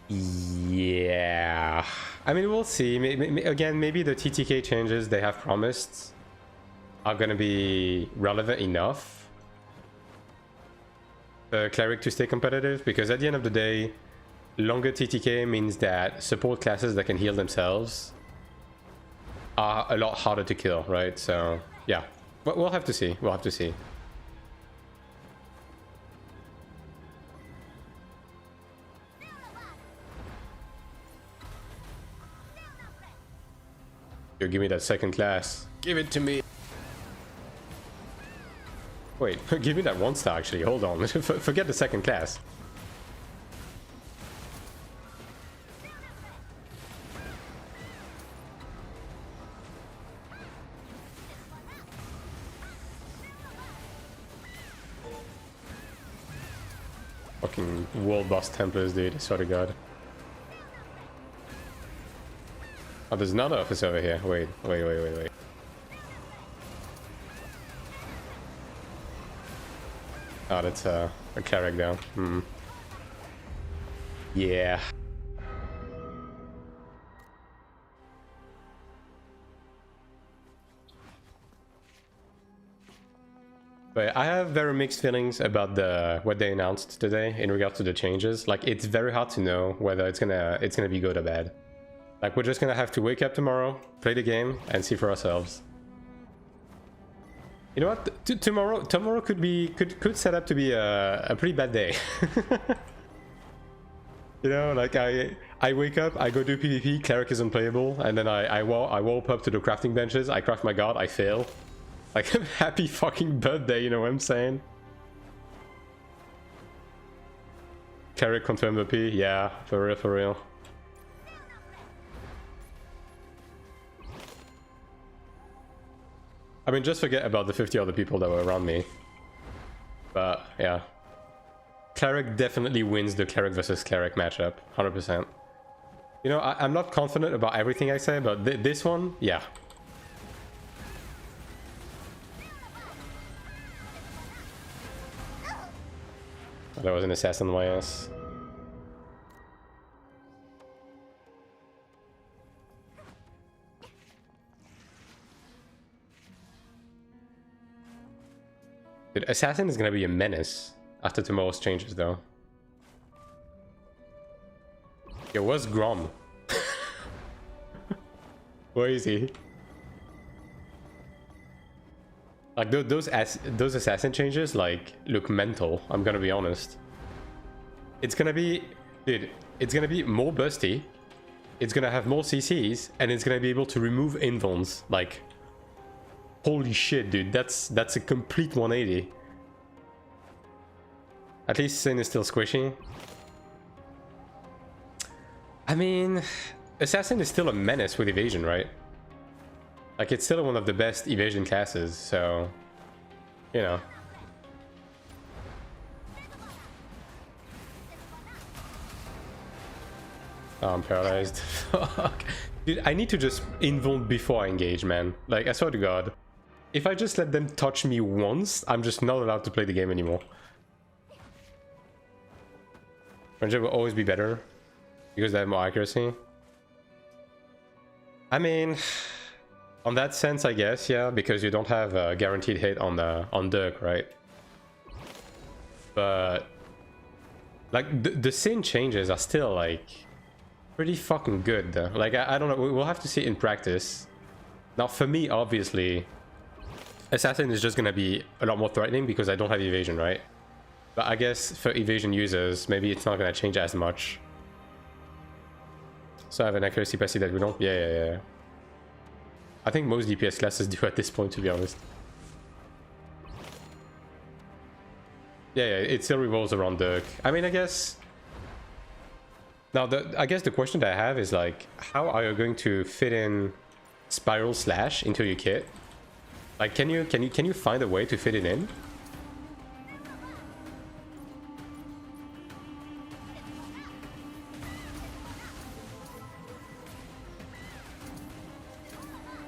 yeah, I mean, we'll see. Again, maybe the TTK changes they have promised are gonna be relevant enough for cleric to stay competitive, because at the end of the day, longer TTK means that support classes that can heal themselves are a lot harder to kill, right? So yeah, we'll have to see. We'll have to see. Yo, give me that second class. Give it to me. Wait, give me that 1-star actually. Hold on. Forget the second class. Fucking world boss Templars, dude. I swear to God. Oh, there's another officer over here. Wait. Oh, that's a cleric down. Hmm. Yeah. But I have very mixed feelings about what they announced today in regards to the changes. Like, it's very hard to know whether it's gonna be good or bad. Like, we're just gonna have to wake up tomorrow, play the game, and see for ourselves. You know what? Tomorrow could set up to be a pretty bad day. You know, like I wake up, I go do PvP, cleric is unplayable, and then I warp up to the crafting benches, I craft my god, I fail. Like, happy fucking birthday, you know what I'm saying? Cleric confirmed OP, yeah, for real, for real. I mean, just forget about the 50 other people that were around me. But, yeah. Cleric definitely wins the cleric versus cleric matchup, 100%. You know, I'm not confident about everything I say, but this one, yeah. Oh, that was an assassin on my ass. Dude, assassin is gonna be a menace. after tomorrow's changes, though. Yo, where's Grom? Where is he? Like those assassin changes like look mental. I'm gonna be honest. It's gonna be, dude. It's gonna be more bursty. It's gonna have more CCs, and it's gonna be able to remove invulns. Like, holy shit, dude. That's a complete 180. At least Sin is still squishy. I mean, Assassin is still a menace with evasion, right? Like, it's still one of the best evasion classes, so, you know. Oh, I'm paralyzed. Fuck. Dude, I need to just invuln before I engage, man. Like, I swear to God. If I just let them touch me once, I'm just not allowed to play the game anymore. Ranger will always be better because they have more accuracy. I mean, on that sense, I guess, yeah, because you don't have a guaranteed hit on Dirk, right? But like the Sin changes are still like pretty fucking good, though. Like I don't know, we'll have to see it in practice. Now, for me, obviously, Assassin is just gonna be a lot more threatening because I don't have evasion, right? But I guess for evasion users, maybe it's not gonna change as much. So I have an accuracy passive that we don't. Yeah. I think most DPS classes do at this point, to be honest. Yeah, it still revolves around Dirk. I mean, I guess. Now, I guess the question that I have is like, how are you going to fit in Spiral Slash into your kit? Like, can you find a way to fit it in?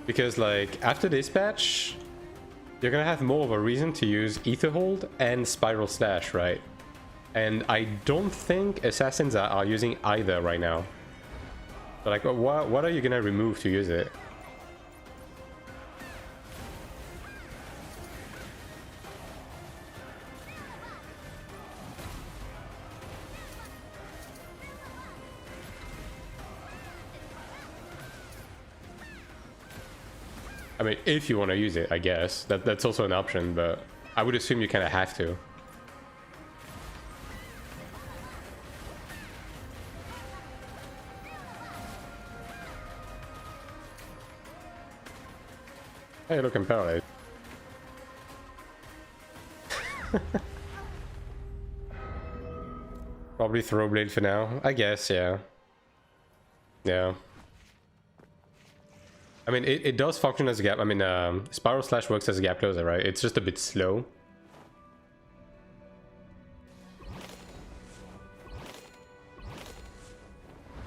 Because like after this patch, you're gonna have more of a reason to use Aetherhold and Spiral Slash, right? And I don't think assassins are using either right now. But like, what are you gonna remove to use it? I mean, if you want to use it, I guess. That's also an option, but I would assume you kind of have to. Hey, look, I'm paralyzed. Probably Throwblade for now. I guess, yeah. Yeah. I mean, it does function as a gap. I mean, Spiral Slash works as a gap closer, right? It's just a bit slow.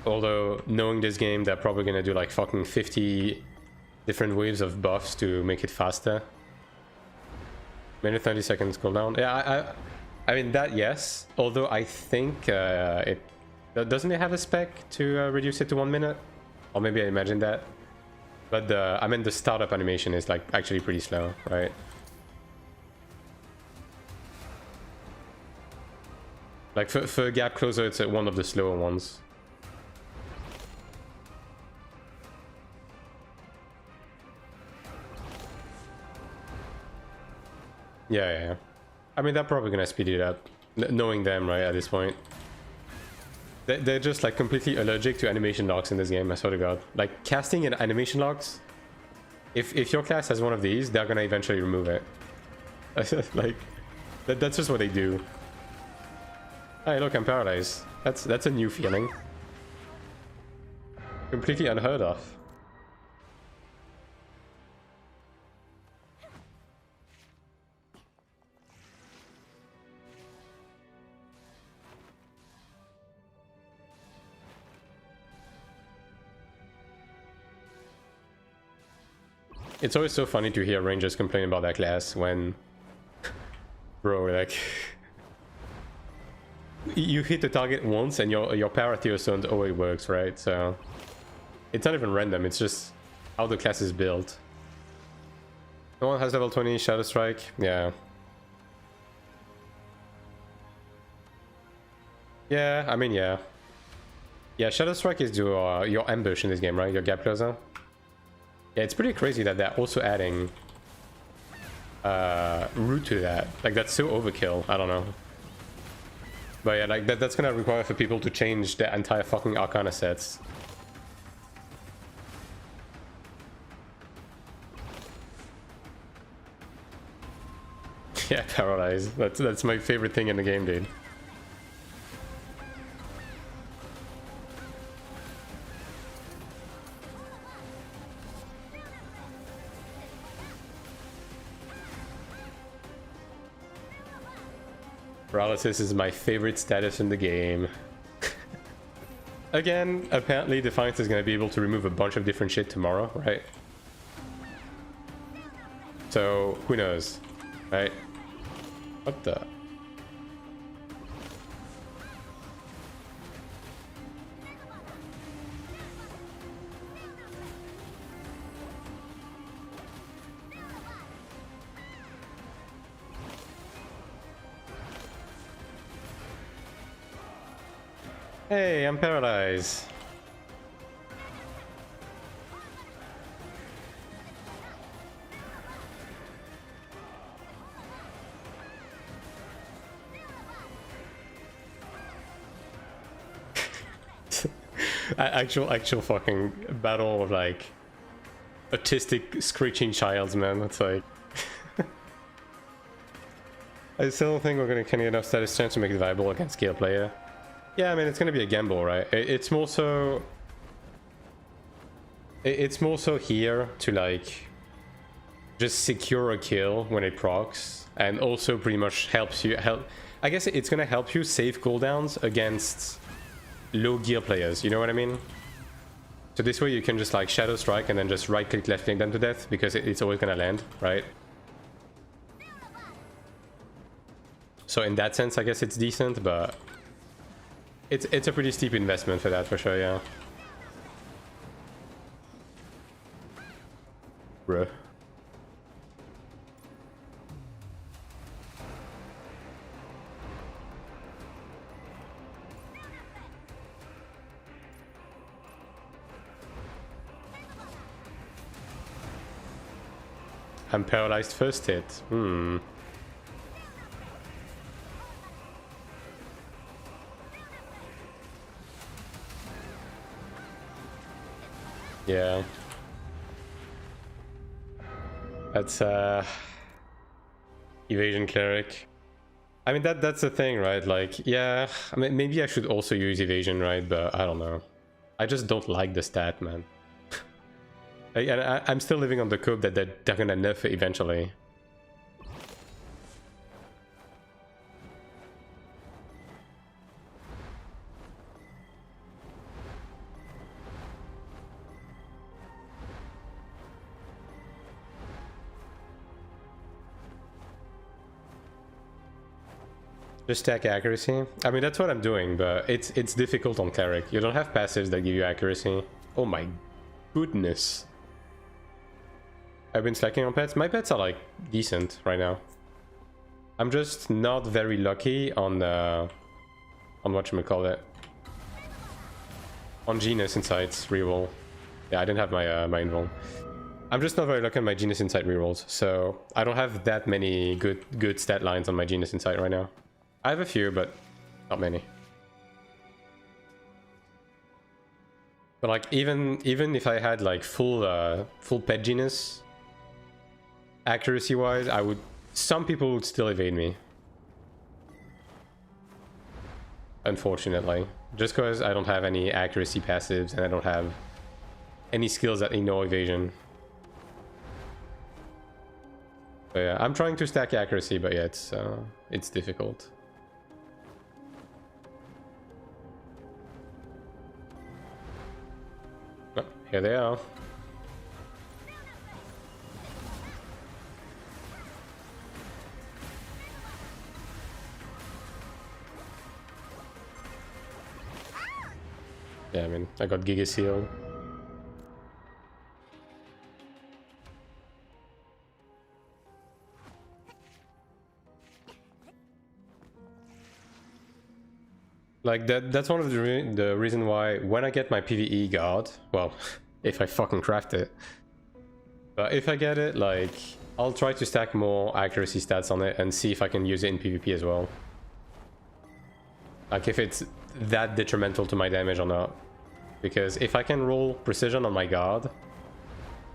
Although, knowing this game, they're probably gonna do like fucking 50 different waves of buffs to make it faster. Minute 30 seconds cooldown. Yeah, I mean, that, yes. Although I think doesn't it have a spec to reduce it to 1 minute? Or maybe I imagined that. But I mean, the startup animation is like actually pretty slow, right? Like for gap closer, it's one of the slower ones. Yeah. I mean, they're probably gonna speed it up, knowing them, right, at this point. They're just like completely allergic to animation locks in this game, I swear to God. Like casting and animation locks, if your class has one of these, they're gonna eventually remove it. Like, that's just what they do. Hey, look, I'm paralyzed. That's a new feeling. Completely unheard of. It's always so funny to hear rangers complain about that class when, bro, like, you hit the target once and your Paratheos Stone always works, right? So it's not even random, it's just how the class is built. No one has level 20 Shadow Strike. Yeah. Yeah, I mean, yeah. Yeah, Shadow Strike is your ambush in this game, right? Your gap closer. Yeah, it's pretty crazy that they're also adding root to that. Like, that's so overkill. I don't know. But yeah, like that's gonna require for people to change their entire fucking Arcana sets. Yeah, Paralyze. That's my favorite thing in the game, dude. Paralysis is my favorite status in the game. Again, apparently Defiance is going to be able to remove a bunch of different shit tomorrow, right? So, who knows, right? What the? Hey, I'm paralyzed. actual fucking battle of like autistic screeching childs, man. That's like I still don't think we're gonna get enough status chance to make it viable against scale player. Yeah, I mean it's gonna be a gamble, right? It's more so here to like just secure a kill when it procs, and also pretty much helps you I guess it's gonna help you save cooldowns against low gear players, you know what I mean? So this way you can just like Shadow Strike and then just right click left click them to death, because it's always gonna land, right? So in that sense I guess it's decent, but it's a pretty steep investment for that, for sure, yeah. Bruh. I'm paralyzed first hit. Yeah. That's evasion cleric. I mean that's the thing, right? Like, yeah, I mean maybe I should also use evasion, right? But I don't know. I just don't like the stat, man. I'm still living on the hope that they're gonna nerf it eventually. Just stack accuracy. I mean that's what I'm doing, but it's difficult on cleric. You don't have passives that give you accuracy. Oh my goodness. I've been slacking on pets. My pets are like decent right now. I'm just not very lucky on whatchamacallit. On Genius Insights reroll. Yeah, I didn't have my my invul. I'm just not very lucky on my Genius Insight rerolls, so I don't have that many good stat lines on my Genius Insight right now. I have a few, but not many. But like even if I had like full pet genius, accuracy wise, some people would still evade me. Unfortunately, just because I don't have any accuracy passives and I don't have any skills that ignore evasion. So yeah, I'm trying to stack accuracy, but yeah, it's difficult. Oh, here they are. Yeah, I mean, I got Giga Seal. Like that's one of the reason why when I get my PvE guard, well, if I fucking craft it, but if I get it, like, I'll try to stack more accuracy stats on it and see if I can use it in PvP as well. Like if it's that detrimental to my damage or not. Because if I can roll precision on my guard,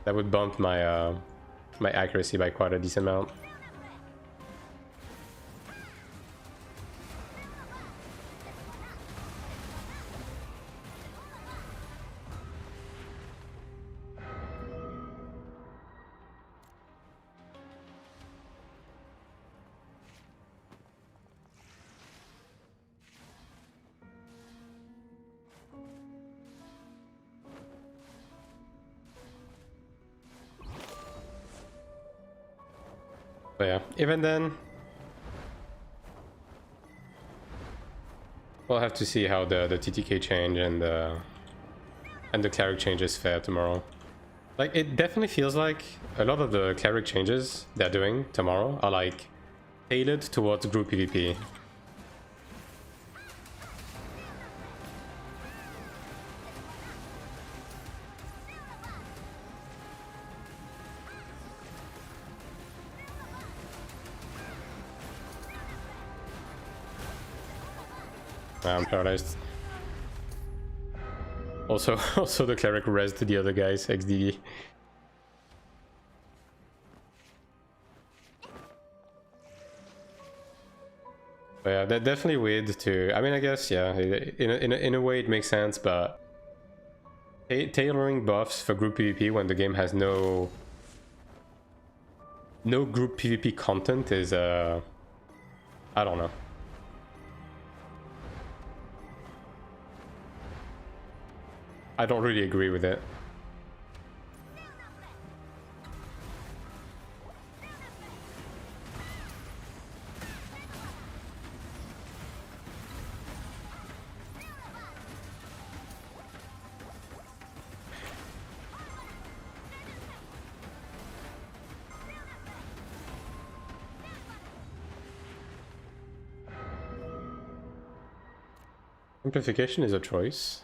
that would bump my my accuracy by quite a decent amount. But yeah, even then, we'll have to see how the TTK change and the Cleric changes fare tomorrow. Like, it definitely feels like a lot of the Cleric changes they're doing tomorrow are like tailored towards group PvP. I'm paralyzed. Also the Cleric res to the other guys, XDD. But yeah, they're definitely weird to... I mean, I guess, yeah, in a way it makes sense, but... tailoring buffs for group PvP when the game has no group PvP content is, I don't know. I don't really agree with it. Simplification is a choice.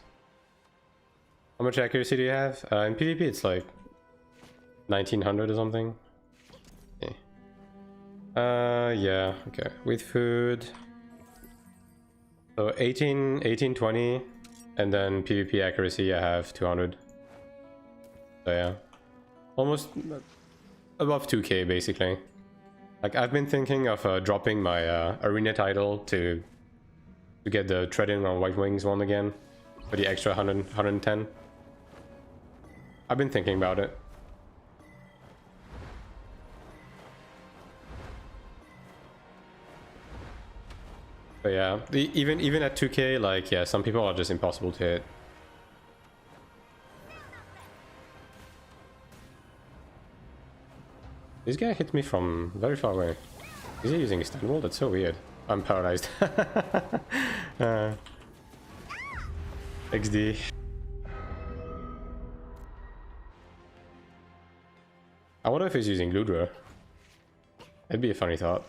How much accuracy do you have? In PvP it's like 1900 or something. Okay. Yeah, okay. With food. So 18, 20, and then PvP accuracy I have 200. So yeah. Almost above 2k basically. Like I've been thinking of dropping my arena title to get the treading on White Wings one again for the extra 110. I've been thinking about it. But yeah, even at 2k, like, yeah, some people are just impossible to hit. This guy hit me from very far away. Is he using a stun wall? That's so weird. I'm paralyzed. XD. I wonder if he's using Ludra. That'd be a funny thought.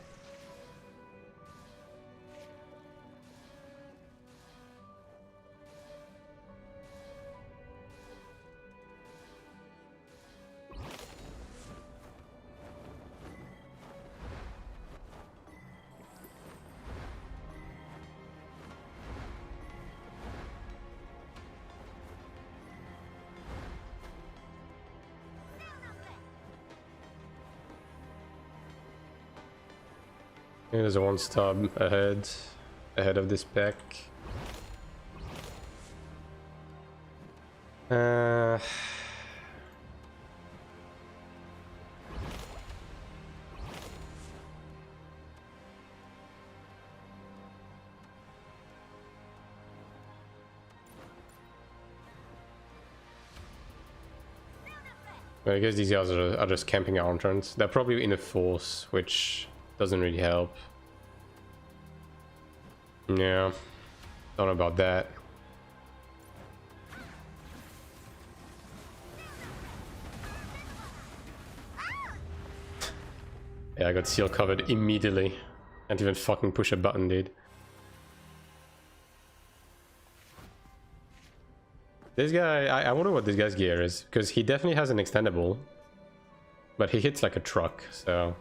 There's a one stub ahead of this pack. I guess these guys are just camping out on turns. They're probably in a force, which doesn't really help. Yeah, don't know about that. Yeah, I got seal covered immediately. Can't even fucking push a button, dude. This guy, I wonder what this guy's gear is, because he definitely has an extendable, but he hits like a truck, so...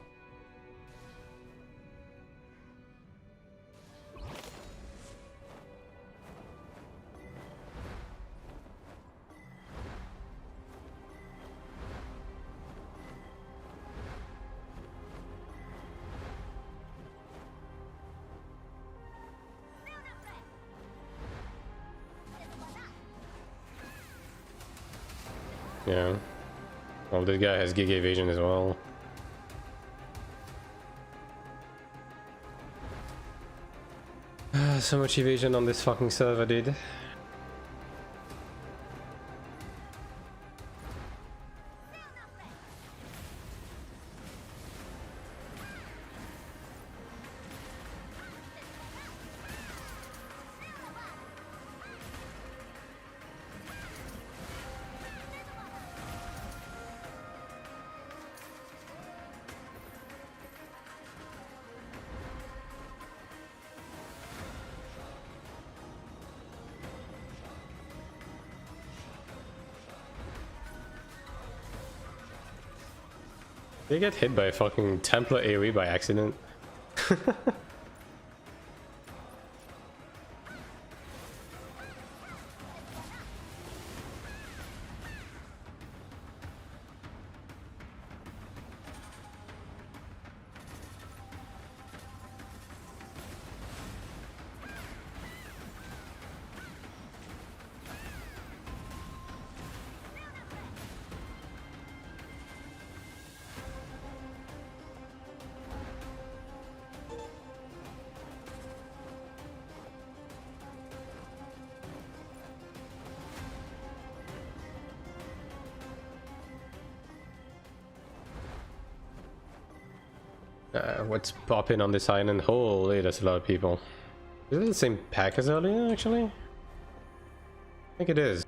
Yeah. Well, this guy has gig evasion as well. So much evasion on this fucking server, dude. They get hit by a fucking Templar AoE by accident. What's popping on this island? Holy, that's a lot of people. Is it the same pack as earlier, actually? I think it is.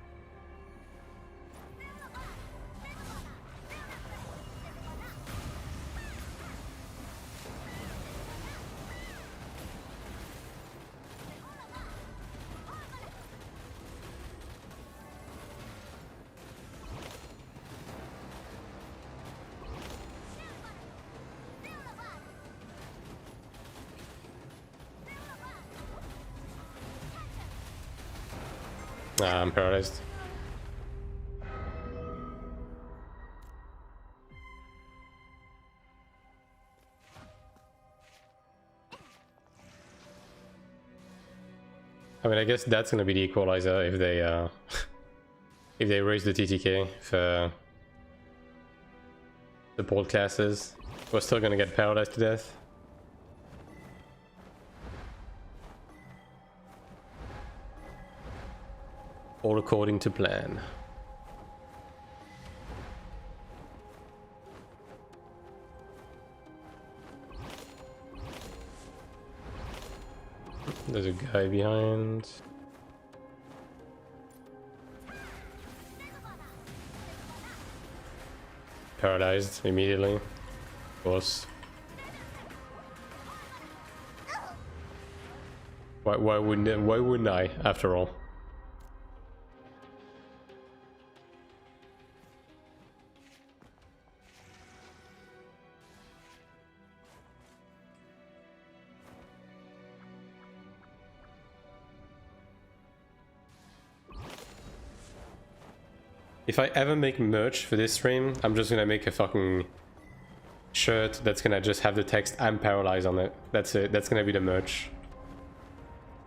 I'm paralyzed. I mean, I guess that's gonna be the equalizer if they if they raise the TTK for support classes. We're still gonna get paralyzed to death. All according to plan. There's a guy behind. Paralyzed immediately. Of course. Why wouldn't I, after all? If I ever make merch for this stream, I'm just gonna make a fucking shirt that's gonna just have the text "I'm paralyzed" on it. That's it. That's gonna be the merch.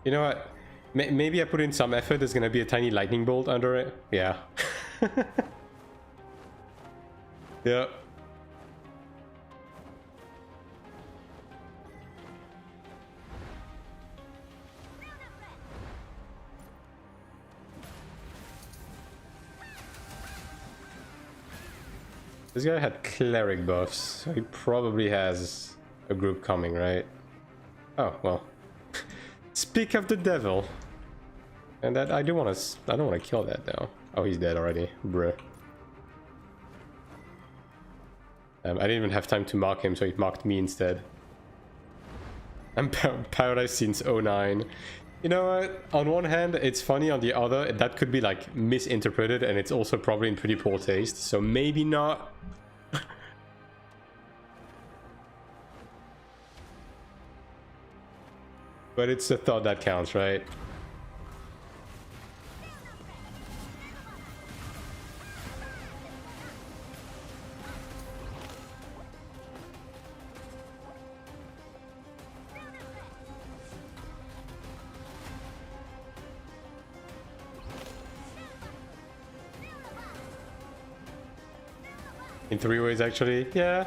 You know what? Maybe I put in some effort. There's gonna be a tiny lightning bolt under it. Yeah. Yeah. This guy had Cleric buffs, so he probably has a group coming, right? Oh, well. Speak of the devil. And that I don't want to kill that though. Oh, he's dead already. Bruh. I didn't even have time to mark him, so he marked me instead. I'm paralyzed since 09. You know what? On one hand, it's funny. On the other, that could be like misinterpreted, and it's also probably in pretty poor taste. So maybe not. But it's the thought that counts, right? In 3 ways, actually. Yeah.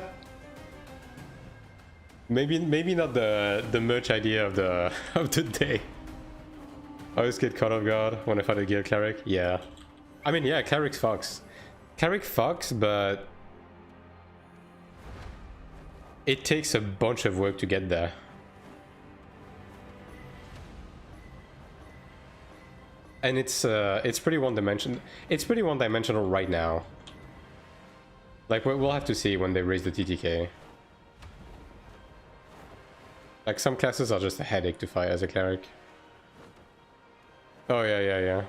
Maybe not the merch idea of the of the day. I always get caught off guard when I fight a gear cleric. Yeah. I mean, yeah, cleric fucks. Cleric fucks, but it takes a bunch of work to get there. And it's pretty one-dimensional. It's pretty one-dimensional right now. Like, we'll have to see when they raise the TTK. Like, some classes are just a headache to fight as a cleric. Oh, yeah.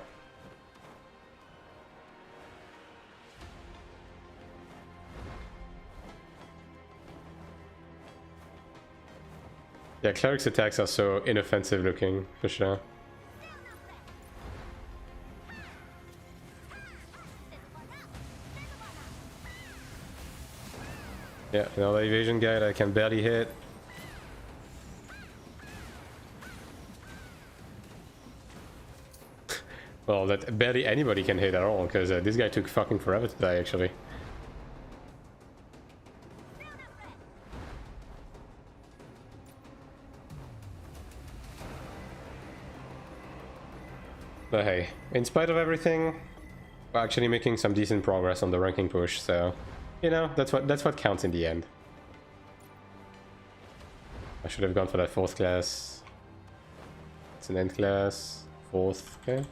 Yeah, cleric's attacks are so inoffensive looking, for sure. Yeah, another evasion guy that I can barely hit. Well, that barely anybody can hit at all, because this guy took fucking forever to die, actually. But hey, in spite of everything, we're actually making some decent progress on the ranking push, so you know, that's what counts in the end. I should have gone for that 4th class. It's an end class. 4th, okay.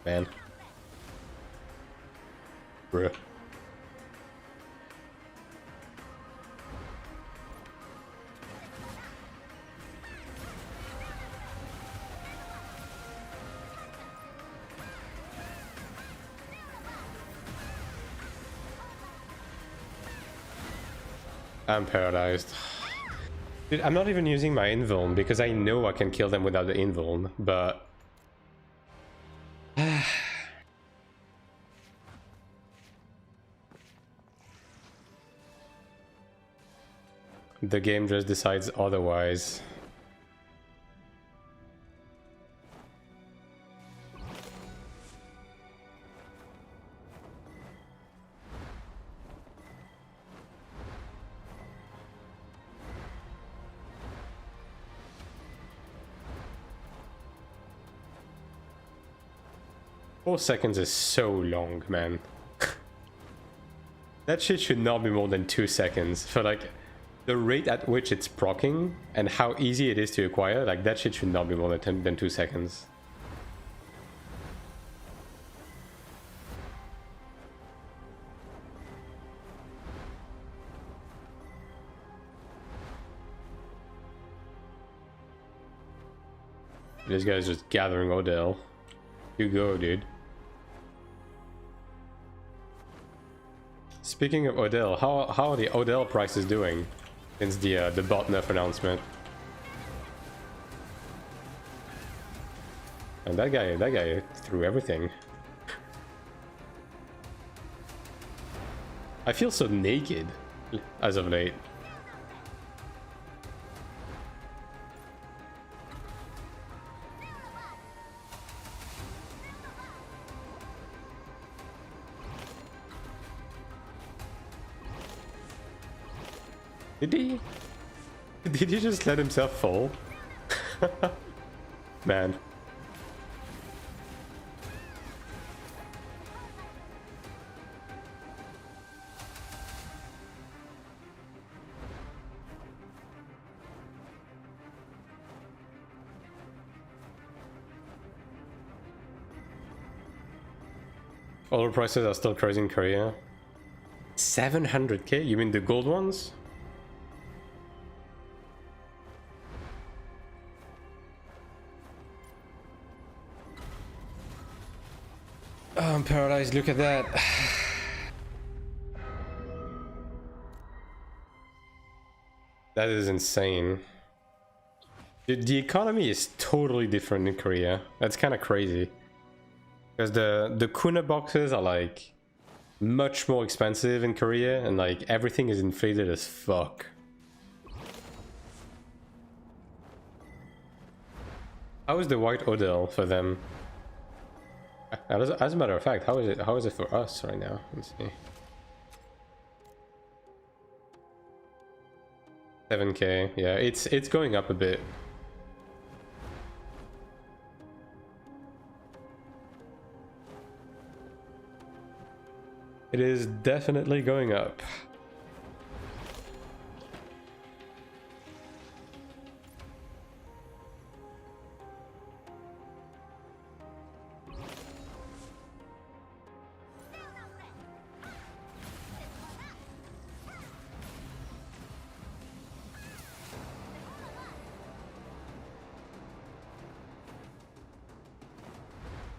Man. Bruh. I'm paralyzed. Dude, I'm not even using my invuln because I know I can kill them without the invuln, but... the game just decides otherwise. Four seconds is so long, man. That shit should not be more than 2 seconds. For like, the rate at which it's proccing and how easy it is to acquire, like that shit should not be more than 2 seconds. This guy's just gathering Odell. You go, dude. Speaking of Odell, how are the Odell prices doing since the bot nerf announcement? And that guy threw everything. I feel so naked as of late. Did he just let himself fall? Man. All prices are still crazy in Korea. 700k? You mean the gold ones? Oh, I'm paralyzed, look at that. That is insane. Dude, the economy is totally different in Korea. That's kind of crazy. Because the kuna boxes are like much more expensive in Korea, and like everything is inflated as fuck. How is the white Odell for them? As a matter of fact, how is it for us right now? Let's see. 7K, yeah, it's going up a bit. It is definitely going up.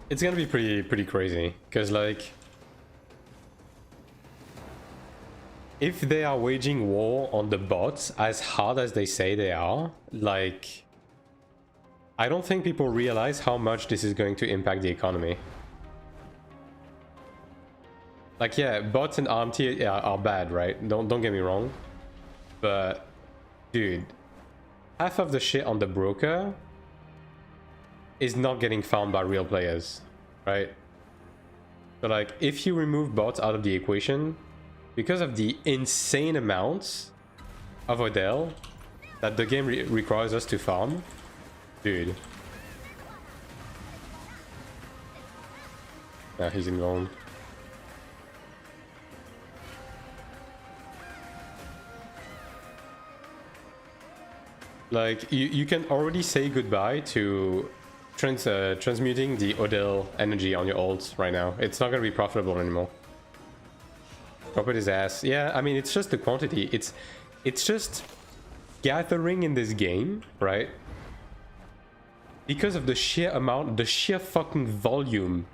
It's gonna be pretty crazy, because like if they are waging war on the bots as hard as they say they are, like I don't think people realize how much this is going to impact the economy. Like, yeah, bots and RMT are bad, right? Don't get me wrong, but dude, half of the shit on the broker is not getting found by real players, right? So like, if you remove bots out of the equation, because of the insane amounts of Odell that the game requires us to farm, dude. Yeah, he's involved. Like, you can already say goodbye to transmuting the Odell energy on your ults right now. It's not gonna be profitable anymore. Drop it his ass. Yeah, I mean, it's just the quantity. It's just gathering in this game, right? Because of the sheer amount, the sheer fucking volume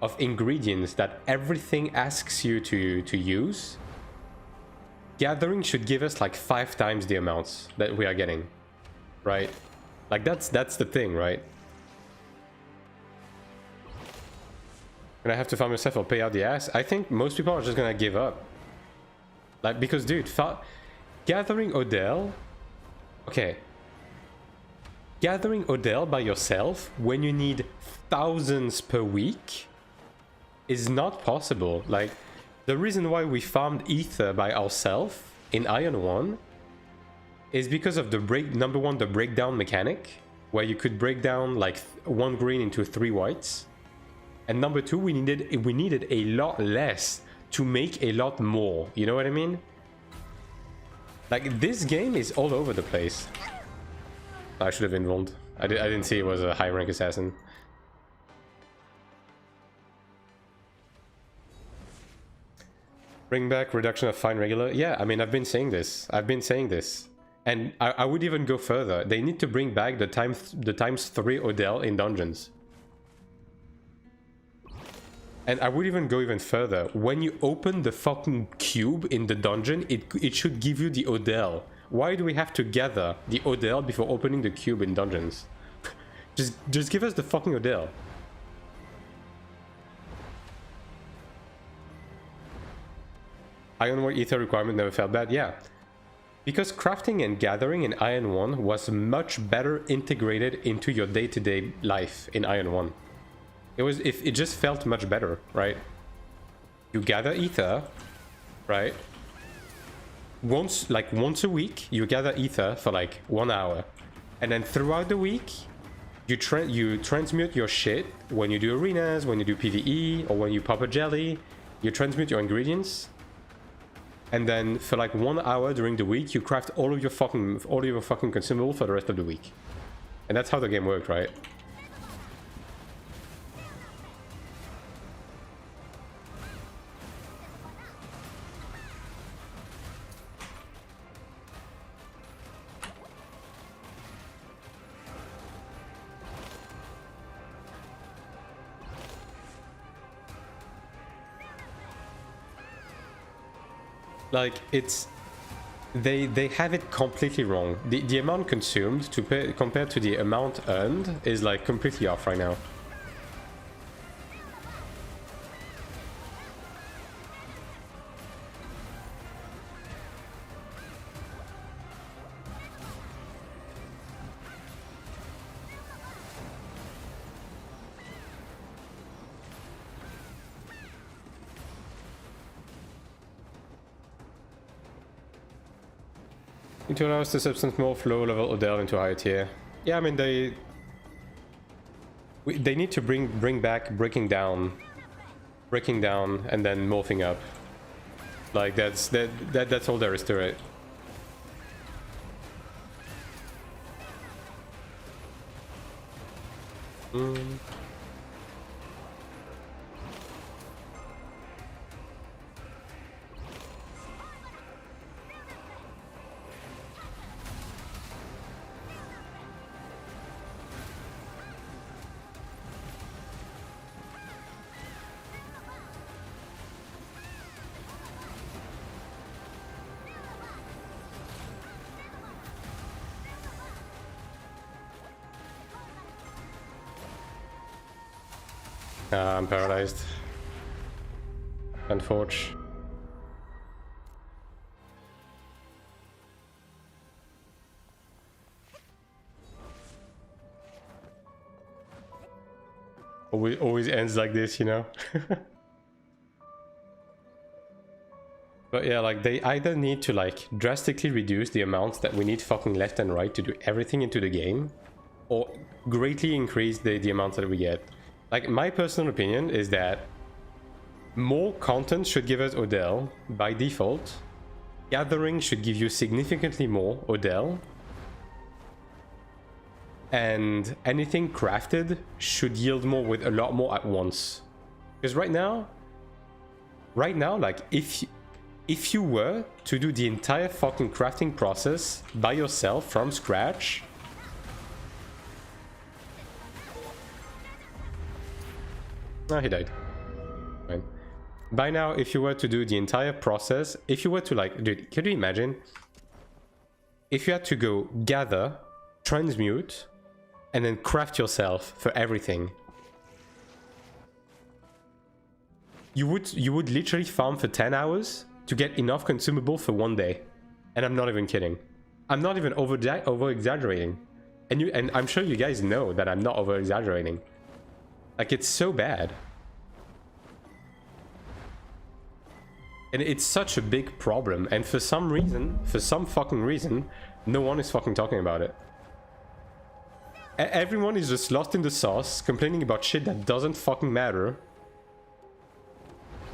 of ingredients that everything asks you to use, gathering should give us like 5 times the amounts that we are getting, right? Like that's the thing, right? Gonna have to farm yourself or pay out the ass. I think most people are just gonna give up. Like, because dude, gathering Odell, okay, gathering Odell by yourself when you need thousands per week is not possible. Like, the reason why we farmed Ether by ourselves in Iron 1 is because of the number one, the breakdown mechanic, where you could break down like 1 green into 3 whites. And number 2, we needed a lot less to make a lot more. You know what I mean? Like, this game is all over the place. I should have involved. I didn't see it was a high rank assassin. Bring back reduction of fine regular. Yeah, I mean, I've been saying this. And I would even go further. They need to bring back the times 3 Odell in dungeons. And I would even go even further. When you open the fucking cube in the dungeon, it should give you the Odell. Why do we have to gather the Odell before opening the cube in dungeons? just give us the fucking Odell. Iron 1 ether requirement never felt bad. Yeah. Because crafting and gathering in Iron 1 was much better integrated into your day-to-day life in Iron 1. It just felt much better, right? You gather ether, right? Once a week, you gather ether for like 1 hour. And then throughout the week, you transmute your shit when you do arenas, when you do PvE, or when you pop a jelly. You transmute your ingredients. And then for like 1 hour during the week, you craft all of your fucking consumables for the rest of the week. And that's how the game worked, right? Like, it's... They have it completely wrong. The amount consumed to pay, compared to the amount earned is like completely off right now. It allows the substance more flow level or delve into higher tier. Yeah, I mean they need to bring back breaking down, and then morphing up. Like that's all there is to it. I'm paralyzed. And forge. Always ends like this, you know? But yeah, like they either need to like drastically reduce the amounts that we need fucking left and right to do everything into the game, or greatly increase the amounts that we get. Like, my personal opinion is that more content should give us Odell by default. Gathering should give you significantly more Odell. And anything crafted should yield more with a lot more at once. Because right now, like, if you were to do the entire fucking crafting process by yourself from scratch, he died. Fine. By now, if you were to do the entire process, if you were to like, dude, can you imagine? If you had to go gather, transmute, and then craft yourself for everything. You would literally farm for 10 hours to get enough consumable for one day. And I'm not even kidding. I'm not even over exaggerating. And I'm sure you guys know that I'm not over exaggerating. Like, it's so bad. And it's such a big problem. And for some reason, fucking reason, no one is fucking talking about it. Everyone is just lost in the sauce, complaining about shit that doesn't fucking matter.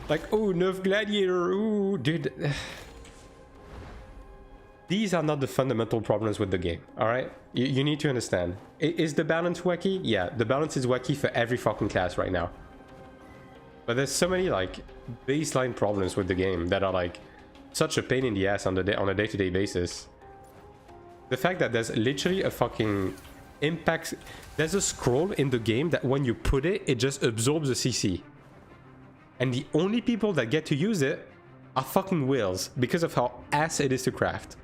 Like, oh, nerf gladiator, ooh, dude. These are not the fundamental problems with the game, alright? You need to understand. Is the balance wacky? Yeah, the balance is wacky for every fucking class right now. But there's so many, like, baseline problems with the game that are, like, such a pain in the ass on a day-to-day basis. The fact that there's literally a fucking impact... There's a scroll in the game that when you put it, it just absorbs the CC. And the only people that get to use it are fucking whales because of how ass it is to craft.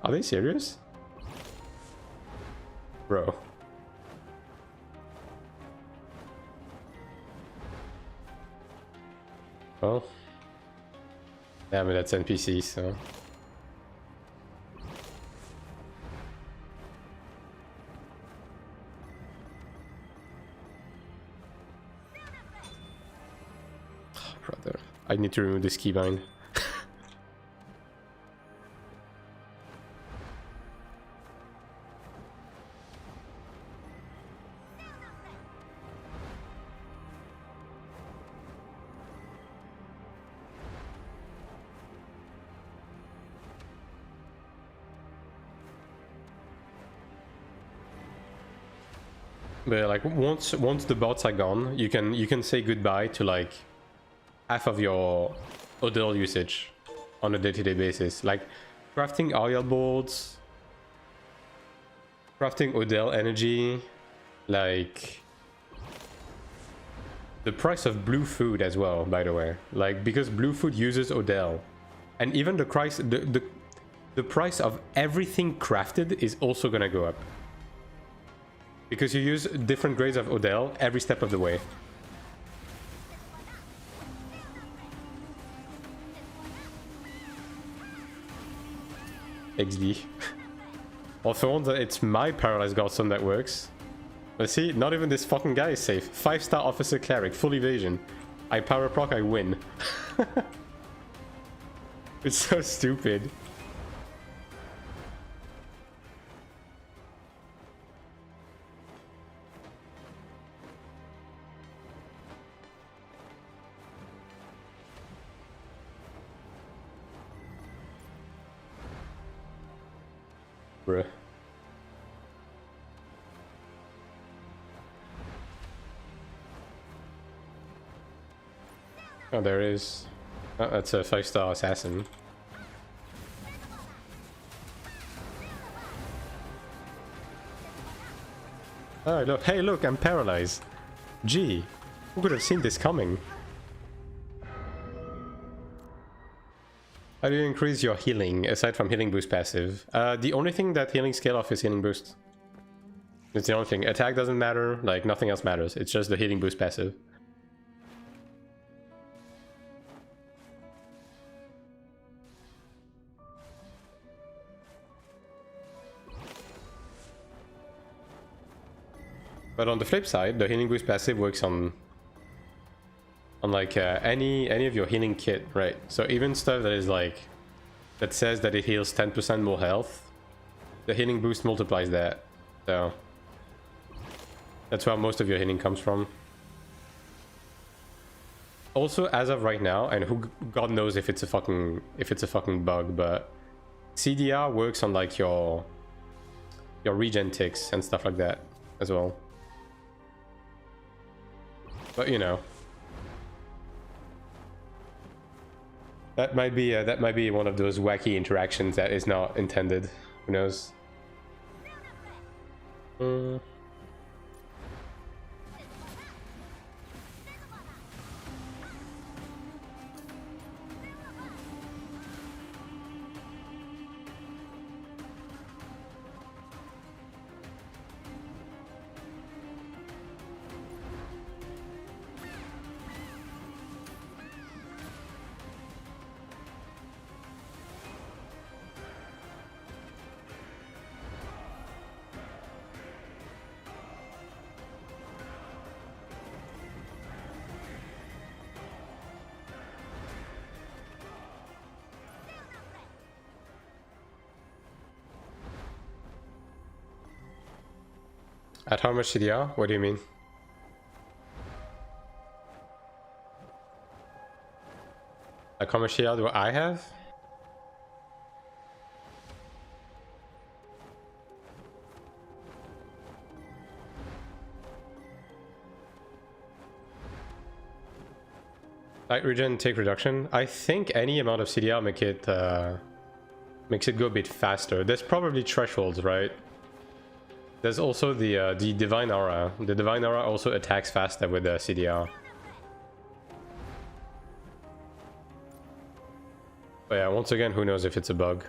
Are they serious? Bro. Well. Yeah, I mean, that's NPC, so... Brother, I need to remove this keybind. But like once the bots are gone, you can say goodbye to like half of your Odell usage on a day-to-day basis. Like crafting Ariel boards, Crafting Odell energy, like the price of blue food as well, by the way. Like, because blue food uses Odell. And even the price, the price of everything crafted is also gonna go up. Because you use different grades of Odell every step of the way. XD. Also, it's my Paralyzed Godstone that works. Let's see, not even this fucking guy is safe. 5-star Officer Cleric, full evasion. I power proc, I win. It's so stupid. Bruh. Oh, there is. Oh, that's a 5-star assassin. Oh, look. Hey, look, I'm paralyzed. Gee, who could have seen this coming? How do you increase your healing, aside from healing boost passive? The only thing that healing scale off is healing boost. It's the only thing. Attack doesn't matter, like nothing else matters. It's just the healing boost passive. But on the flip side, the healing boost passive works on like any of your healing kit, right? So even stuff that is like, that says that it heals 10% more health, the healing boost multiplies that. So that's where most of your healing comes from. Also, as of right now, and who God knows if it's a fucking bug, but CDR works on like your regen ticks and stuff like that as well. But you know, that might be one of those wacky interactions that is not intended. Who knows? At how much CDR? What do you mean? Like how much CDR do I have? Light regen, take reduction. I think any amount of CDR makes it go a bit faster. There's probably thresholds, right? There's also the Divine Aura. The Divine Aura also attacks faster with the CDR. But yeah, once again, who knows if it's a bug.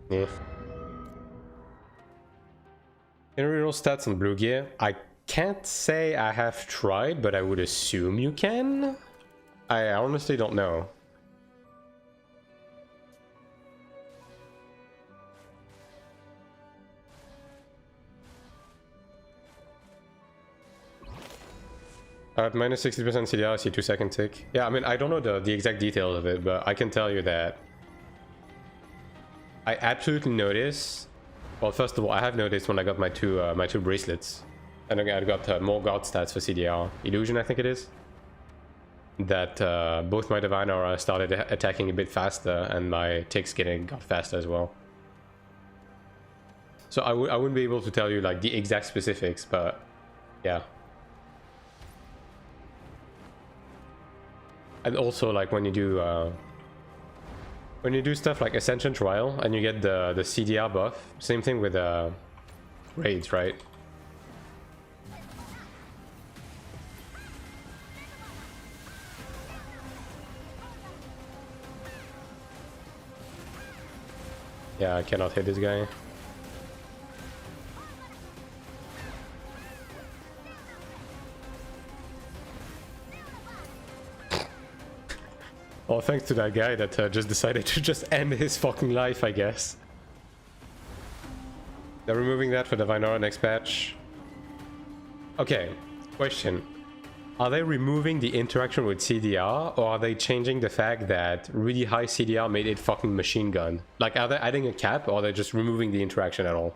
Yeah. Can you reroll stats on blue gear? I can't say I have tried, but I would assume you can. I honestly don't know. At minus 60% CDR, I see 2-second tick. Yeah, I mean, I don't know the exact details of it, but I can tell you that I absolutely notice. Well, first of all, I have noticed when I got my two bracelets And again, I got more guard stats for CDR. Illusion, I think it is. That both my Divine Aura started attacking a bit faster, and my ticks got faster as well. So I wouldn't be able to tell you like the exact specifics, but yeah. And also like when you do stuff like Ascension Trial and you get the CDR buff, same thing with raids, right? Yeah, I cannot hit this guy. Well, thanks to that guy that just decided to just end his fucking life, I guess. They're removing that for Divine Aura next patch. Okay, question. Are they removing the interaction with CDR, or are they changing the fact that really high CDR made it fucking machine gun? Like, are they adding a cap, or are they just removing the interaction at all?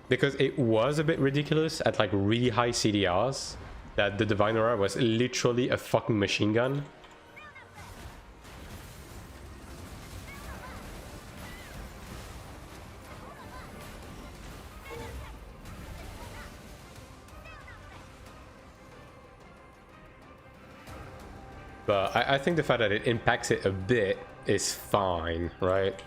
Because it was a bit ridiculous at like really high CDRs that the Divine Aura was literally a fucking machine gun. But I think the fact that it impacts it a bit is fine, right?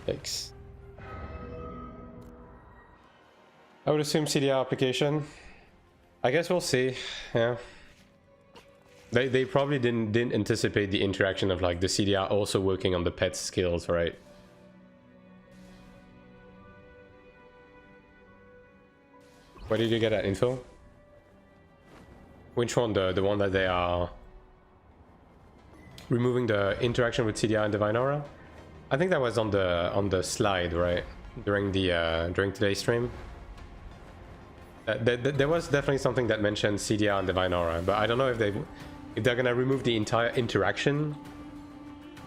Thanks. I would assume CDR application. I guess we'll see. Yeah. They probably didn't anticipate the interaction of like the CDR also working on the pet's skills, right? Where did you get that info? Which one? The one that they are removing the interaction with CDR and Divine Aura? I think that was on the slide, right? During today's stream. There was definitely something that mentioned CDR and Divine Aura, but I don't know if they're gonna remove the entire interaction,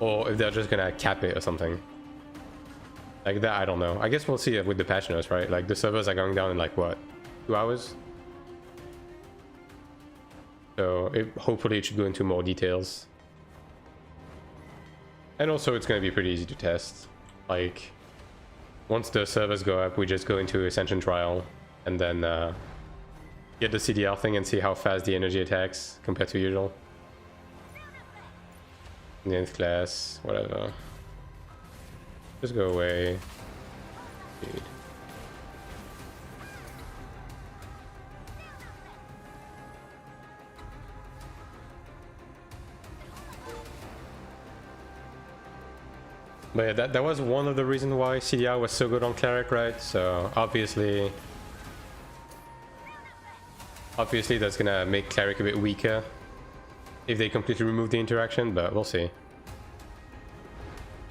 or if they're just gonna cap it or something. Like that, I don't know. I guess we'll see it with the patch notes, right? Like the servers are going down in like what, 2 hours? So hopefully it should go into more details. And also it's going to be pretty easy to test. Like, once the servers go up, we just go into Ascension Trial and then get the CDR thing and see how fast the energy attacks compared to usual. In the nth class, whatever. Just go away. Dude. But yeah, that was one of the reasons why CDR was so good on Cleric, right? So obviously that's gonna make Cleric a bit weaker if they completely remove the interaction, but we'll see.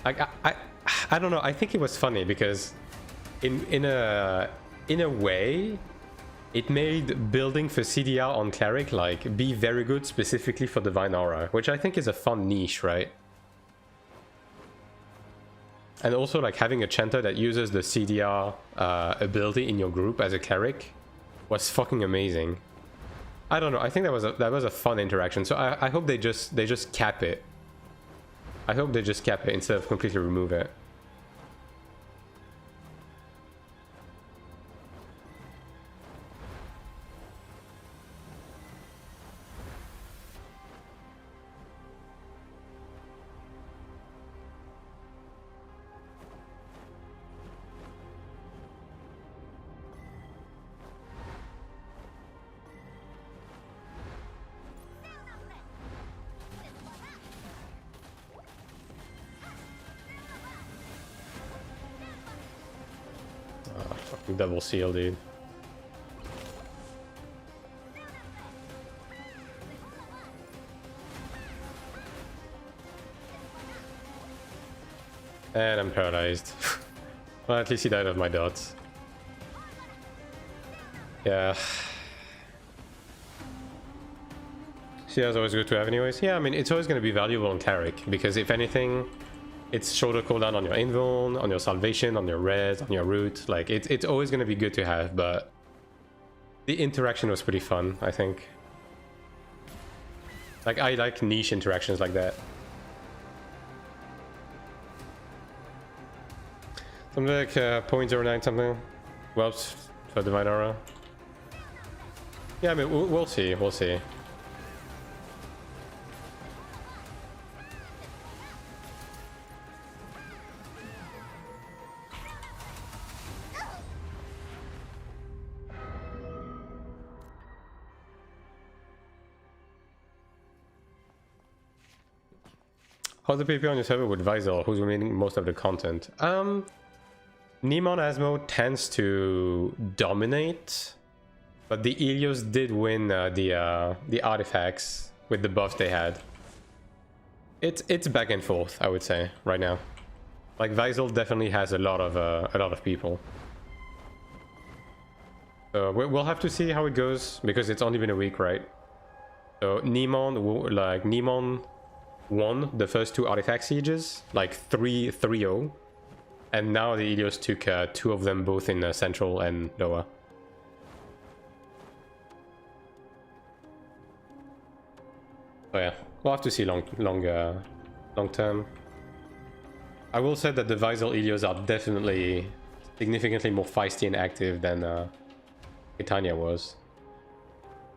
I don't know. I think it was funny because in a way it made building for CDR on Cleric like be very good specifically for Divine Aura, which I think is a fun niche, right? And also like having a chanter that uses the CDR ability in your group as a cleric was fucking amazing. I don't know. I think that was a fun interaction. So I hope they just cap it. I hope they just cap it instead of completely remove it. Double seal, dude. And I'm paralyzed. Well, at least he died of my dots. Yeah. See, that's always good to have anyways. Yeah, I mean, it's always going to be valuable on Cleric, because if anything, it's shorter cooldown on your invuln, on your salvation, on your res, on your root. Like, it's always going to be good to have, but the interaction was pretty fun, I think. Like, I like niche interactions like that. Something like 0.09 something. Whelps for Divine Aura. Yeah, I mean, we'll see, we'll see. How's the PvP on your server with Visor? Who's remaining most of the content? Neemon Asmo tends to dominate, but the Helios did win the artifacts with the buffs they had. It's back and forth, I would say, right now. Like, Visor definitely has a lot of people. So we'll have to see how it goes, because it's only been a week, right? So Neemon won the first two artifact sieges, like 3-0, and now the Helios took two of them, both in Central and Lower. So yeah, we'll have to see long term. I will say that the Visor Helios are definitely significantly more feisty and active than Titania was.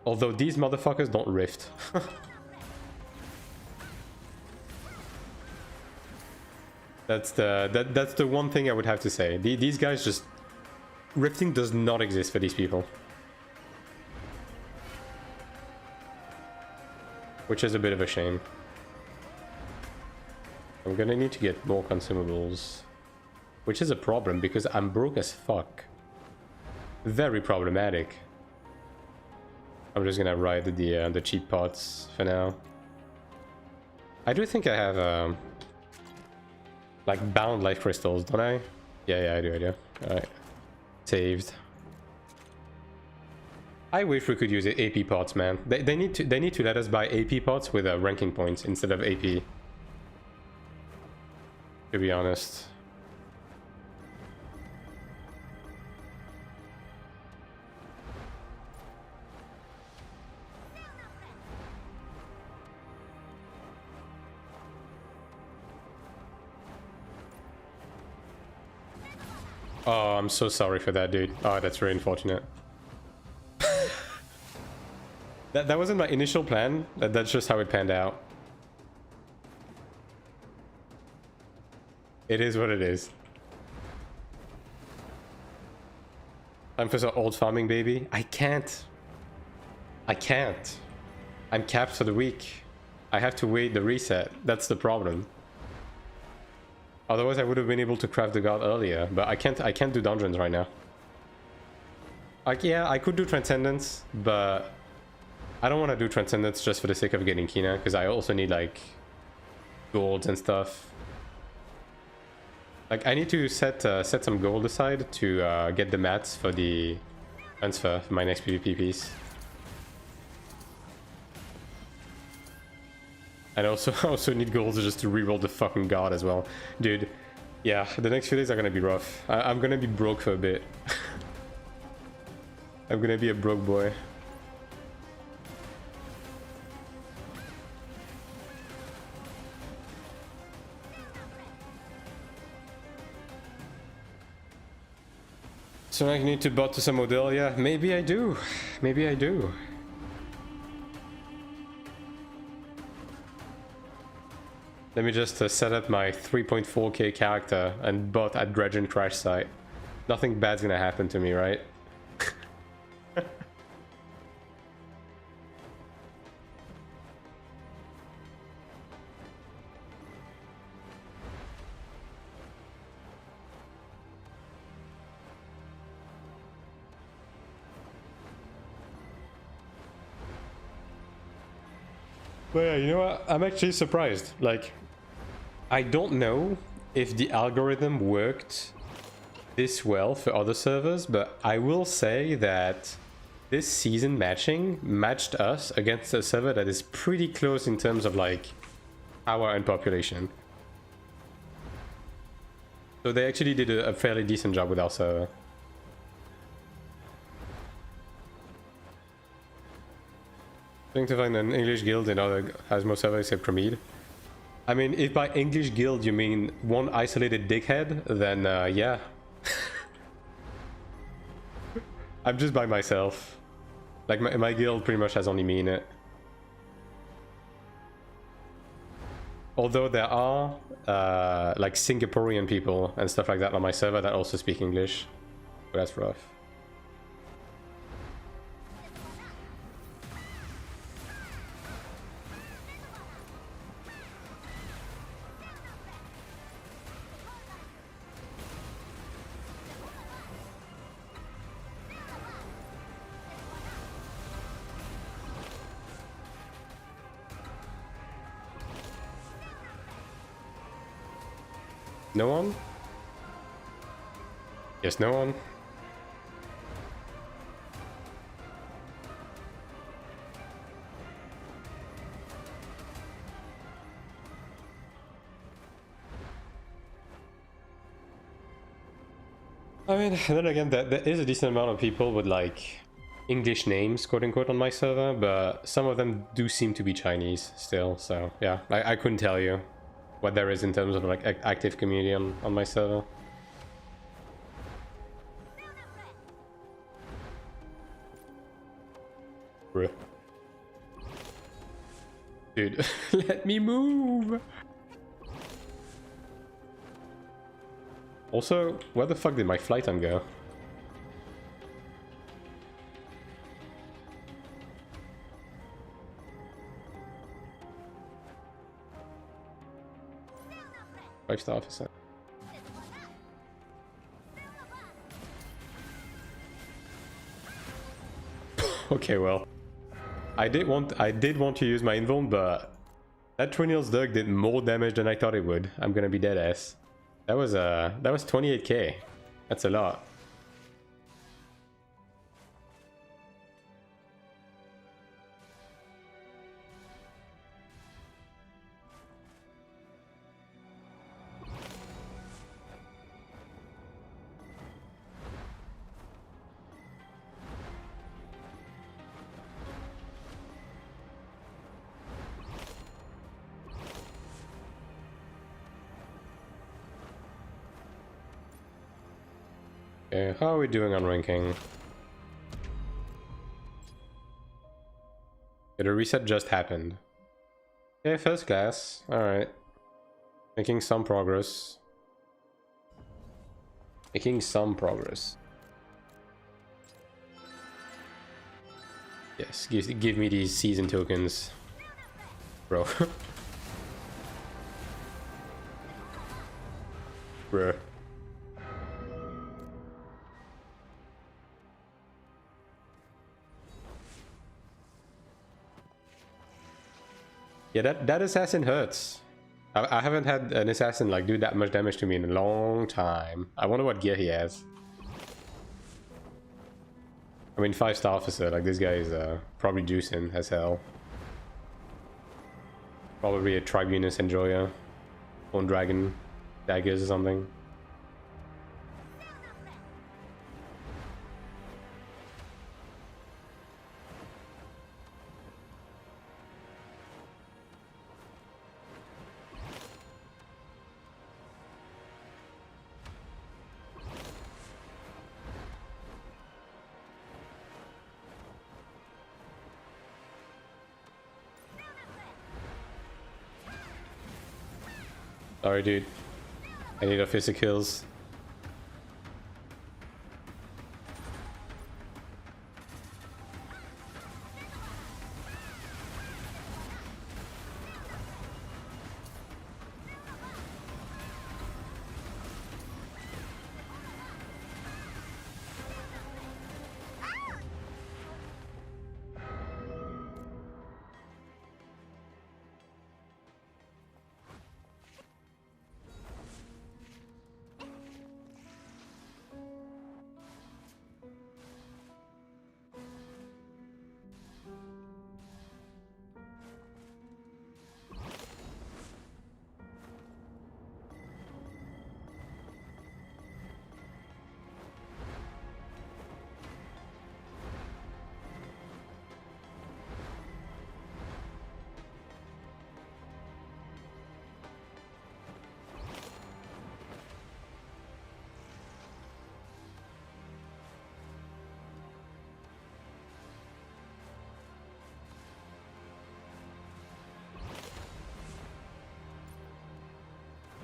Although these motherfuckers don't rift. That's the one thing I would have to say. These guys just... Rifting does not exist for these people. Which is a bit of a shame. I'm gonna need to get more consumables. Which is a problem because I'm broke as fuck. Very problematic. I'm just gonna ride the cheap pots for now. I do think I have like bound life crystals, don't I? Yeah, I do. Alright. Saved. I wish we could use AP pots, man. They need to let us buy AP pots with ranking points instead of AP. To be honest. Oh, I'm so sorry for that, dude. Oh, that's really unfortunate. That wasn't my initial plan. That's just how it panned out. It is what it is. Time for some old farming, baby. I can't. I'm capped for the week. I have to wait the reset. That's the problem. Otherwise, I would have been able to craft the god earlier, but I can't do dungeons right now. Like, yeah, I could do Transcendence, but I don't want to do Transcendence just for the sake of getting Kina, because I also need, like, golds and stuff. Like, I need to set some gold aside to get the mats for the transfer for my next PvP piece. And I also need golds just to reroll the fucking god as well. Dude, yeah, the next few days are gonna be rough. I'm gonna be broke for a bit. I'm gonna be a broke boy. So I need to bot to some model, yeah, maybe I do. Maybe I do. Let me just set up my 3.4k character and bot at Dredgen Crash Site. Nothing bad's gonna happen to me, right? But yeah, you know what? I'm actually surprised. Like, I don't know if the algorithm worked this well for other servers, but I will say that this season matching matched us against a server that is pretty close in terms of like power and population. So they actually did a fairly decent job with our server. Trying to find an English guild in other Hasmo server except Cromede. I mean, if by English guild you mean one isolated dickhead, then yeah. I'm just by myself. Like my guild pretty much has only me in it. Although there are like Singaporean people and stuff like that on my server that also speak English. But that's rough. No one? Yes, no one. I mean, then again, there is a decent amount of people with like English names, quote unquote, on my server, but some of them do seem to be Chinese still, so yeah, I couldn't tell you what there is in terms of like active community on my server. Bruh. Dude, let me move! Also, where the fuck did my flight time go? Five-star officer. Okay, well, I did want to use my invuln, but that Twinils Dug did more damage than I thought it would. I'm gonna be dead ass. That was 28k. That's a lot. Okay, how are we doing on ranking? Okay, the reset just happened. Okay, first class. Alright. Making some progress. Making some progress. Yes, give me these season tokens. Bro. Bruh. Yeah, that assassin hurts. I haven't had an assassin like do that much damage to me in a long time. I wonder what gear he has. I mean, 5-star officer, like this guy is probably juicing as hell. Probably a Tribunus enjoyer. On dragon daggers or something. Sorry, dude. I need officer kills.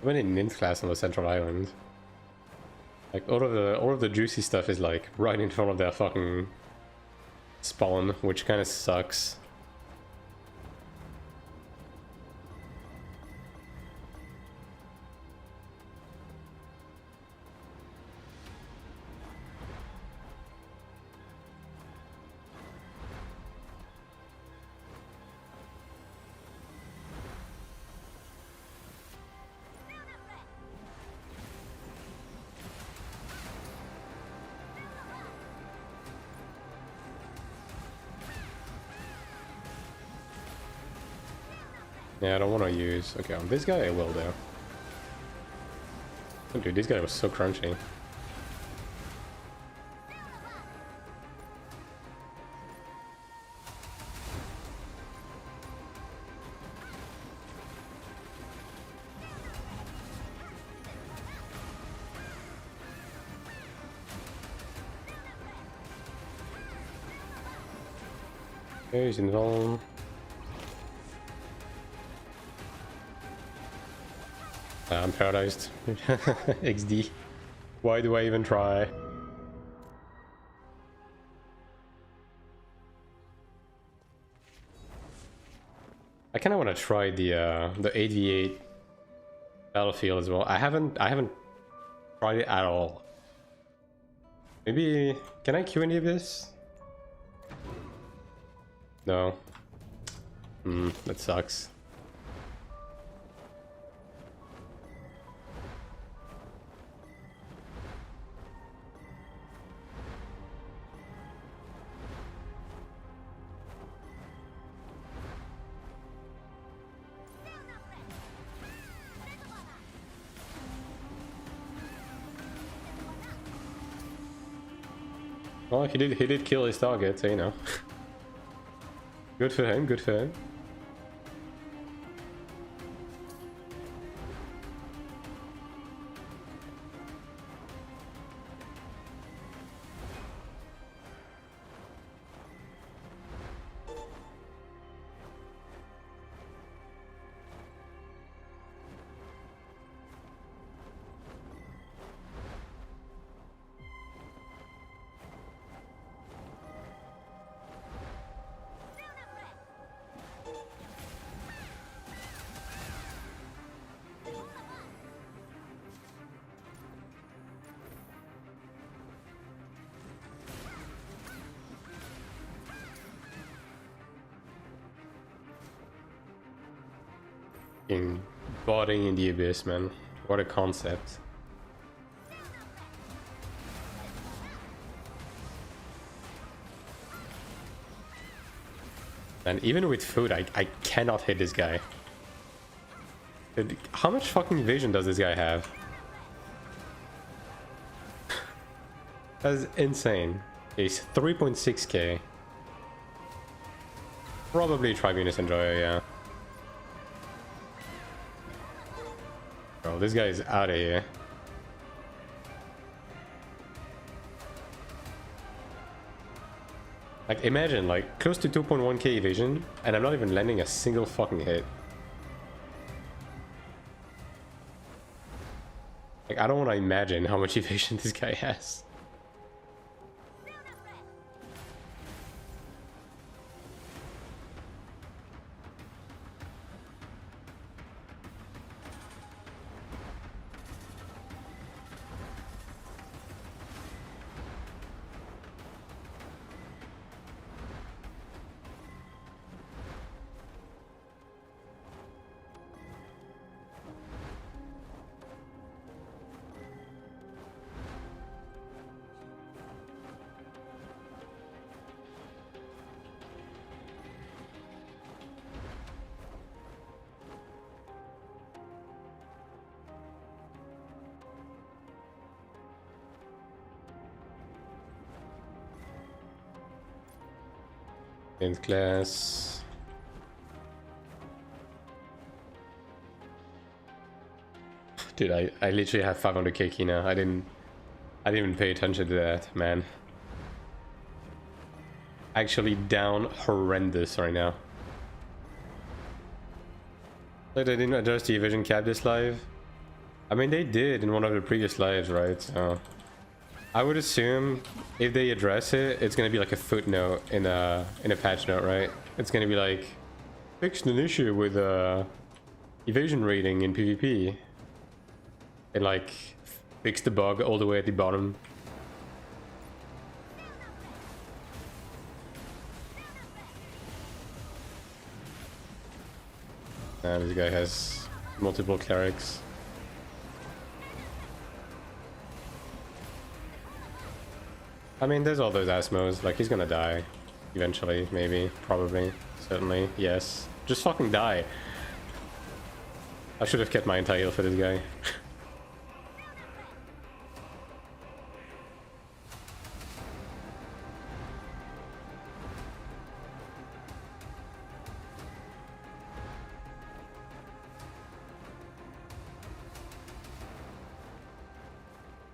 many nymph class on the central island. Like all of the juicy stuff is like right in front of their fucking spawn, which kind of sucks. Yeah, I don't want to use... Okay, on this guy I will though. Oh, dude, this guy was so crunchy. Okay, he's involved. I'm paralyzed. XD. Why do I even try? I kind of want to try the 8v8 battlefield as well. I haven't tried it at all. Maybe can I queue any of this? No. That sucks. Well, he did kill his target, so you know. Good for him, good for him. In botting in the abyss, man. What a concept. And even with food, I cannot hit this guy. Dude, how much fucking evasion does this guy have? That's insane. He's 3.6k. Probably Tribunus Enjoyer, yeah. Bro, this guy is out of here. Like, imagine, like, close to 2.1k evasion, and I'm not even landing a single fucking hit. Like, I don't want to imagine how much evasion this guy has. In class. Dude, I literally have 500k Kina. I didn't even pay attention to that, man. Actually down horrendous right now. Like, I didn't adjust the evasion cap this live. I mean, they did in one of the previous lives, right? So I would assume if they address it, it's gonna be like a footnote in a patch note, right? It's gonna be like, fixed an issue with evasion rating in PvP. And like, fix the bug all the way at the bottom. This guy has multiple clerics. I mean, there's all those Asmos. Like, he's gonna die. Eventually, maybe. Probably. Certainly. Yes. Just fucking die. I should have kept my entire heal for this guy.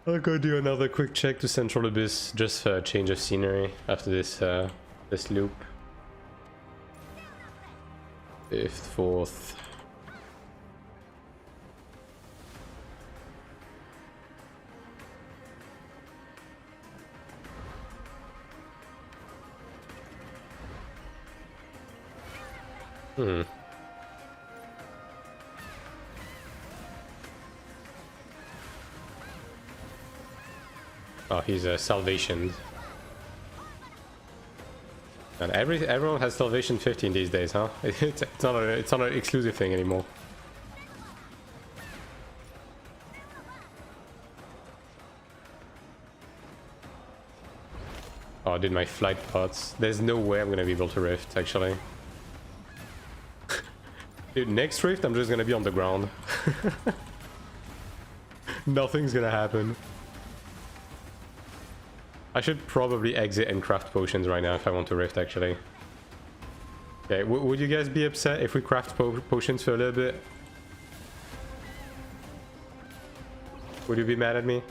I'll go do another quick check to Central Abyss just for a change of scenery after this this loop. 5th, 4th. Oh, he's salvation. And everyone has salvation 15 these days, huh? It's not an exclusive thing anymore. Oh, I did my flight pods. There's no way I'm gonna be able to rift, actually. Dude, next rift I'm just gonna be on the ground. Nothing's gonna happen. I should probably exit and craft potions right now if I want to rift, actually. Okay, would you guys be upset if we craft potions for a little bit? Would you be mad at me?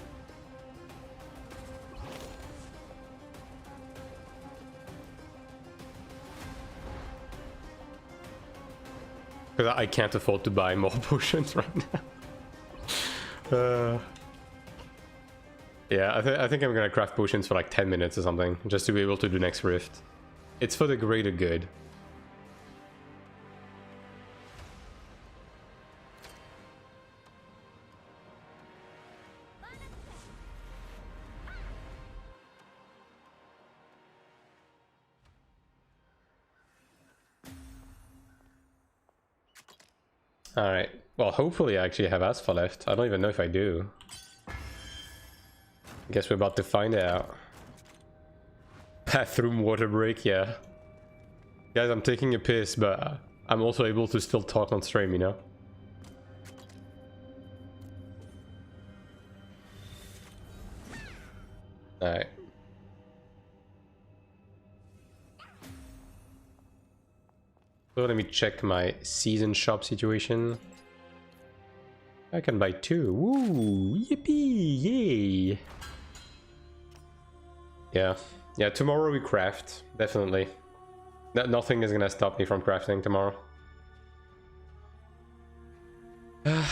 Because I can't afford to buy more potions right now. Yeah, I think I'm gonna craft potions for like 10 minutes or something, just to be able to do next rift. It's for the greater good. Alright, well hopefully I actually have Asphalt left. I don't even know if I do. Guess we're about to find out. Bathroom water break, yeah. Guys, I'm taking a piss, but I'm also able to still talk on stream, you know? Alright. So let me check my season shop situation. I can buy 2. Woo! Yippee! Yay! Yeah, tomorrow we craft. Definitely. Nothing is gonna stop me from crafting tomorrow. Yeah,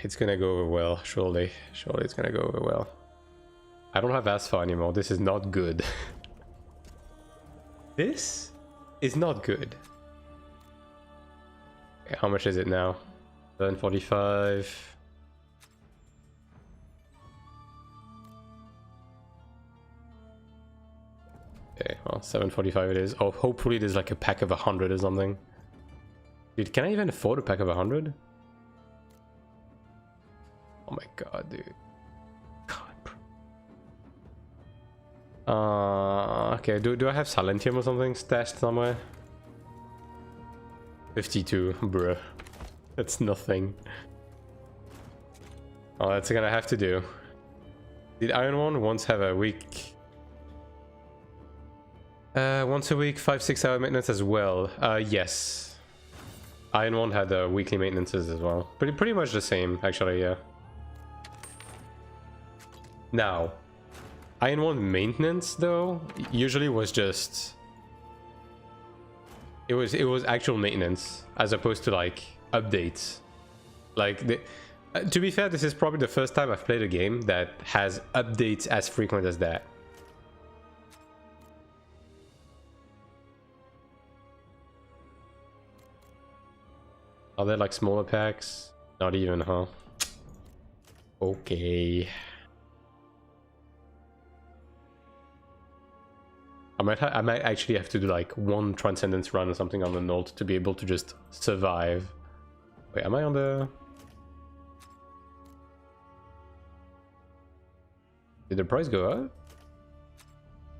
it's gonna go over well, surely. Surely it's gonna go over well. I don't have Asphalt anymore. This is not good. This is not good. Okay, how much is it now? 745. Okay, well, 745 it is. Oh, hopefully there's like a pack of 100 or something. Dude, can I even afford a pack of 100? Oh my god, dude. Okay, do I have Silentium or something stashed somewhere? 52, bruh. That's nothing. Oh, that's gonna have to do. Did Iron One once have a week? Once a week, 5-6 hour maintenance as well. Yes. Iron One had weekly maintenances as well. Pretty much the same, actually, yeah. Now, Iron One maintenance, though, usually was just... It was actual maintenance as opposed to like updates. Like to be fair, this is probably the first time I've played a game that has updates as frequent as that. Are there like smaller packs? Not even, huh? Okay. I might actually have to do like one Transcendence run or something on the Note to be able to just survive. Wait, am I on the... Did the price go up?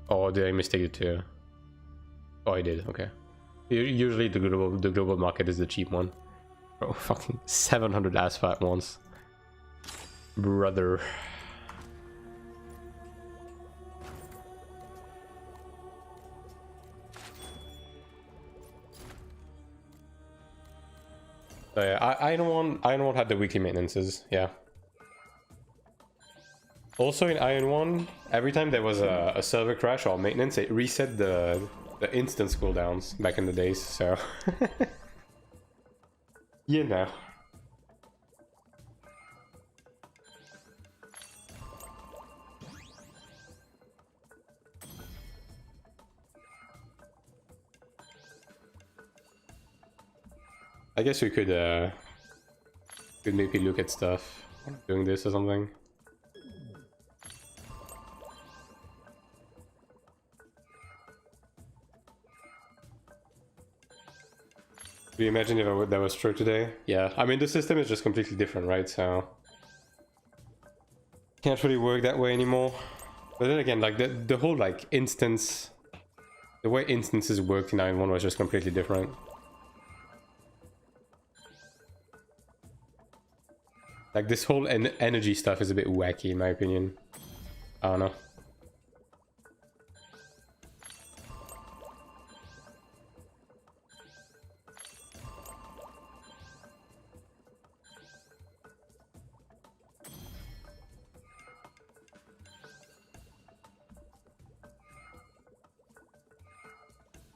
Or did I mistake it too? Oh, I did, okay. Usually the global market is the cheap one. Oh, fucking 700 asphalt once. Brother. Yeah, Iron One had the weekly maintenances, yeah. Also in Iron One, every time there was a server crash or maintenance, it reset the instance cooldowns back in the days, so... You know. I guess we could maybe look at stuff doing this or something. Do you imagine if that was true today? Yeah, I mean the system is just completely different, right? So can't really work that way anymore. But then again, like the whole like instance, the way instances worked in 9.1 was just completely different. Like this whole energy stuff is a bit wacky in my opinion. I don't know.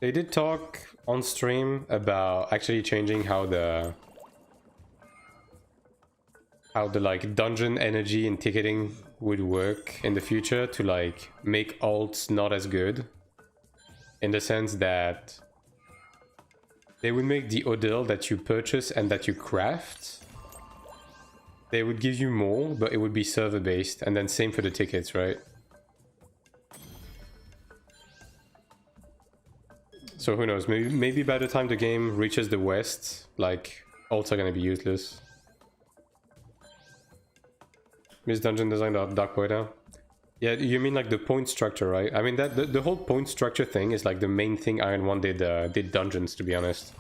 They did talk on stream about actually changing how the like dungeon energy and ticketing would work in the future to like make alts not as good, in the sense that they would make the Odil that you purchase and that you craft, they would give you more, but it would be server based, and then same for the tickets, right? So who knows, maybe by the time the game reaches the west, like alts are gonna be useless. Miss Dungeon Design Dark Poeta. Yeah, you mean like the point structure, right? I mean that the whole point structure thing is like the main thing Iron One did dungeons, to be honest.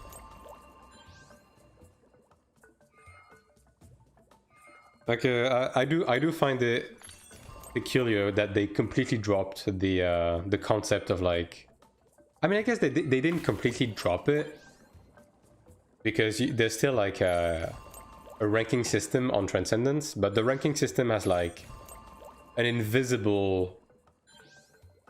Like I do find it peculiar that they completely dropped the concept of like, I mean I guess they didn't completely drop it, because there's still like a ranking system on Transcendence, but the ranking system has like an invisible,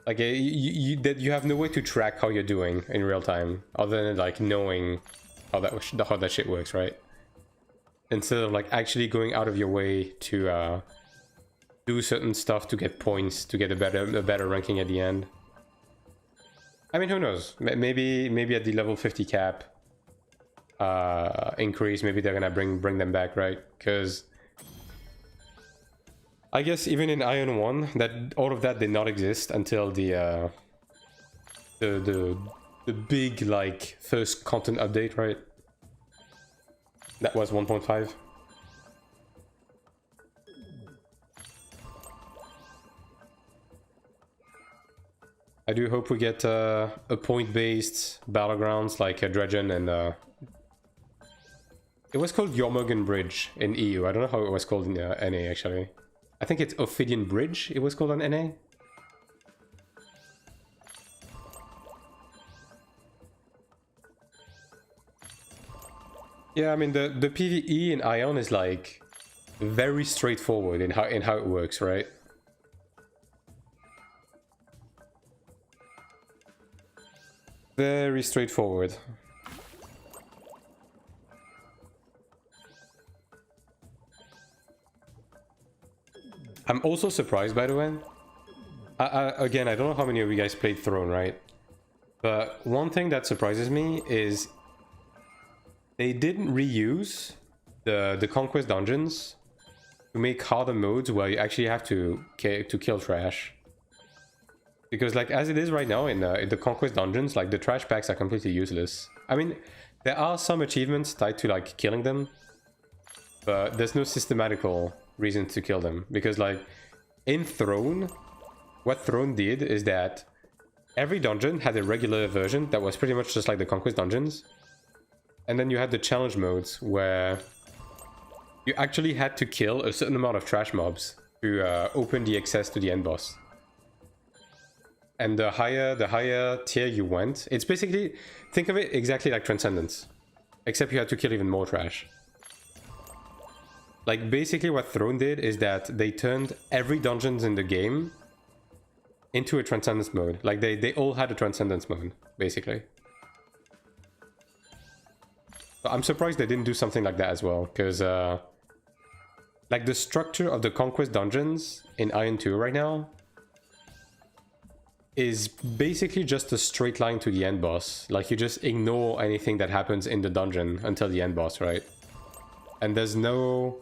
like you have no way to track how you're doing in real time other than like knowing how that shit works, right? Instead of like actually going out of your way to do certain stuff to get points to get a better ranking at the end. I mean, who knows? Maybe at the level 50 cap increase, maybe they're gonna bring them back, right? Because I guess even in Iron 1, that all of that did not exist until the big like first content update, right? That was 1.5. I do hope we get a point-based battlegrounds like Dredgen and it was called Jormungand Bridge in EU. I don't know how it was called in NA actually. I think it's Ophidian Bridge it was called on NA. Yeah, I mean the PvE in Ion is like very straightforward in how it works, right? Very straightforward. I'm also surprised, by the way. Again, I don't know how many of you guys played Throne, right? But one thing that surprises me is they didn't reuse the Conquest dungeons to make harder modes where you actually have to kill trash. Because like as it is right now in the Conquest dungeons, like the trash packs are completely useless. I mean, there are some achievements tied to like killing them, but there's no systematical reason to kill them. Because like in Throne, what Throne did is that every dungeon had a regular version that was pretty much just like the Conquest dungeons. And then you had the challenge modes where you actually had to kill a certain amount of trash mobs to open the access to the end boss. And the higher tier you went, it's basically, think of it exactly like Transcendence, except you had to kill even more trash. Like basically what Throne did is that they turned every dungeons in the game into a Transcendence mode. Like they all had a Transcendence mode, basically. So I'm surprised they didn't do something like that as well, because like the structure of the Conquest dungeons in Iron 2 right now is basically just a straight line to the end boss. Like you just ignore anything that happens in the dungeon until the end boss, right? And there's no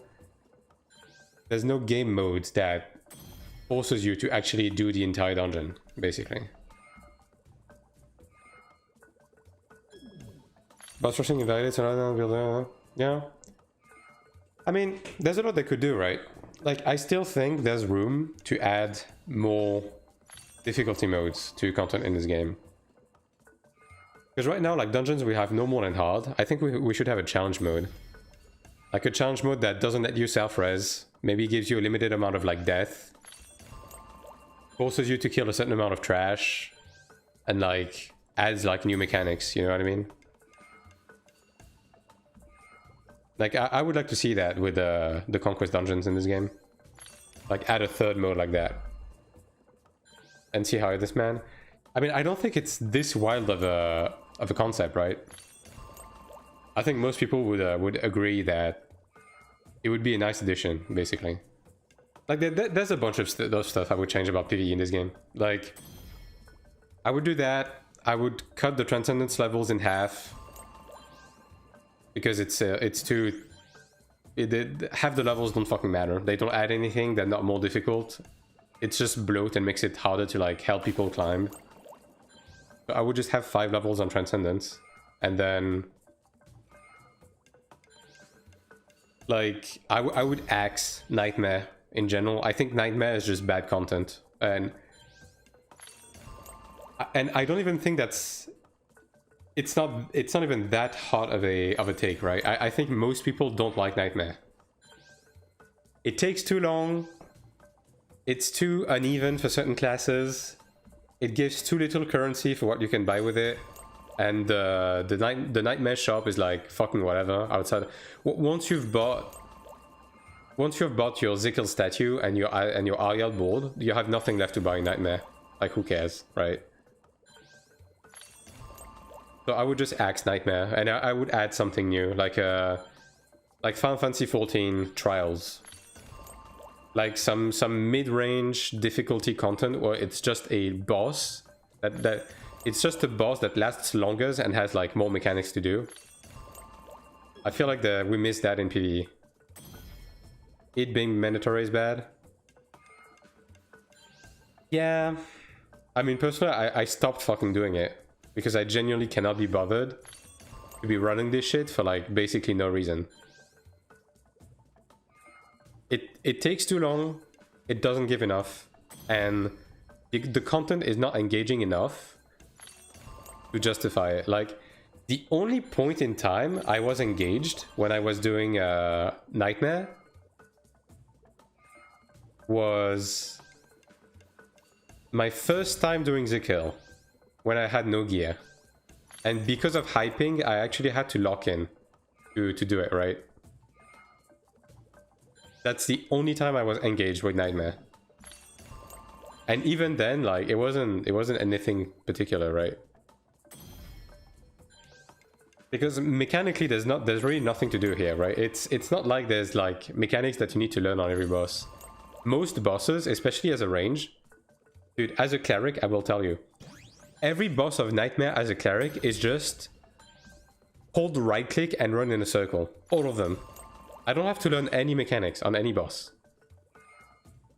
game mode that forces you to actually do the entire dungeon, basically. Boss rushing invalidates another builder. Yeah. I mean, there's a lot they could do, right? Like, I still think there's room to add more difficulty modes to content in this game. Because right now, like, dungeons we have no more than hard. I think we should have a challenge mode. Like a challenge mode that doesn't let you self-res. Maybe gives you a limited amount of, like, death. Forces you to kill a certain amount of trash. And, like, adds, like, new mechanics, you know what I mean? Like, I would like to see that with the Conquest dungeons in this game. Like, add a third mode like that. And see how it is, man. I mean, I don't think it's this wild of a concept, right? I think most people would agree that it would be a nice addition, basically. Like, there's a bunch of those stuff I would change about PvE in this game. Like, I would do that. I would cut the Transcendence levels in half. Because it's too... half the levels don't fucking matter. They don't add anything, they're not more difficult. It's just bloat and makes it harder to like help people climb. But I would just have 5 levels on Transcendence. And then... like, I would axe Nightmare in general. I think Nightmare is just bad content. And I don't even think that's... It's not even that hard of a take, right? I think most people don't like Nightmare. It takes too long. It's too uneven for certain classes. It gives too little currency for what you can buy with it. And the Nightmare shop is like fucking whatever outside. Once you've bought your Zickel statue and your Ariel board, you have nothing left to buy in Nightmare. Like, who cares, right? So I would just axe Nightmare, and I would add something new, like Final Fantasy XIV Trials. Like some mid-range difficulty content where it's just a boss that it's just a boss that lasts longer and has like more mechanics to do. I feel like we missed that in PvE. It being mandatory is bad. Yeah. I mean, personally, I stopped fucking doing it. Because I genuinely cannot be bothered to be running this shit for like basically no reason. It takes too long, it doesn't give enough, and the content is not engaging enough to justify it. Like, the only point in time I was engaged when I was doing Nightmare was my first time doing Zickel. When I had no gear. And because of hyping, I actually had to lock in to do it, right? That's the only time I was engaged with Nightmare. And even then, like, it wasn't anything particular, right? Because mechanically there's really nothing to do here, right? It's not like there's like mechanics that you need to learn on every boss. most bosses, especially as a range, dude, as a cleric, I will tell you, every boss of Nightmare as a cleric is just hold right click and run in a circle. All of them. I don't have to learn any mechanics on any boss.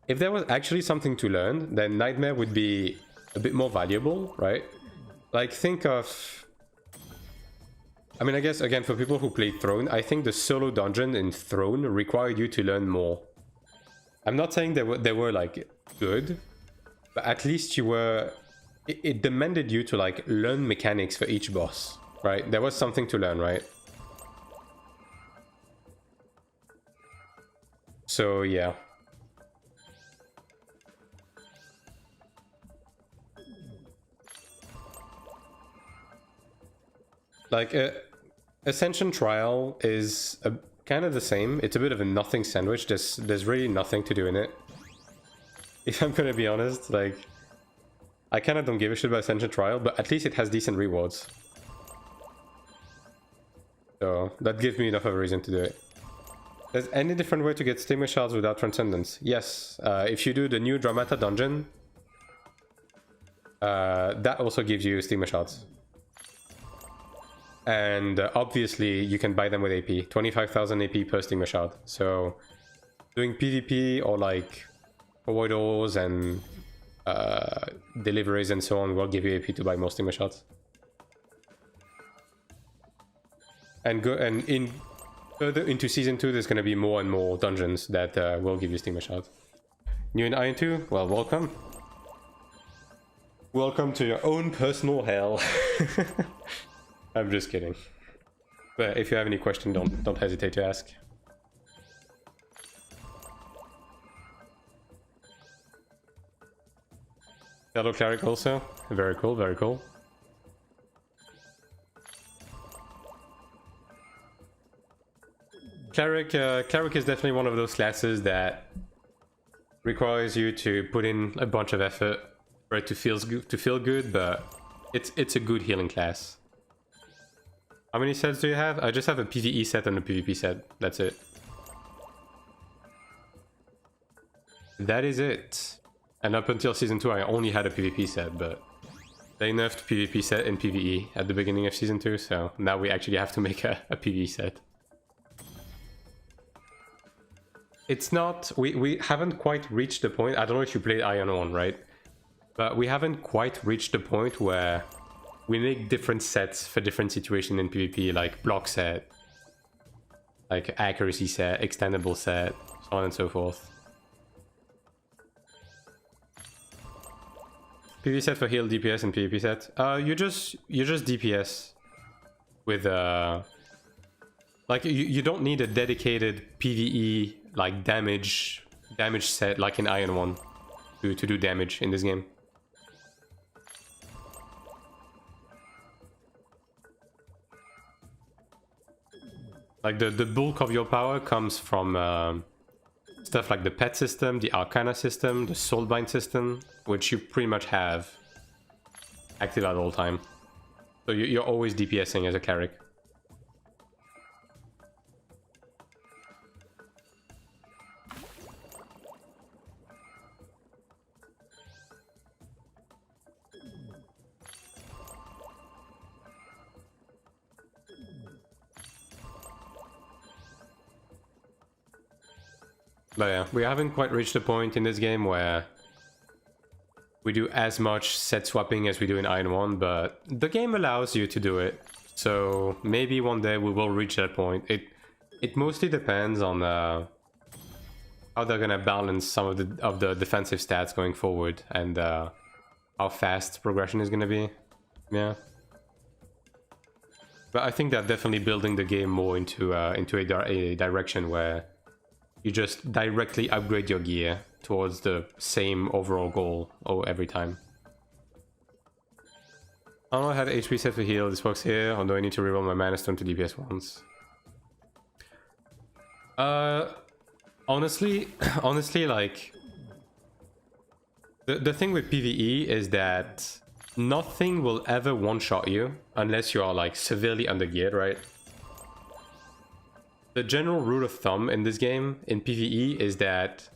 If there was actually something to learn, then Nightmare would be a bit more valuable, right? Like, think of... I mean, I guess, again, for people who play Throne, I think the solo dungeon in Throne required you to learn more. I'm not saying they were like, good, but at least you were... It demanded you to, like, learn mechanics for each boss, right? There was something to learn, right? So, yeah. Like, Ascension Trial is kind of the same. It's a bit of a nothing sandwich. There's really nothing to do in it. If I'm gonna be honest, like, I kind of don't give a shit about Ascension Trial, but at least it has decent rewards. So, that gives me enough of a reason to do it. There's any different way to get Stigma Shards without Transcendence? Yes. If you do the new Dramata dungeon, that also gives you Stigma Shards. And obviously, you can buy them with AP. 25,000 AP per Stigma Shard. So, doing PvP or like Corridors and deliveries and so on will give you AP to buy more Stigma Shards. And in further into Season 2, there's going to be more and more dungeons that will give you Stigma Shards. New in Iron 2? Well, welcome. Welcome to your own personal hell. I'm just kidding. But if you have any question, don't hesitate to ask. Fellow Cleric also. Very cool, very cool. Cleric is definitely one of those classes that requires you to put in a bunch of effort for it to feel good, but it's a good healing class. How many sets do you have? I just have a PvE set and a PvP set. That's it. That is it. And up until Season 2, I only had a PvP set, but they nerfed PvP set and PvE at the beginning of Season 2, so now we actually have to make a PvE set. It's not... We haven't quite reached the point... I don't know if you played Iron 1, right? But we haven't quite reached the point where we make different sets for different situations in PvP, like block set, like accuracy set, extendable set, so on and so forth. PvP set for heal, DPS, and PvP set. You just DPS with like you don't need a dedicated PvE like damage set like in Iron 1 to do damage in this game. Like the bulk of your power comes from stuff like the pet system, the Arcana system, the Soulbind system, which you pretty much have active at all time. So you're always DPSing as a cleric. But yeah, we haven't quite reached the point in this game where we do as much set swapping as we do in Iron 1, but the game allows you to do it. So maybe one day we will reach that point. It mostly depends on how they're gonna balance some of the defensive stats going forward and how fast progression is gonna be. Yeah. But I think they're definitely building the game more into a direction where you just directly upgrade your gear towards the same overall goal every time. I don't know how the HP set for heal. This works here, or do I need to reroll my mana stone to DPS once? Honestly, like the thing with PvE is that nothing will ever one-shot you unless you are like severely undergeared, right? The general rule of thumb in this game, in PvE, is that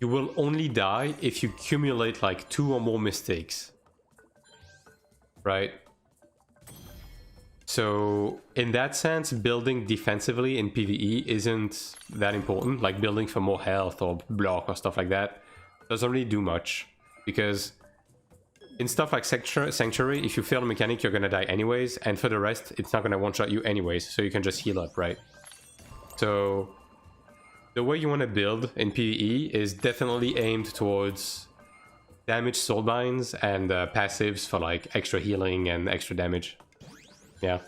you will only die if you accumulate like 2 or more mistakes. Right? So in that sense, building defensively in PvE isn't that important. Like building for more health or block or stuff like that doesn't really do much. Because in stuff like Sanctuary, if you fail a mechanic, you're gonna die anyways. And for the rest, it's not gonna one-shot you anyways. So you can just heal up, right? So the way you want to build in PvE is definitely aimed towards damage soulbinds and passives for like extra healing and extra damage. Yeah.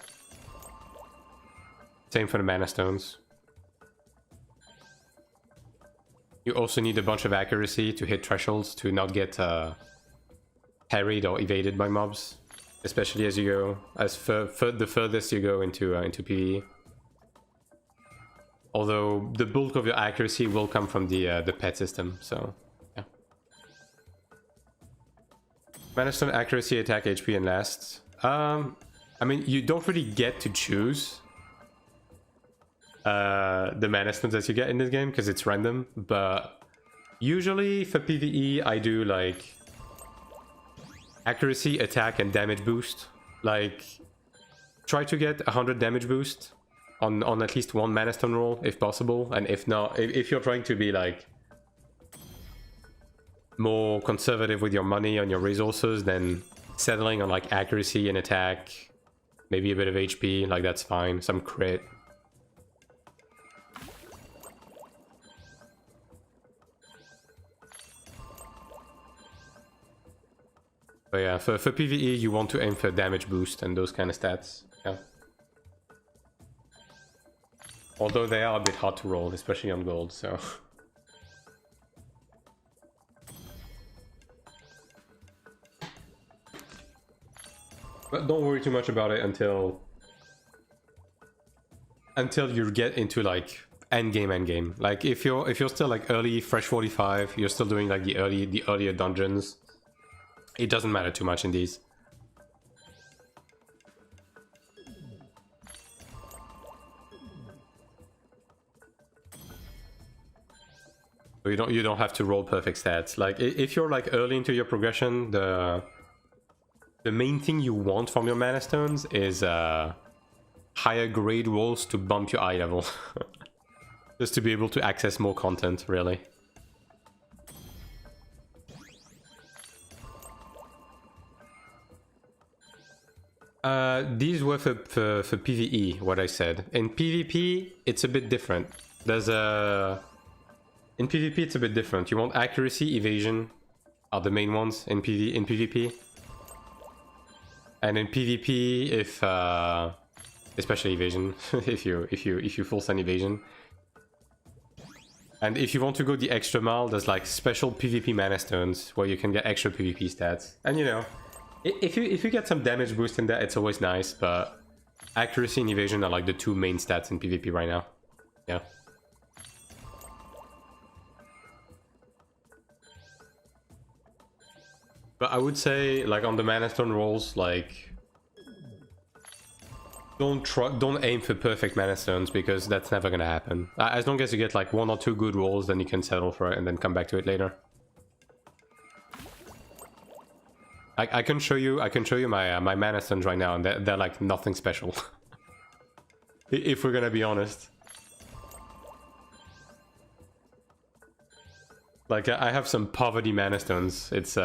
Same for the mana stones. You also need a bunch of accuracy to hit thresholds to not get parried or evaded by mobs, especially as you go the furthest you go into PvE. Although the bulk of your accuracy will come from the pet system, so yeah. Mana stone accuracy, attack, HP, and lasts. I mean, you don't really get to choose the mana stones that you get in this game because it's random, but usually for PvE I do like accuracy, attack, and damage boost. Like try to get 100 damage boost on at least one mana stone roll if possible, and if not, if you're trying to be like more conservative with your money on your resources, then settling on like accuracy and attack, maybe a bit of HP, like that's fine. Some crit. But yeah, for PvE you want to aim for damage boost and those kind of stats. Yeah. Although they are a bit hard to roll, especially on gold, so... But don't worry too much about it until you get into like endgame. Like if you're still like early fresh 45, you're still doing like the earlier dungeons. It doesn't matter too much in these. So you don't have to roll perfect stats. Like if you're like early into your progression, the main thing you want from your mana stones is higher grade rolls to bump your eye level. Just to be able to access more content, really. These were for PvE, what I said. In PvP, it's a bit different. In PvP, it's a bit different. You want accuracy, evasion are the main ones in PvP. And in PvP, if especially evasion, if you full send evasion. And if you want to go the extra mile, there's like special PvP mana stones where you can get extra PvP stats. And you know, if you get some damage boost in that, it's always nice. But accuracy and evasion are like the 2 main stats in PvP right now. Yeah. But I would say, like on the mana stone rolls, like don't aim for perfect mana stones because that's never gonna happen. As long as you get like 1 or 2 good rolls, then you can settle for it and then come back to it later. I can show you my my mana stones right now, and they're like nothing special. If we're gonna be honest. Like I have some poverty mana stones. It's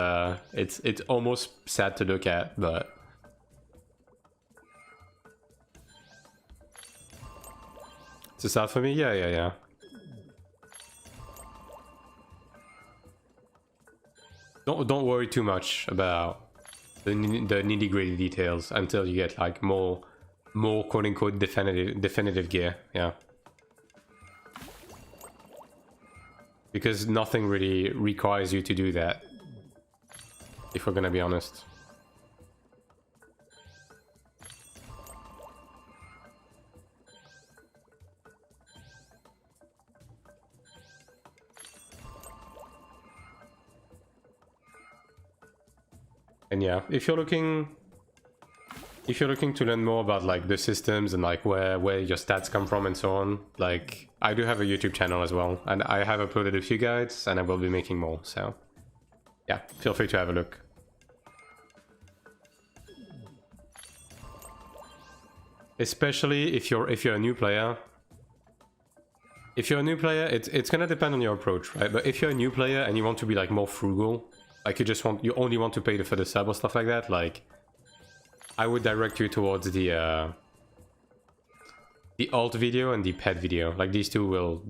almost sad to look at, but it's a sad for me. Yeah. Don't worry too much about the nitty-gritty details until you get like more quote-unquote definitive gear. Yeah. Because nothing really requires you to do that, if we're gonna be honest. And yeah, if you're looking if you're looking to learn more about like the systems and like where your stats come from and so on, like I do have a YouTube channel as well, and I have uploaded a few guides, and I will be making more. So yeah, feel free to have a look. Especially if you're a new player. If you're a new player, it's gonna depend on your approach, right? But if you're a new player and you want to be like more frugal, like you only want to pay for the sub or stuff like that, like I would direct you towards the alt video and the pet video. Like these two will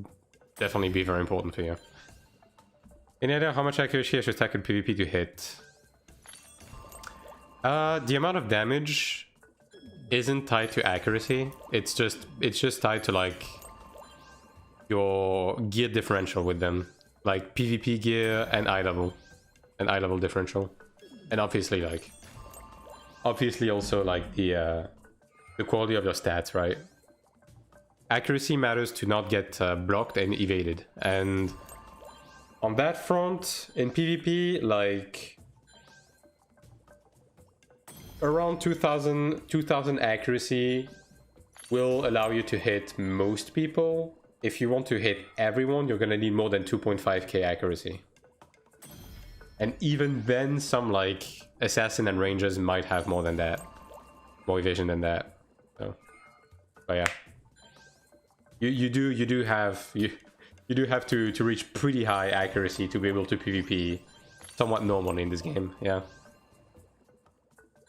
definitely be very important for you. Any idea how much accuracy I should stack in PvP to hit? The amount of damage isn't tied to accuracy. It's just tied to like your gear differential with them, like PvP gear and eye level differential, and obviously also like the quality of your stats, right? Accuracy matters to not get blocked and evaded, and on that front in PvP, like around 2000 accuracy will allow you to hit most people. If you want to hit everyone, you're gonna need more than 2.5k accuracy. And even then, some like assassin and rangers might have more than that, more evasion than that. So, but yeah, you do have to reach pretty high accuracy to be able to PvP somewhat normally in this game. Yeah,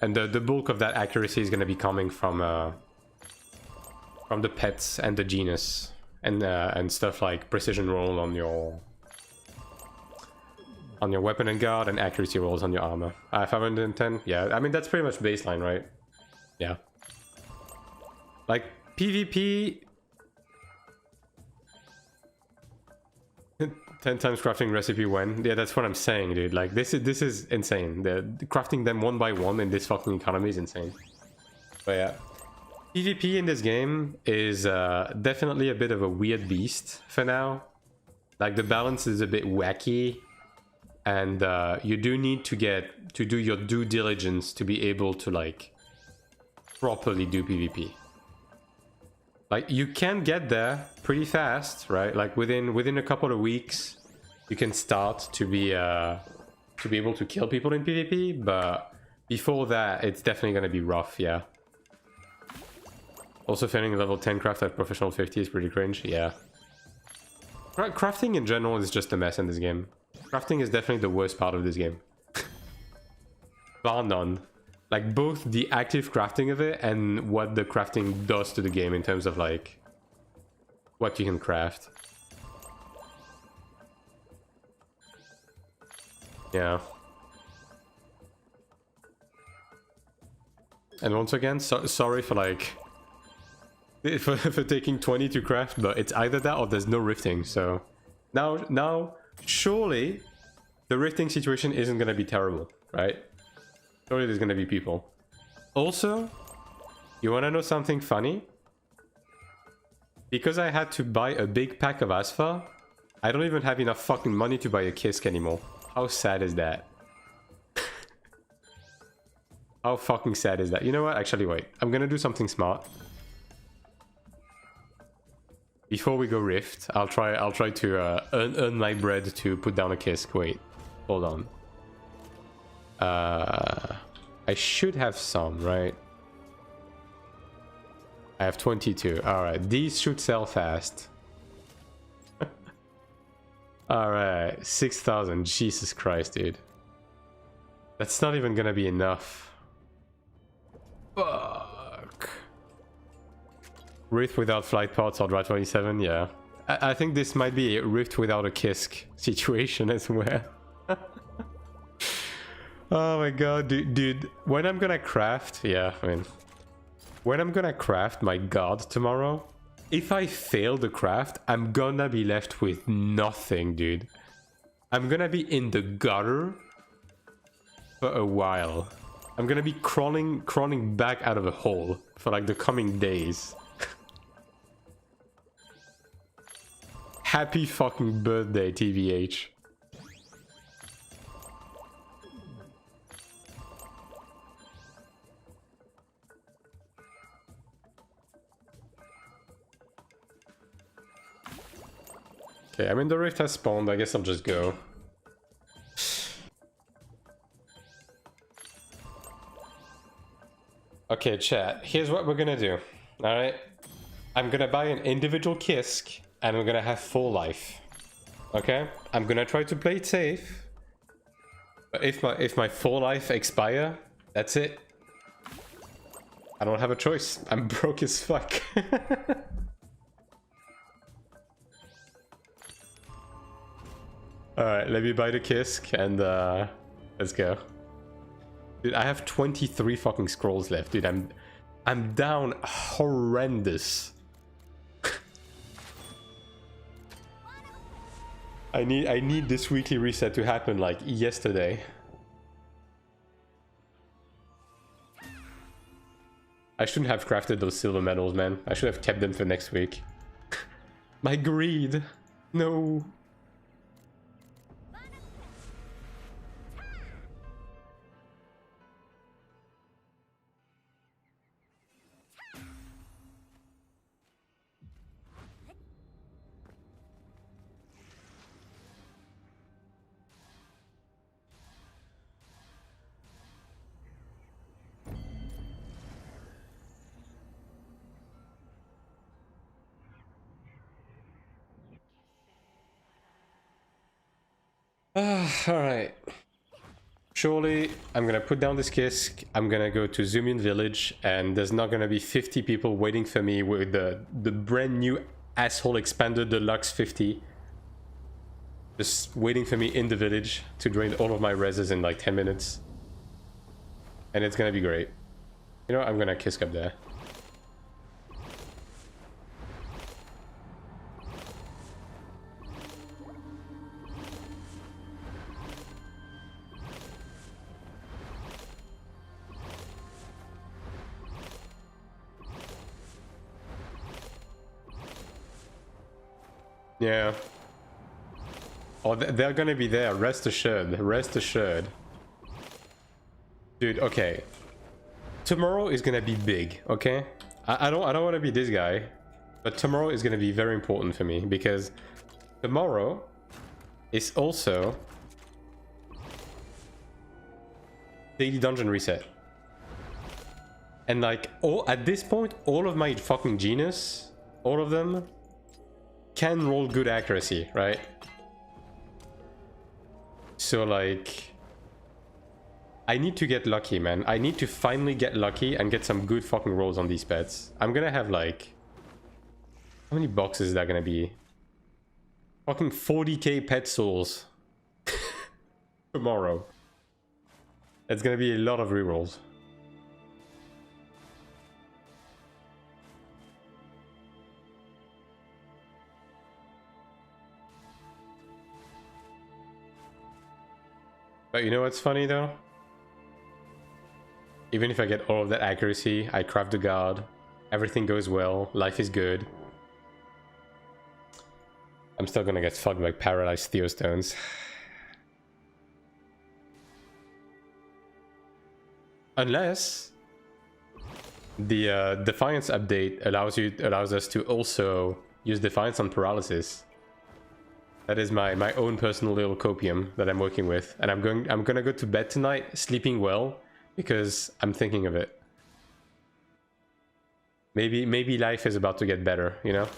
and the bulk of that accuracy is gonna be coming from the pets and the genus. And stuff like precision roll on your weapon and guard, and accuracy rolls on your armor. 510, yeah, I mean that's pretty much baseline, right? Yeah. Like PvP 10 times crafting recipe when? Yeah, that's what I'm saying, dude. Like this is insane. The crafting them one by one in this fucking economy is insane. But yeah. PvP in this game is definitely a bit of a weird beast for now. Like the balance is a bit wacky, and you do need to do your due diligence to be able to like properly do PvP. Like you can get there pretty fast, right? Like within a couple of weeks, you can start to be able to kill people in PvP. But before that, it's definitely gonna be rough, yeah. Also, failing level 10 craft at professional 50 is pretty cringe, yeah. Crafting in general is just a mess in this game. Crafting is definitely the worst part of this game. Bar none. Like, both the active crafting of it and what the crafting does to the game in terms of, like, what you can craft. Yeah. And once again, sorry for, like... For taking 20 to craft, but it's either that or there's no rifting. So now surely the rifting situation isn't gonna be terrible, right? Surely there's gonna be people. Also, you wanna know something funny? Because I had to buy a big pack of Asphalt, I don't even have enough fucking money to buy a Kisk anymore. How sad is that? How fucking sad is that? You know what? Actually, wait. I'm gonna do something smart. Before we go Rift, I'll try to earn my bread to put down a Kisk. Wait, hold on. I should have some, right? I have 22. Alright, these should sell fast. Alright, 6,000. Jesus Christ, dude. That's not even gonna be enough. Fuck. Rift without flight pods or Dry 27, yeah. I think this might be a Rift without a Kisk situation as well. Oh my god, dude. When I'm gonna craft, yeah, I mean... When I'm gonna craft my god tomorrow, if I fail the craft, I'm gonna be left with nothing, dude. I'm gonna be in the gutter for a while. I'm gonna be crawling back out of a hole for like the coming days. Happy fucking birthday, TVH. Okay, I mean the rift has spawned, I guess I'll just go. Okay, chat, here's what we're gonna do, alright? I'm gonna buy an individual Kisk, and I'm gonna have full life. Okay? I'm gonna try to play it safe. But if my full life expire, that's it. I don't have a choice. I'm broke as fuck. Alright, let me buy the Kisk and let's go. Dude, I have 23 fucking scrolls left, dude. I'm down horrendous. I need this weekly reset to happen like yesterday. I shouldn't have crafted those silver medals, man. I should have kept them for next week. My greed. No. Alright. Surely, I'm gonna put down this Kisk, I'm gonna go to Zoomian Village, and there's not gonna be 50 people waiting for me with the brand new asshole expanded deluxe 50. Just waiting for me in the village to drain all of my reses in like 10 minutes. And it's gonna be great. You know what? I'm gonna Kisk up there. Yeah. Oh, they're gonna be there. Rest assured. Rest assured. Dude, okay. Tomorrow is gonna be big, okay? I don't want to be this guy, but tomorrow is gonna be very important for me because tomorrow is also daily dungeon reset. And like at this point, all of my fucking genius, all of them can roll good accuracy, right? So like I need to get lucky, man. I need to finally get lucky and get some good fucking rolls on these pets. I'm gonna have like, how many boxes is that gonna be? Fucking 40k pet souls tomorrow. It's gonna be a lot of rerolls. But you know what's funny though? Even if I get all of that accuracy, I craft the guard, everything goes well, life is good. I'm still gonna get fucked by paralyzed Theostones. Unless the Defiance update allows us to also use Defiance on paralysis. That is my own personal little copium that I'm working with, and I'm gonna go to bed tonight sleeping well because I'm thinking of it. Maybe life is about to get better, you know?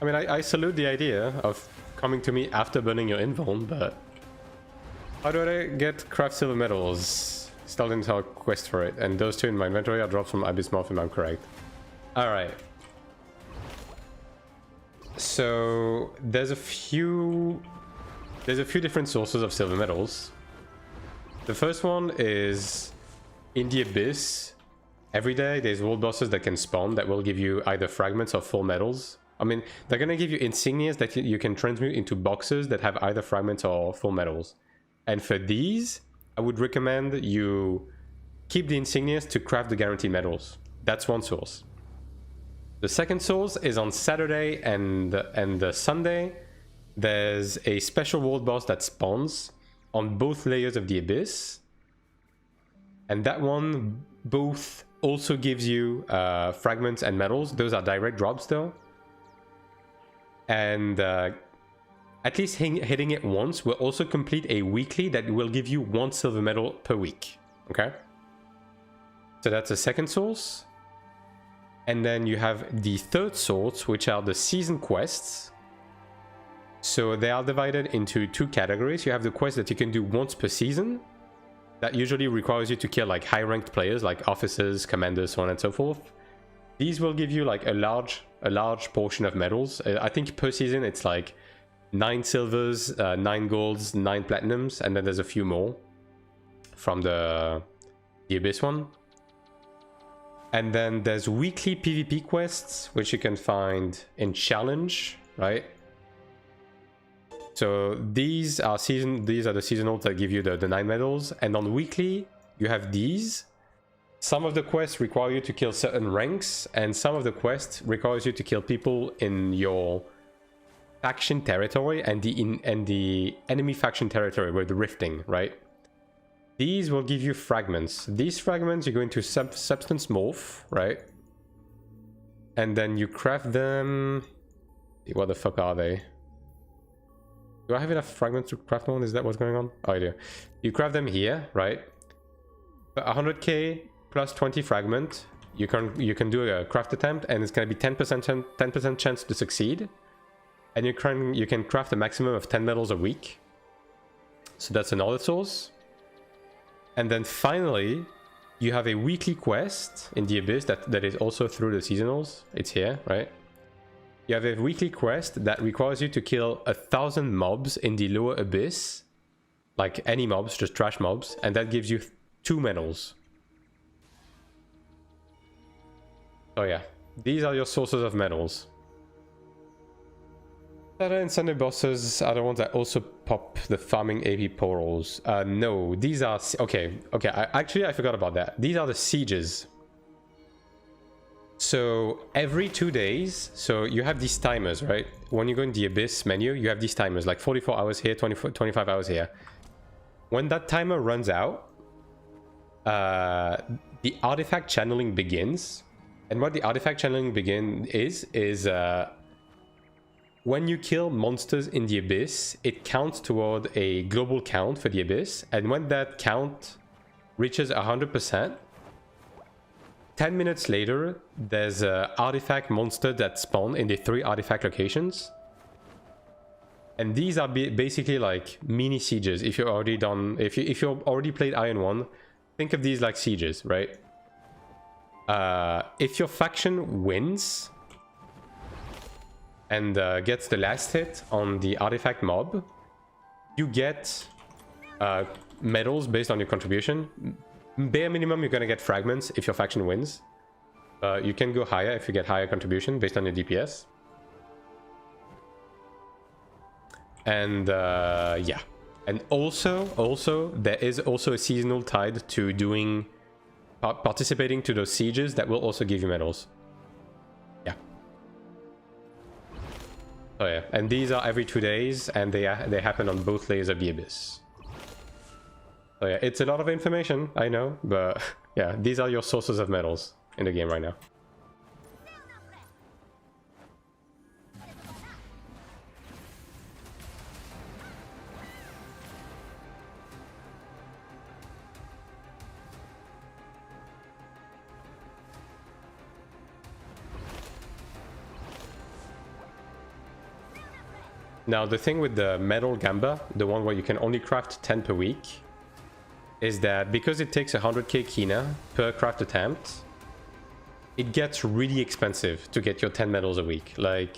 I mean, I salute the idea of coming to me after burning your invuln, but how do I get craft silver medals? Still didn't have a quest for it. And those two in my inventory are dropped from Abyss Moth, if I'm correct. Alright. So there's a few different sources of silver medals. The first one is in the Abyss. Every day there's world bosses that can spawn that will give you either fragments or full medals. I mean, they're gonna give you insignias that you can transmute into boxes that have either fragments or full medals. And for these, I would recommend you keep the insignias to craft the guaranteed medals. That's one source. The second source is on Saturday and Sunday. There's a special world boss that spawns on both layers of the Abyss. And that one both also gives you fragments and medals. Those are direct drops though. And at least hitting it once will also complete a weekly that will give you 1 silver medal per week. Okay? So that's the second source. And then you have the third source, which are the season quests. So they are divided into 2 categories. You have the quests that you can do once per season. That usually requires you to kill like high-ranked players, like officers, commanders, so on and so forth. These will give you like a large portion of medals. I think per season it's like 9 silvers, 9 golds, 9 platinums, and then there's a few more from the Abyss one. And then there's weekly PvP quests, which you can find in Challenge, right? So these are the seasonals that give you the 9 medals. And on weekly, you have these. Some of the quests require you to kill certain ranks, and some of the quests requires you to kill people in your faction territory and the enemy faction territory with the rifting, right? These will give you fragments. These fragments you go into substance morph, right? And then you craft them. What the fuck are they? Do I have enough fragments to craft one? Is that what's going on? Oh, I do. You craft them here, right? 100k plus 20 fragment. You can do a craft attempt, and it's gonna be 10% chance to succeed. And you can craft a maximum of 10 medals a week. So that's another source. And then finally, you have a weekly quest in the Abyss that is also through the seasonals. It's here, right? You have a weekly quest that requires you to kill 1,000 mobs in the lower Abyss. Like any mobs, just trash mobs. And that gives you 2 medals. So yeah, these are your sources of medals. Saturday and Sunday bosses are the ones that also pop the farming AP portals. No, these are... Okay, I forgot about that. These are the sieges. So every 2 days, so you have these timers, right? When you go in the Abyss menu, you have these timers, like 44 hours here, 25 hours here. When that timer runs out, the artifact channeling begins. And what the artifact channeling is when you kill monsters in the Abyss, it counts toward a global count for the Abyss. And when that count reaches 100%, 10 minutes later, there's an artifact monster that spawn in the 3 artifact locations. And these are basically like mini sieges. If you're already done, if you've already played Iron 1, think of these like sieges, right? If your faction wins and gets the last hit on the artifact mob, you get medals based on your contribution. Bare minimum, you're gonna get fragments if your faction wins. You can go higher if you get higher contribution based on your DPS. And yeah, and also there is also a seasonal tied to doing participating to those sieges that will also give you medals. Yeah. Oh yeah, and these are every 2 days, and they happen on both layers of the Abyss. So yeah, it's a lot of information, I know, but yeah, these are your sources of medals in the game right now. Now, the thing with the Metal Gamba, the one where you can only craft 10 per week, is that because it takes 100k kina per craft attempt, it gets really expensive to get your 10 medals a week. Like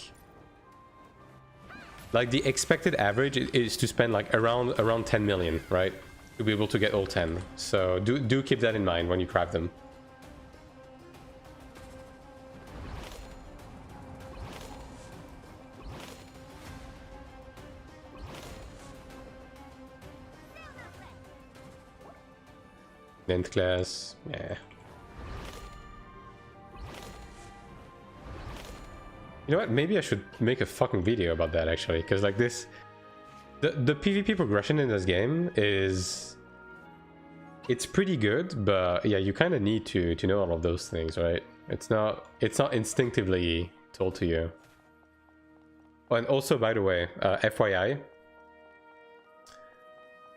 the expected average is to spend like around 10 million, right? To be able to get all 10. So do keep that in mind when you craft them. Lent class, yeah. You know what? Maybe I should make a fucking video about that actually, because like this, the PvP progression in this game it's pretty good, but yeah, you kind of need to know all of those things, right? It's not instinctively told to you. Oh, and also, by the way, FYI,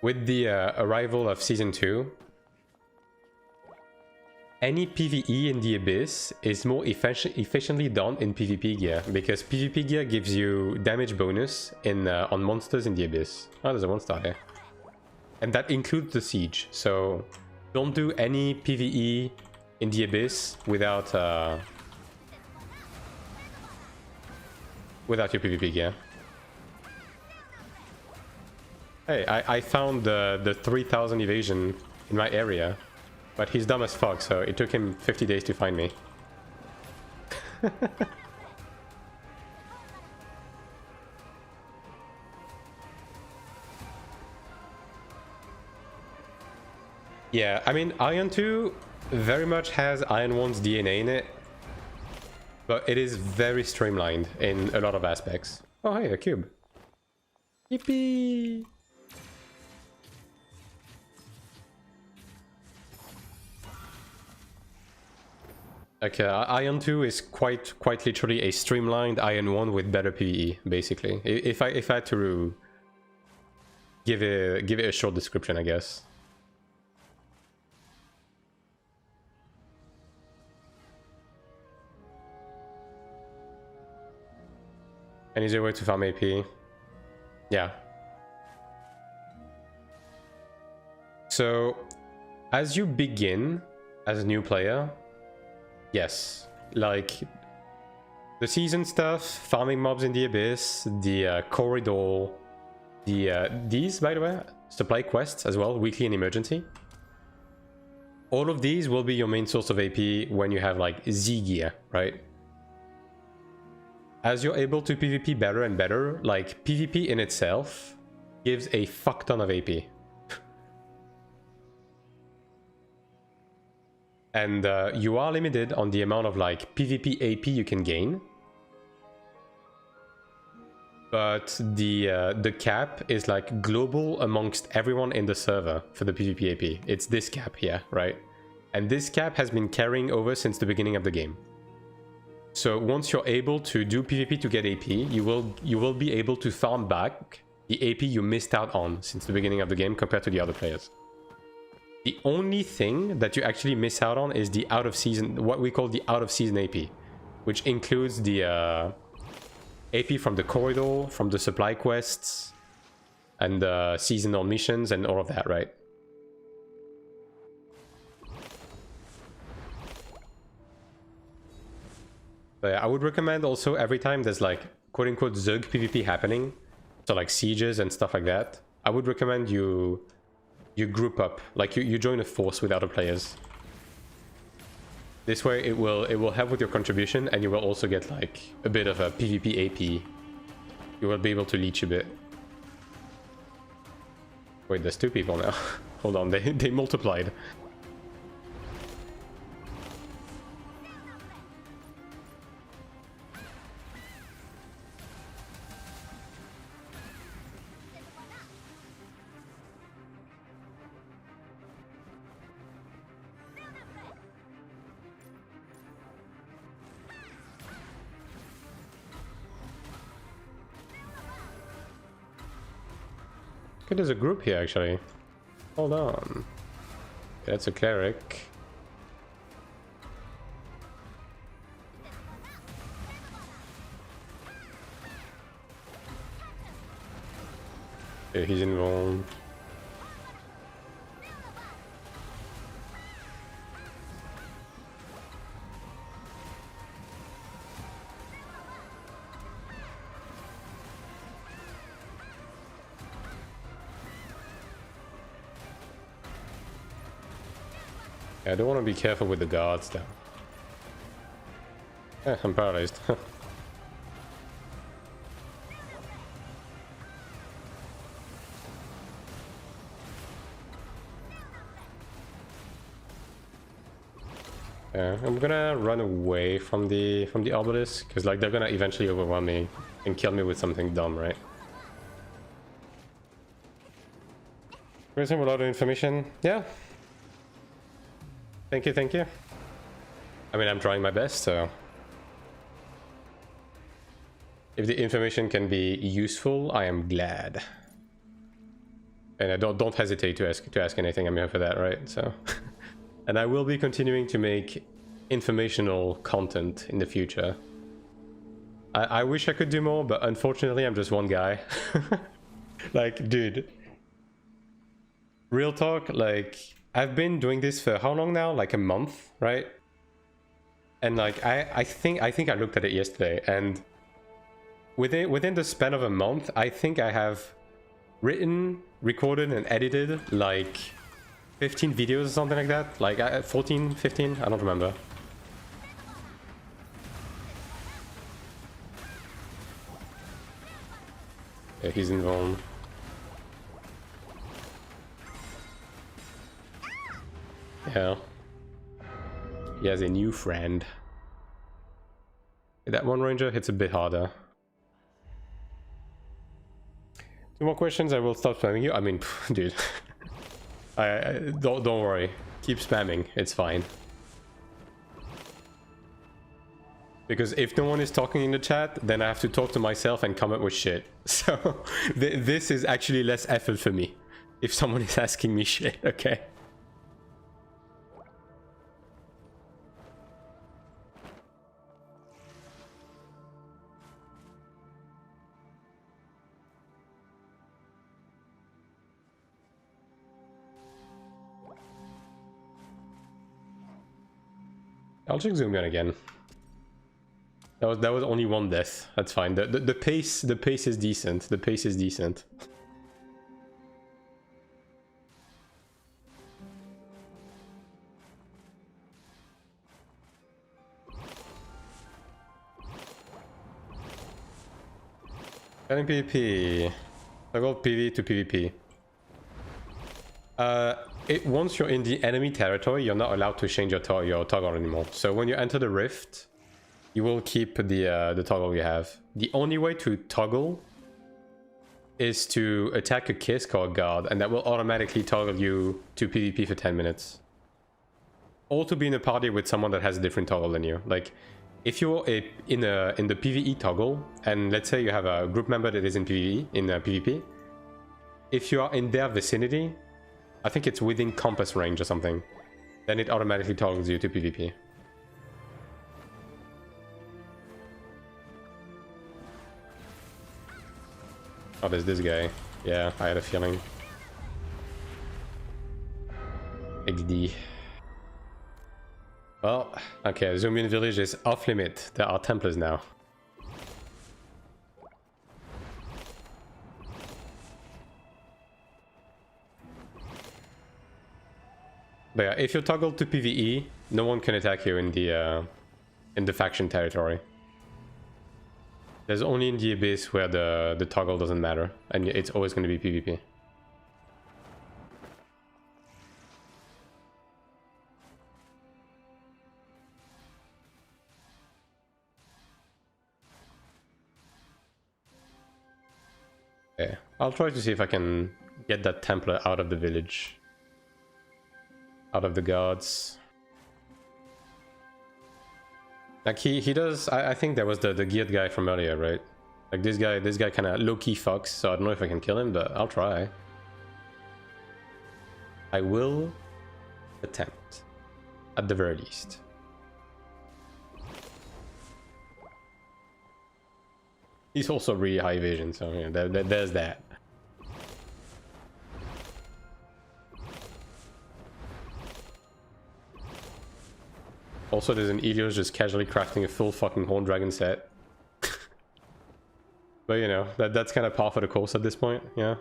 with the arrival of Season 2, any PvE in the Abyss is more efficiently done in PvP gear, because PvP gear gives you damage bonus in on monsters in the Abyss. Oh, there's a 1-star here. And that includes the siege, so don't do any PvE in the Abyss without your PvP gear. Hey, I found the 3000 evasion in my area. But he's dumb as fuck, so it took him 50 days to find me. Yeah, I mean, Iron 2 very much has Iron 1's DNA in it. But it is very streamlined in a lot of aspects. Oh, hey, a cube. Yippee! Okay, Iron 2 is quite literally a streamlined Iron 1 with better PvE, basically. If I had to give it a short description, I guess. An easier way to farm AP. Yeah. So, as you begin as a new player, yes, like the season stuff, farming mobs in the Abyss, the corridor, these, by the way, supply quests as well, weekly and emergency. All of these will be your main source of AP when you have like Z gear, right? As you're able to PvP better and better, like PvP in itself gives a fuck ton of AP. And you are limited on the amount of like PvP AP you can gain. But the cap is like global amongst everyone in the server for the PvP AP. It's this cap here, right? And this cap has been carrying over since the beginning of the game. So once you're able to do PvP to get AP, you will be able to farm back the AP you missed out on since the beginning of the game compared to the other players. The only thing that you actually miss out on is the out of season, what we call the out of season AP, which includes the AP from the corridor, from the supply quests, and the seasonal missions and all of that, right? But yeah, I would recommend also every time there's like quote unquote Zug PvP happening, so like sieges and stuff like that, I would recommend you group up, like you join a force with other players. This way it will help with your contribution, and you will also get like a bit of a PvP AP. You will be able to leech a bit. Wait, there's 2 people now. Hold on, they multiplied. Okay, there's a group here actually. Hold on. That's a cleric. Okay, he's involved. Yeah, I don't want to be careful with the guards though. Yeah, I'm paralyzed. Yeah, I'm gonna run away from the obelisk because like they're gonna eventually overwhelm me and kill me with something dumb, right? Raising a lot of information. Yeah. Thank you, thank you. I mean, I'm trying my best, so if the information can be useful, I am glad. And I don't hesitate to ask anything. I'm here for that, right? So, and I will be continuing to make informational content in the future. I wish I could do more, but unfortunately, I'm just one guy. Like, dude, real talk. Like, I've been doing this for how long now? Like a month, right? And like, I think I looked at it yesterday, and within the span of a month, I think I have written, recorded, and edited like 15 videos or something like that. Like 14, 15, I don't remember. Yeah, he's involved. Yeah. He has a new friend. That one ranger hits a bit harder. 2 more questions, I will stop spamming you. I mean, dude. I don't worry. Keep spamming. It's fine. Because if no one is talking in the chat, then I have to talk to myself and come up with shit. So this is actually less effort for me. If someone is asking me shit, okay? I'll check zoom in again. That was only 1 death. That's fine. The pace is decent. The pace is decent. Adding PvP. Toggle PV to PvP. Once you're in the enemy territory, you're not allowed to change your toggle anymore. So when you enter the rift, you will keep the toggle you have. The only way to toggle is to attack a kiss or a guard, and that will automatically toggle you to PvP for 10 minutes. Or to be in a party with someone that has a different toggle than you. Like, if you're in the PvE toggle, and let's say you have a group member that is in PvE, in PvP, if you are in their vicinity, I think it's within compass range or something, then it automatically toggles you to PvP. Oh, there's this guy. Yeah, I had a feeling. XD. Well, okay, Zoomian village is off limit. There are Templars now. But yeah, if you toggle to PvE, no one can attack you in the faction territory. There's only in the Abyss where the toggle doesn't matter, and it's always going to be PvP. Okay, I'll try to see if I can get that Templar out of the village. Out of the guards. Like he does, I think that was the geared guy from earlier, right? Like this guy kind of low-key fucks, so I don't know if I can kill him, but I'll try. I will attempt, at the very least. He's also really high vision, so yeah, there's that. Also, there's an Elios just casually crafting a full fucking Horn Dragon set. But you know, that's kind of par for the course at this point, yeah.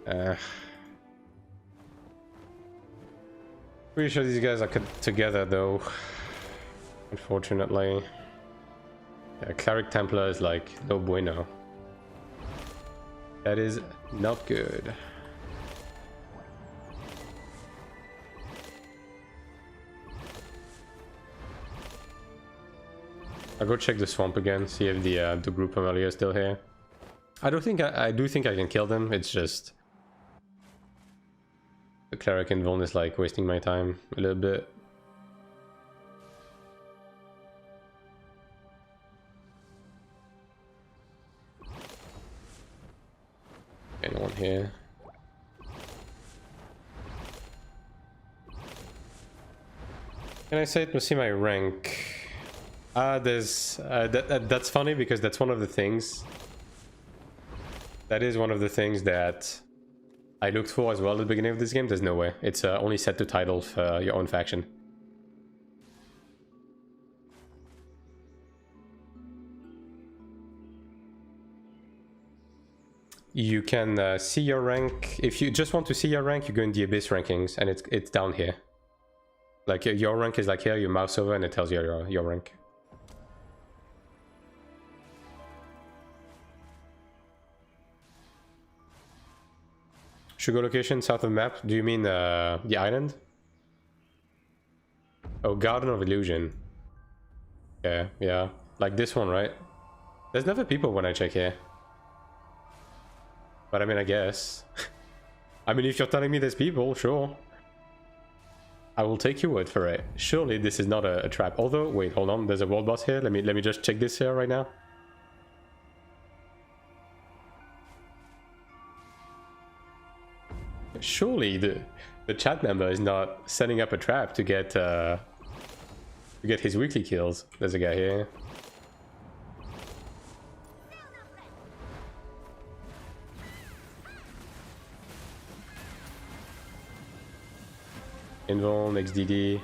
Yeah. Pretty sure these guys are together though. Unfortunately. Yeah, Cleric Templar is like no bueno. That is not good. I'll go check the swamp again, see if the group from earlier is still here. I do think I can kill them. It's just the Cleric and Vuln is like wasting my time a little bit. Anyone here? Can I say it? Let's see my rank. That's funny because that's one of the things. That is one of the things that I looked for as well at the beginning of this game. There's no way. It's only set to title for your own faction. You can see your rank. If you just want to see your rank, you go in the Abyss rankings, and it's down here. Like your rank is like here. You mouse over, and it tells you your rank. Sugar location south of map. Do you mean the island? Oh, Garden of Illusion. Yeah, yeah. Like this one, right? There's never people when I check here. But I mean, I guess. I mean, if you're telling me there's people, sure. I will take your word for it. Surely this is not a trap. Although, wait, hold on. There's a world boss here. Let me just check this here right now. Surely the chat member is not setting up a trap to get his weekly kills. There's a guy here. Invuln, XDD.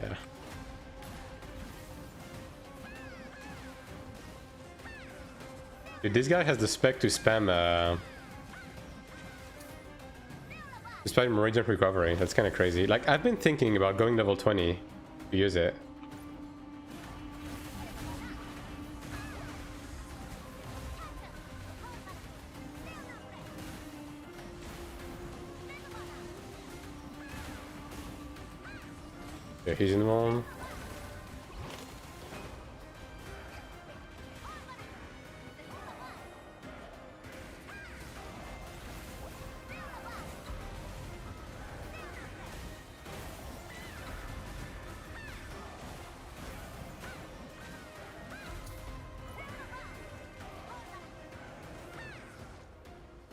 Yeah. Dude, this guy has the spec to spam Radiant Recovery. That's kind of crazy. Like, I've been thinking about going level 20 to use it. Okay, he's in one.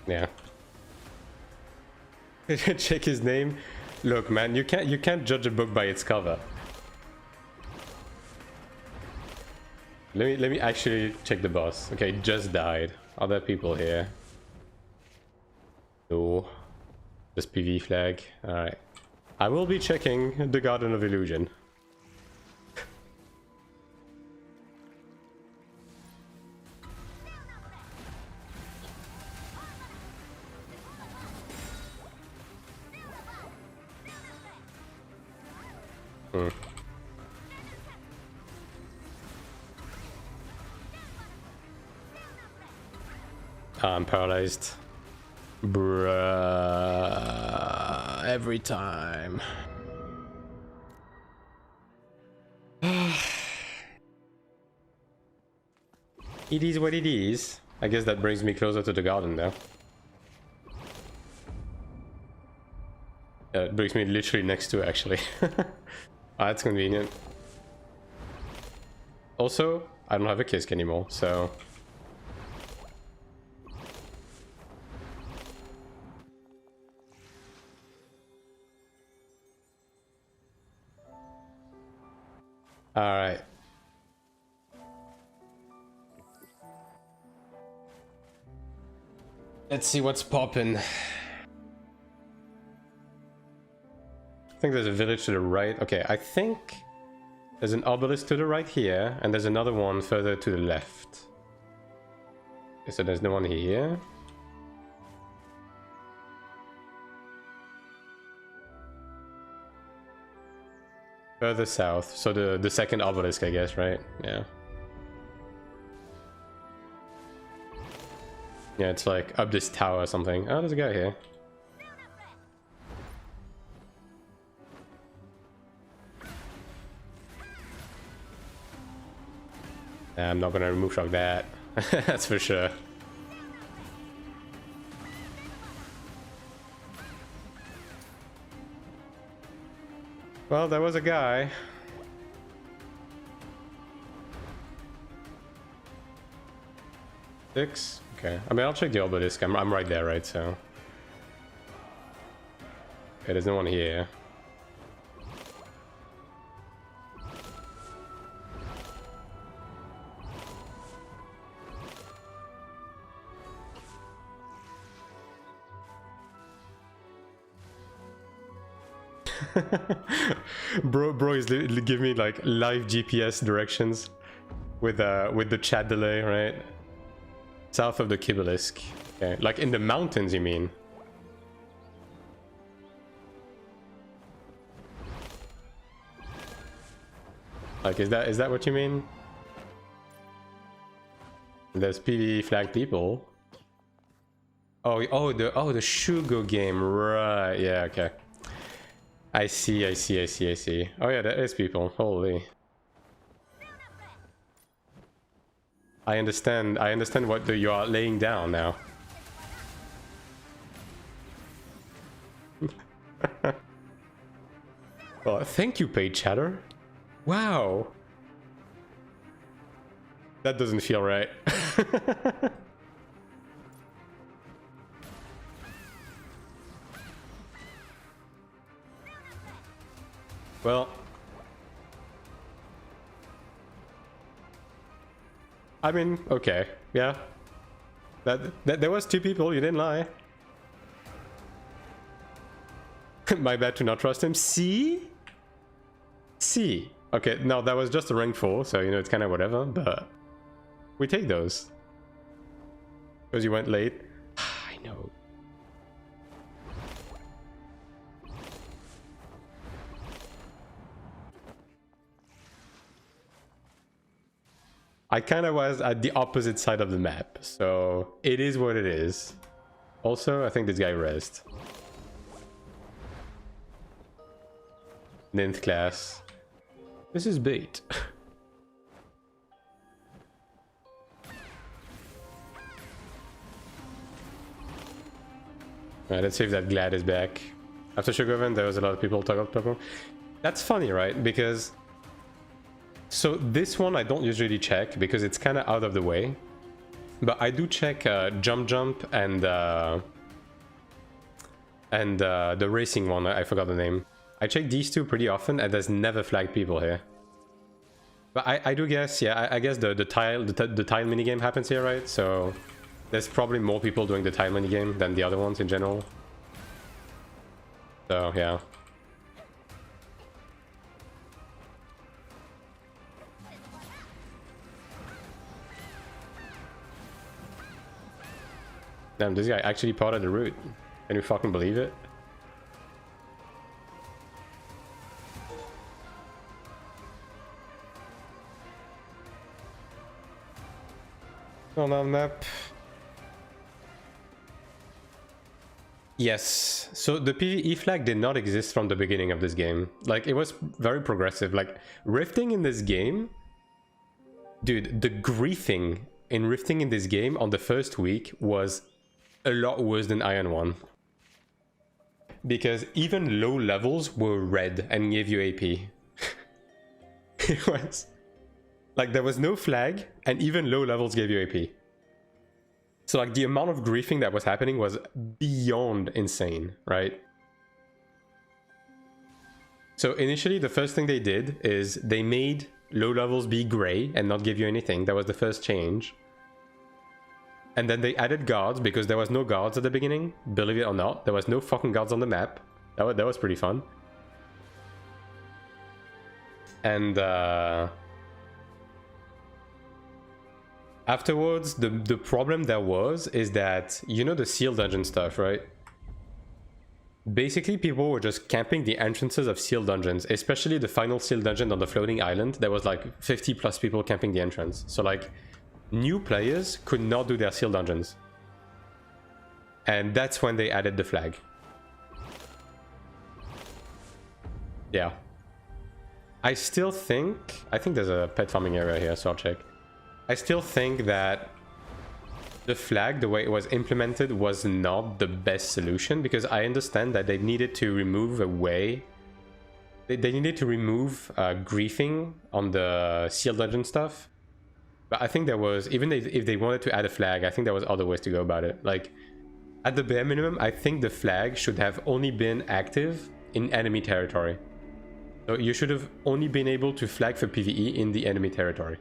Yeah. Check his name. Look, man, you can't judge a book by its cover. Let me actually check the boss. Okay, just died. Are there people here? No. Just PV flag. Alright. I will be checking the Garden of Illusion. I'm paralyzed. Bruh. Every time. It is what it is. I guess that brings me closer to the garden now. It brings me literally next to, actually. That's convenient. Also, I don't have a Kisk anymore, so... Alright. Let's see what's poppin'. I think there's a village to the right. Okay, I think There's an obelisk to the right here, and there's another one further to the left. Okay, so there's no one here. Further south, so the second obelisk, I guess, right? Yeah. Yeah, it's like up this tower or something. Oh, there's a guy here. I'm not gonna remove shock that. That's for sure. Well, there was a guy. Six? Okay. I mean, I'll check the obelisk. I'm right there, right? So. Okay, there's no one here. bro is give me like live GPS directions with the chat delay, right? South of the Kibelisk. Okay, like in the mountains, you mean? Like, is that what you mean? There's PvE flag people. Oh, the Shugo game, right? Yeah, okay. I see. Oh yeah, there is people. Holy. I understand what you are laying down now. Well, thank you, paid chatter. Wow. That doesn't feel right. Well, I mean, okay, yeah. That there was two people, you didn't lie. My bad to not trust him. See? Okay, no, that was just a rank 4, so you know it's kind of whatever, but we take those. Because you went late. I know. I kind of was at the opposite side of the map, so it is what it is. Also, I think this guy rezzed. Ninth class. This is bait. Alright, let's see if that Glad is back. After Sugar event, there was a lot of people talking. That's funny, right? Because... So this one I don't usually check because it's kind of out of the way. But I do check Jump and the racing one, I forgot the name. I check these two pretty often and there's never flagged people here. But I do guess, yeah, I guess the tile minigame happens here, right? So there's probably more people doing the tile minigame than the other ones in general. So, yeah. Damn, this guy actually potted the route. Can you fucking believe it? On that map. Yes, so the PvE flag did not exist from the beginning of this game. Like, it was very progressive. Like, rifting in this game... Dude, the griefing in rifting in this game on the first week was a lot worse than Iron 1. Because even low levels were red and gave you AP. It was... Like, there was no flag, and even low levels gave you AP. So, like, the amount of griefing that was happening was beyond insane, right? So, initially, the first thing they did is they made low levels be gray and not give you anything. That was the first change. And then they added guards, because there was no guards at the beginning. Believe it or not, there was no fucking guards on the map. That was pretty fun. And afterwards, the problem there was is that, you know, the seal dungeon stuff, right? Basically, people were just camping the entrances of seal dungeons, especially the final seal dungeon on the floating island. There was like 50 plus people camping the entrance. So like, new players could not do their seal dungeons. And that's when they added the flag. Yeah. I think there's a pet farming area here, so I'll check. I still think that the flag, the way it was implemented, was not the best solution, because I understand that they needed to remove a way. They needed to remove griefing on the seal dungeon stuff. But I think there was, even if they wanted to add a flag, I think there was other ways to go about it. Like, at the bare minimum, I think the flag should have only been active in enemy territory. So you should have only been able to flag for PvE in the enemy territory.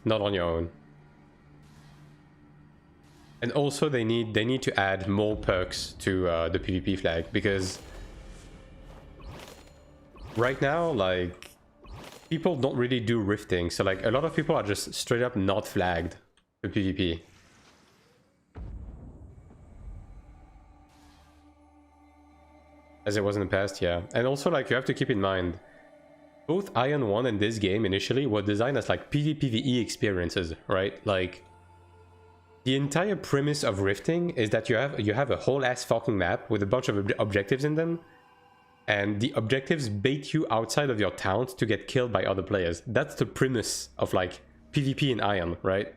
Not on your own. And also they need to add more perks to the PvP flag, because right now, like, people don't really do rifting. So like, a lot of people are just straight up not flagged for PvP. As it was in the past, yeah. And also, like, you have to keep in mind, both Iron 1 and this game initially were designed as like PvPvE experiences, right? Like, the entire premise of rifting is that you have a whole ass fucking map with a bunch of objectives in them, and the objectives bait you outside of your town to get killed by other players. That's the premise of like PvP in Iron, right?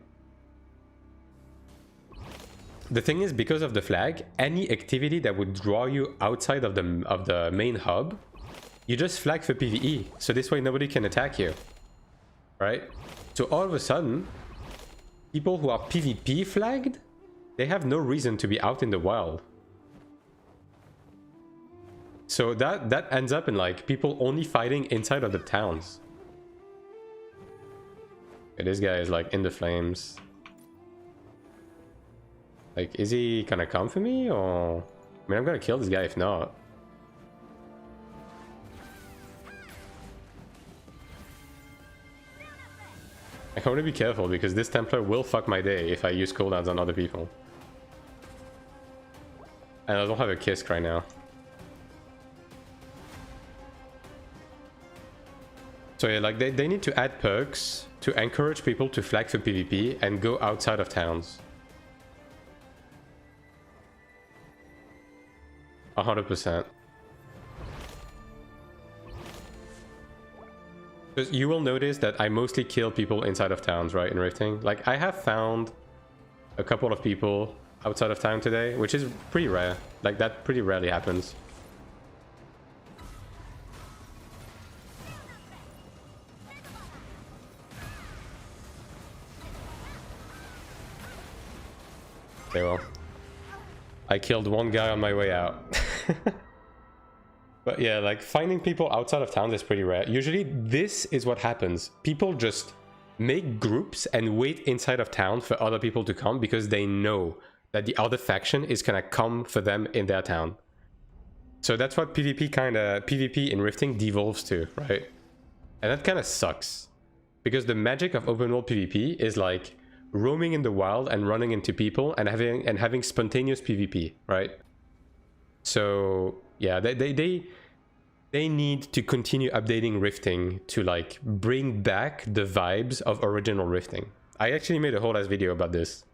The thing is, because of the flag, any activity that would draw you outside of the main hub, you just flag for PvE, so this way nobody can attack you, right? So all of a sudden, people who are PvP flagged, they have no reason to be out in the wild. So that ends up in like people only fighting inside of the towns. Okay, this guy is like in the flames. Like, is he gonna come for me, or... I mean, I'm gonna kill this guy if not. I want to be careful, because this Templar will fuck my day if I use cooldowns on other people. And I don't have a Kisk right now. So yeah, like, they need to add perks to encourage people to flag for PvP and go outside of towns. 100%. Because you will notice that I mostly kill people inside of towns, right, in rifting. Like, I have found a couple of people outside of town today, which is pretty rare. Like, that pretty rarely happens. Okay, well, I killed one guy on my way out. But yeah, like, finding people outside of town is pretty rare. Usually this is what happens. People just make groups and wait inside of town for other people to come, because they know that the other faction is gonna come for them in their town. So that's what PvP in rifting devolves to, right? And that kind of sucks, because the magic of open world PvP is like roaming in the wild and running into people and having spontaneous PvP, right? So yeah, they need to continue updating rifting to like bring back the vibes of original rifting. I actually made a whole ass video about this.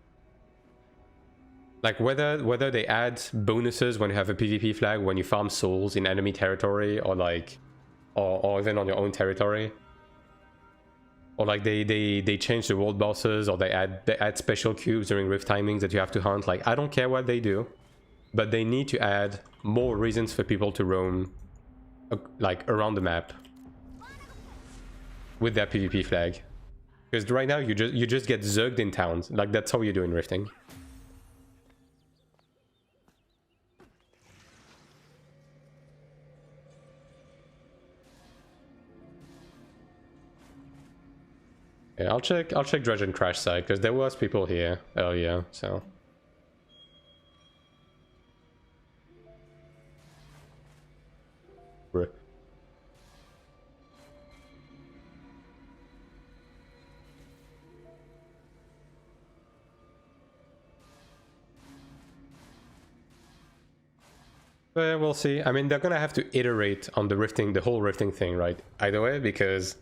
Like whether they add bonuses when you have a PvP flag, when you farm souls in enemy territory, or like or even on your own territory. Or like they change the world bosses, or they add special cubes during rift timings that you have to hunt. Like, I don't care what they do, but they need to add more reasons for people to roam like around the map with their PvP flag. Because right now you just get zugged in towns. Like, that's how you do in rifting. Yeah, I'll check Dredge and Crash side, because there was people here earlier, so. We'll see. I mean, they're gonna have to iterate on the rifting, the whole rifting thing, right? Either way, because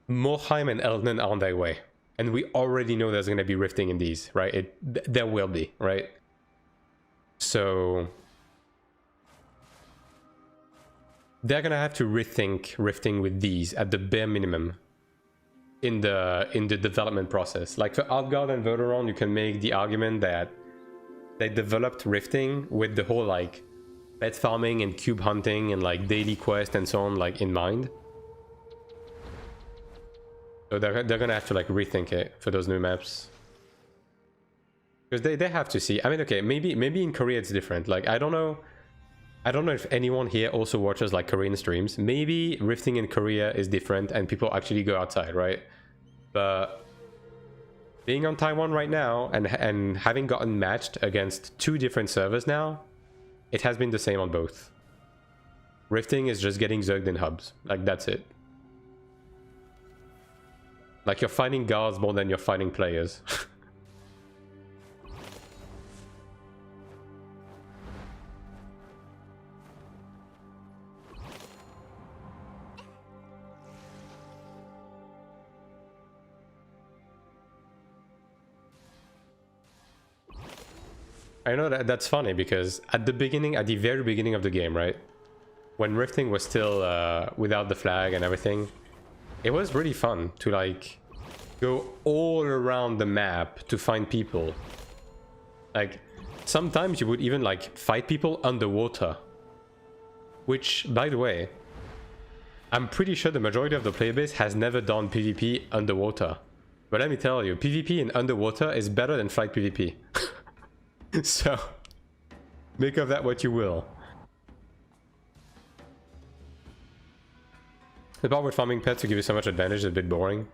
Morheim and Elden are on their way. And we already know there's gonna be rifting in these, right? There will be, right? So they're gonna have to rethink rifting with these at the bare minimum in the development process. Like for Outguard and Verderon, you can make the argument that they developed rifting with the whole like pet farming and cube hunting and like daily quest and so on like in mind. So they're gonna have to like rethink it for those new maps. Because they have to see. I mean, okay, maybe in Korea it's different. Like I don't know if anyone here also watches like Korean streams. Maybe rifting in Korea is different and people actually go outside, right? But being on Taiwan right now and having gotten matched against 2 different servers now, it has been the same on both. Rifting is just getting zugged in hubs. Like that's it. Like you're fighting guards more than you're fighting players. I know that's funny because at the very beginning of the game, right? When rifting was still without the flag and everything, it was really fun to like go all around the map to find people. Like sometimes you would even like fight people underwater. Which, by the way, I'm pretty sure the majority of the player base has never done PvP underwater. But let me tell you, PvP in underwater is better than flight PvP. So, make of that what you will. The part with farming pets to give you so much advantage is a bit boring.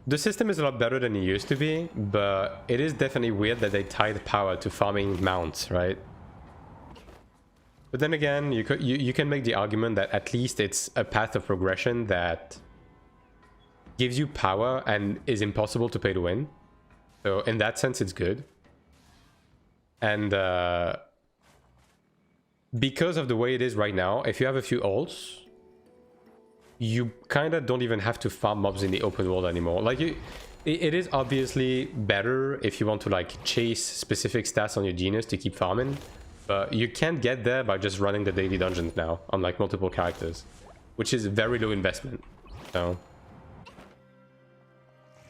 The system is a lot better than it used to be, but it is definitely weird that they tied power to farming mounts, right? But then again, you can make the argument that at least it's a path of progression that gives you power and is impossible to pay to win. So in that sense, it's good. And because of the way it is right now, if you have a few ults, you kind of don't even have to farm mobs in the open world anymore. Like it is obviously better if you want to like chase specific stats on your genius to keep farming, but you can't get there by just running the daily dungeons now on like multiple characters, which is very low investment. So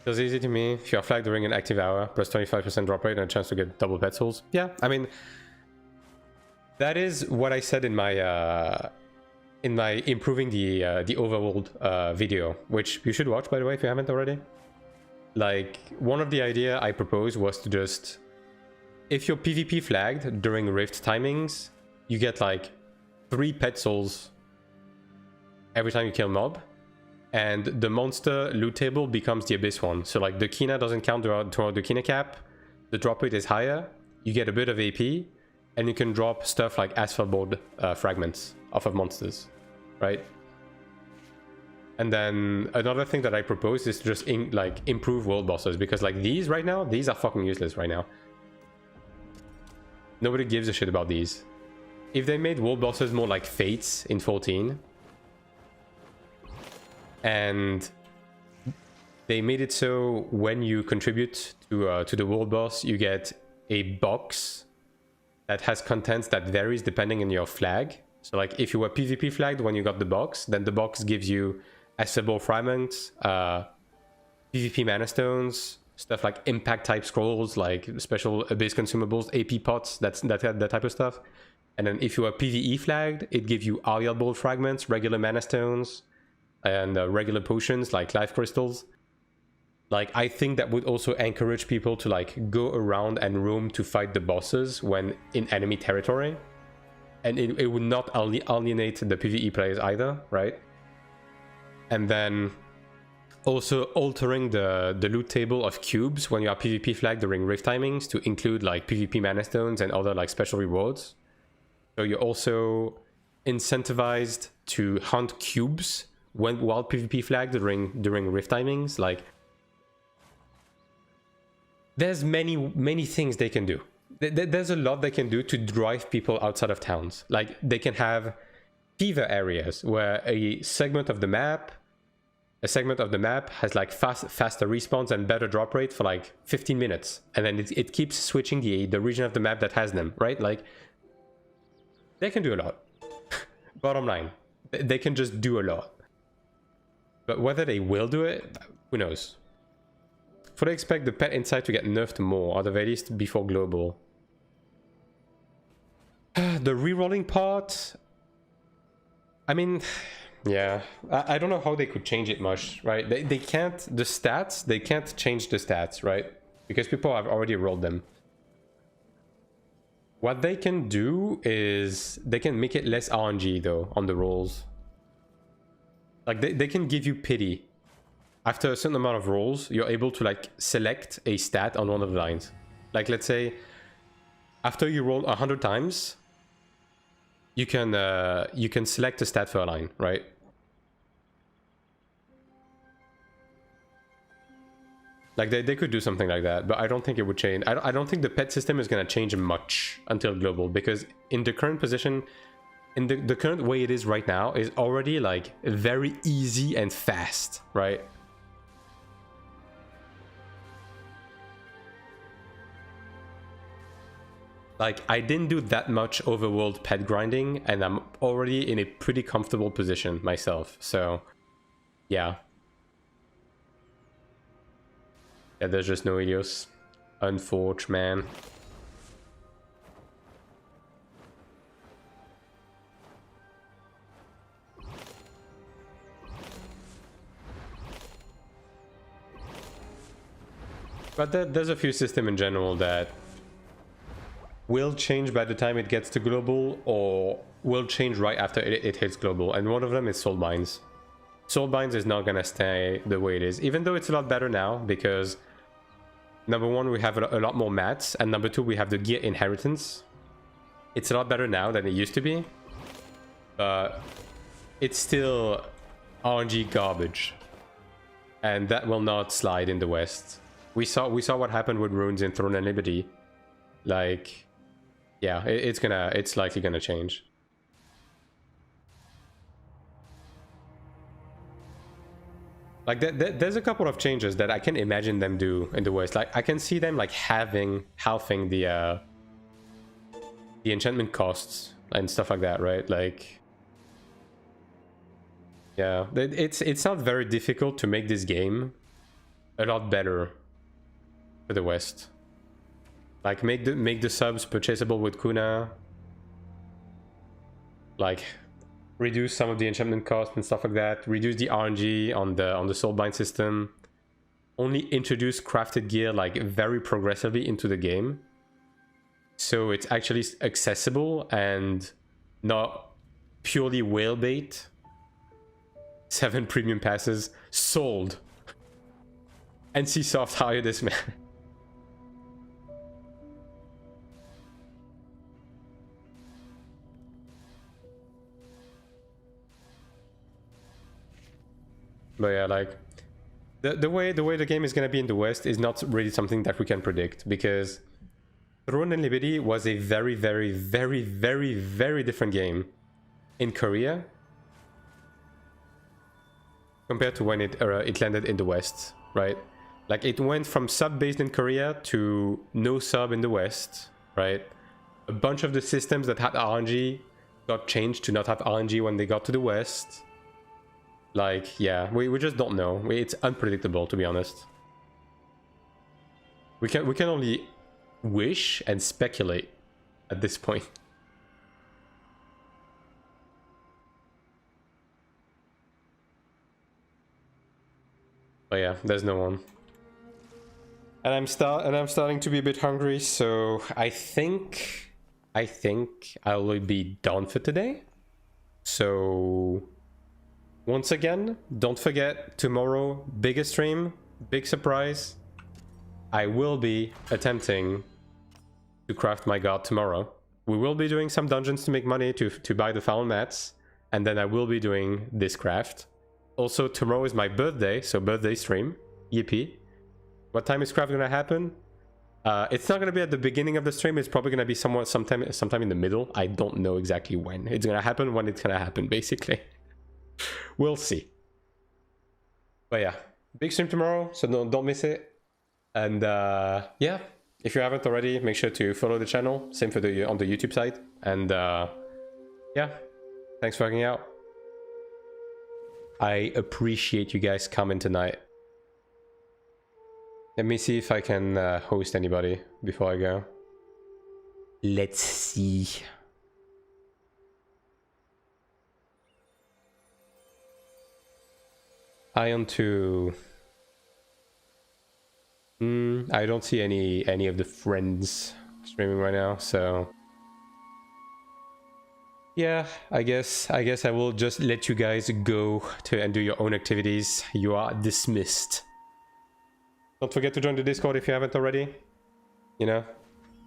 it was easy to me. If you are flagged during an active hour, plus 25% drop rate and a chance to get double pet souls. Yeah, I mean, that is what I said in my improving the overworld video, which you should watch, by the way, if you haven't already. Like, one of the idea I proposed was to just, if you're PvP flagged during rift timings, you get like 3 pet souls every time you kill mob. And the monster loot table becomes the Abyss one. So like the Kina doesn't count toward the Kina cap. The drop rate is higher. You get a bit of AP. And you can drop stuff like asphalt board fragments off of monsters. Right? And then another thing that I proposed is to just improve world bosses. Because like these right now, these are fucking useless right now. Nobody gives a shit about these. If they made world bosses more like Fates in 14... and they made it so when you contribute to the world boss, you get a box that has contents that varies depending on your flag. So like if you were PvP flagged when you got the box, then the box gives you accessible fragments, PvP mana stones, stuff like impact type scrolls, like special abyss consumables, AP pots, that type of stuff. And then if you are PvE flagged, it gives you Ariel Bolt fragments, regular mana stones, and regular potions like life crystals. Like I think that would also encourage people to like go around and roam to fight the bosses when in enemy territory, and it would not alienate the PvE players either, right? And then also altering the loot table of cubes when you are PvP flagged during rift timings to include like PvP mana stones and other like special rewards. So you're also incentivized to hunt cubes while PvP flagged during rift timings. Like there's many things they can do. There's a lot they can do to drive people outside of towns. Like, they can have fever areas where a segment of the map has like faster respawns and better drop rate for like 15 minutes, and then it keeps switching the region of the map that has them, right? Like, they can do a lot. Bottom line, they can just do a lot. But whether they will do it, who knows? Fully expect the pet insight to get nerfed more, or the very least before global. The rerolling part, I mean, yeah, I don't know how they could change it much, right? They can't, the stats, they can't change the stats, right? Because people have already rolled them. What they can do is they can make it less RNG though on the rolls. Like, they can give you pity. After a certain amount of rolls, you're able to like select a stat on one of the lines. Like, let's say after you roll 100 times, you can select a stat for a line, right? Like, they could do something like that, but I don't think it would change. I don't think the pet system is going to change much until global, because in the current position, in the current way it is right now, is already like very easy and fast, right? Like, I didn't do that much overworld pet grinding, and I'm already in a pretty comfortable position myself, so yeah. Yeah, there's just no Helios. Unfortunate, man. But there's a few systems in general that will change by the time it gets to global, or will change right after it hits global, and one of them is Soulbinds. Soulbinds is not gonna stay the way it is, even though it's a lot better now, because number one, we have a lot more mats, and number two, we have the gear inheritance. It's a lot better now than it used to be, but it's still RNG garbage, and that will not slide in the West. We saw what happened with runes in Throne and Liberty. Like, yeah, it's likely gonna change. Like, there's a couple of changes that I can imagine them do in the West. Like, I can see them like halving the enchantment costs and stuff like that, right? Like, yeah, it's not very difficult to make this game a lot better for the West. Like, make the subs purchasable with Kuna. Like, reduce some of the enchantment costs and stuff like that. Reduce the RNG on the Soulbind system. Only introduce crafted gear like very progressively into the game, so it's actually accessible and not purely whale bait. 7 premium passes sold. NCSoft hire this man. But yeah, like, the way the game is gonna be in the West is not really something that we can predict, because Throne and Liberty was a very, very, very, very, very different game in Korea compared to when it landed in the West, right? Like, it went from sub-based in Korea to no sub in the West, right? A bunch of the systems that had RNG got changed to not have RNG when they got to the West. Like, yeah, we just don't know. It's unpredictable, to be honest. We can only wish and speculate at this point. But yeah, there's no one. And I'm starting to be a bit hungry, so I think I will be done for today. So once again, don't forget, tomorrow, biggest stream, big surprise. I will be attempting to craft my god tomorrow. We will be doing some dungeons to make money to buy the foul mats, and then I will be doing this craft. Also, tomorrow is my birthday, so birthday stream. Yippee. What time is craft gonna happen? It's not gonna be at the beginning of the stream. It's probably gonna be sometime in the middle. I don't know exactly when. It's gonna happen when it's gonna happen, basically. We'll see. But yeah, big stream tomorrow, so don't miss it. And yeah, if you haven't already, make sure to follow the channel. Same for on the YouTube side. And yeah, thanks for hanging out. I appreciate you guys coming tonight. Let me see if I can host anybody before I go. Let's see. Ion 2. I don't see any of the friends streaming right now, so yeah, I guess I will just let you guys go and do your own activities. You are dismissed. Don't forget to join the Discord if you haven't already. You know,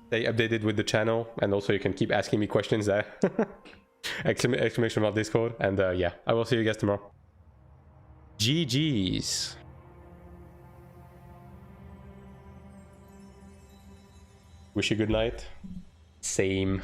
stay updated with the channel, and also you can keep asking me questions there. Exclamation mark Discord, and yeah, I will see you guys tomorrow. GG's. Wish you good night. Same.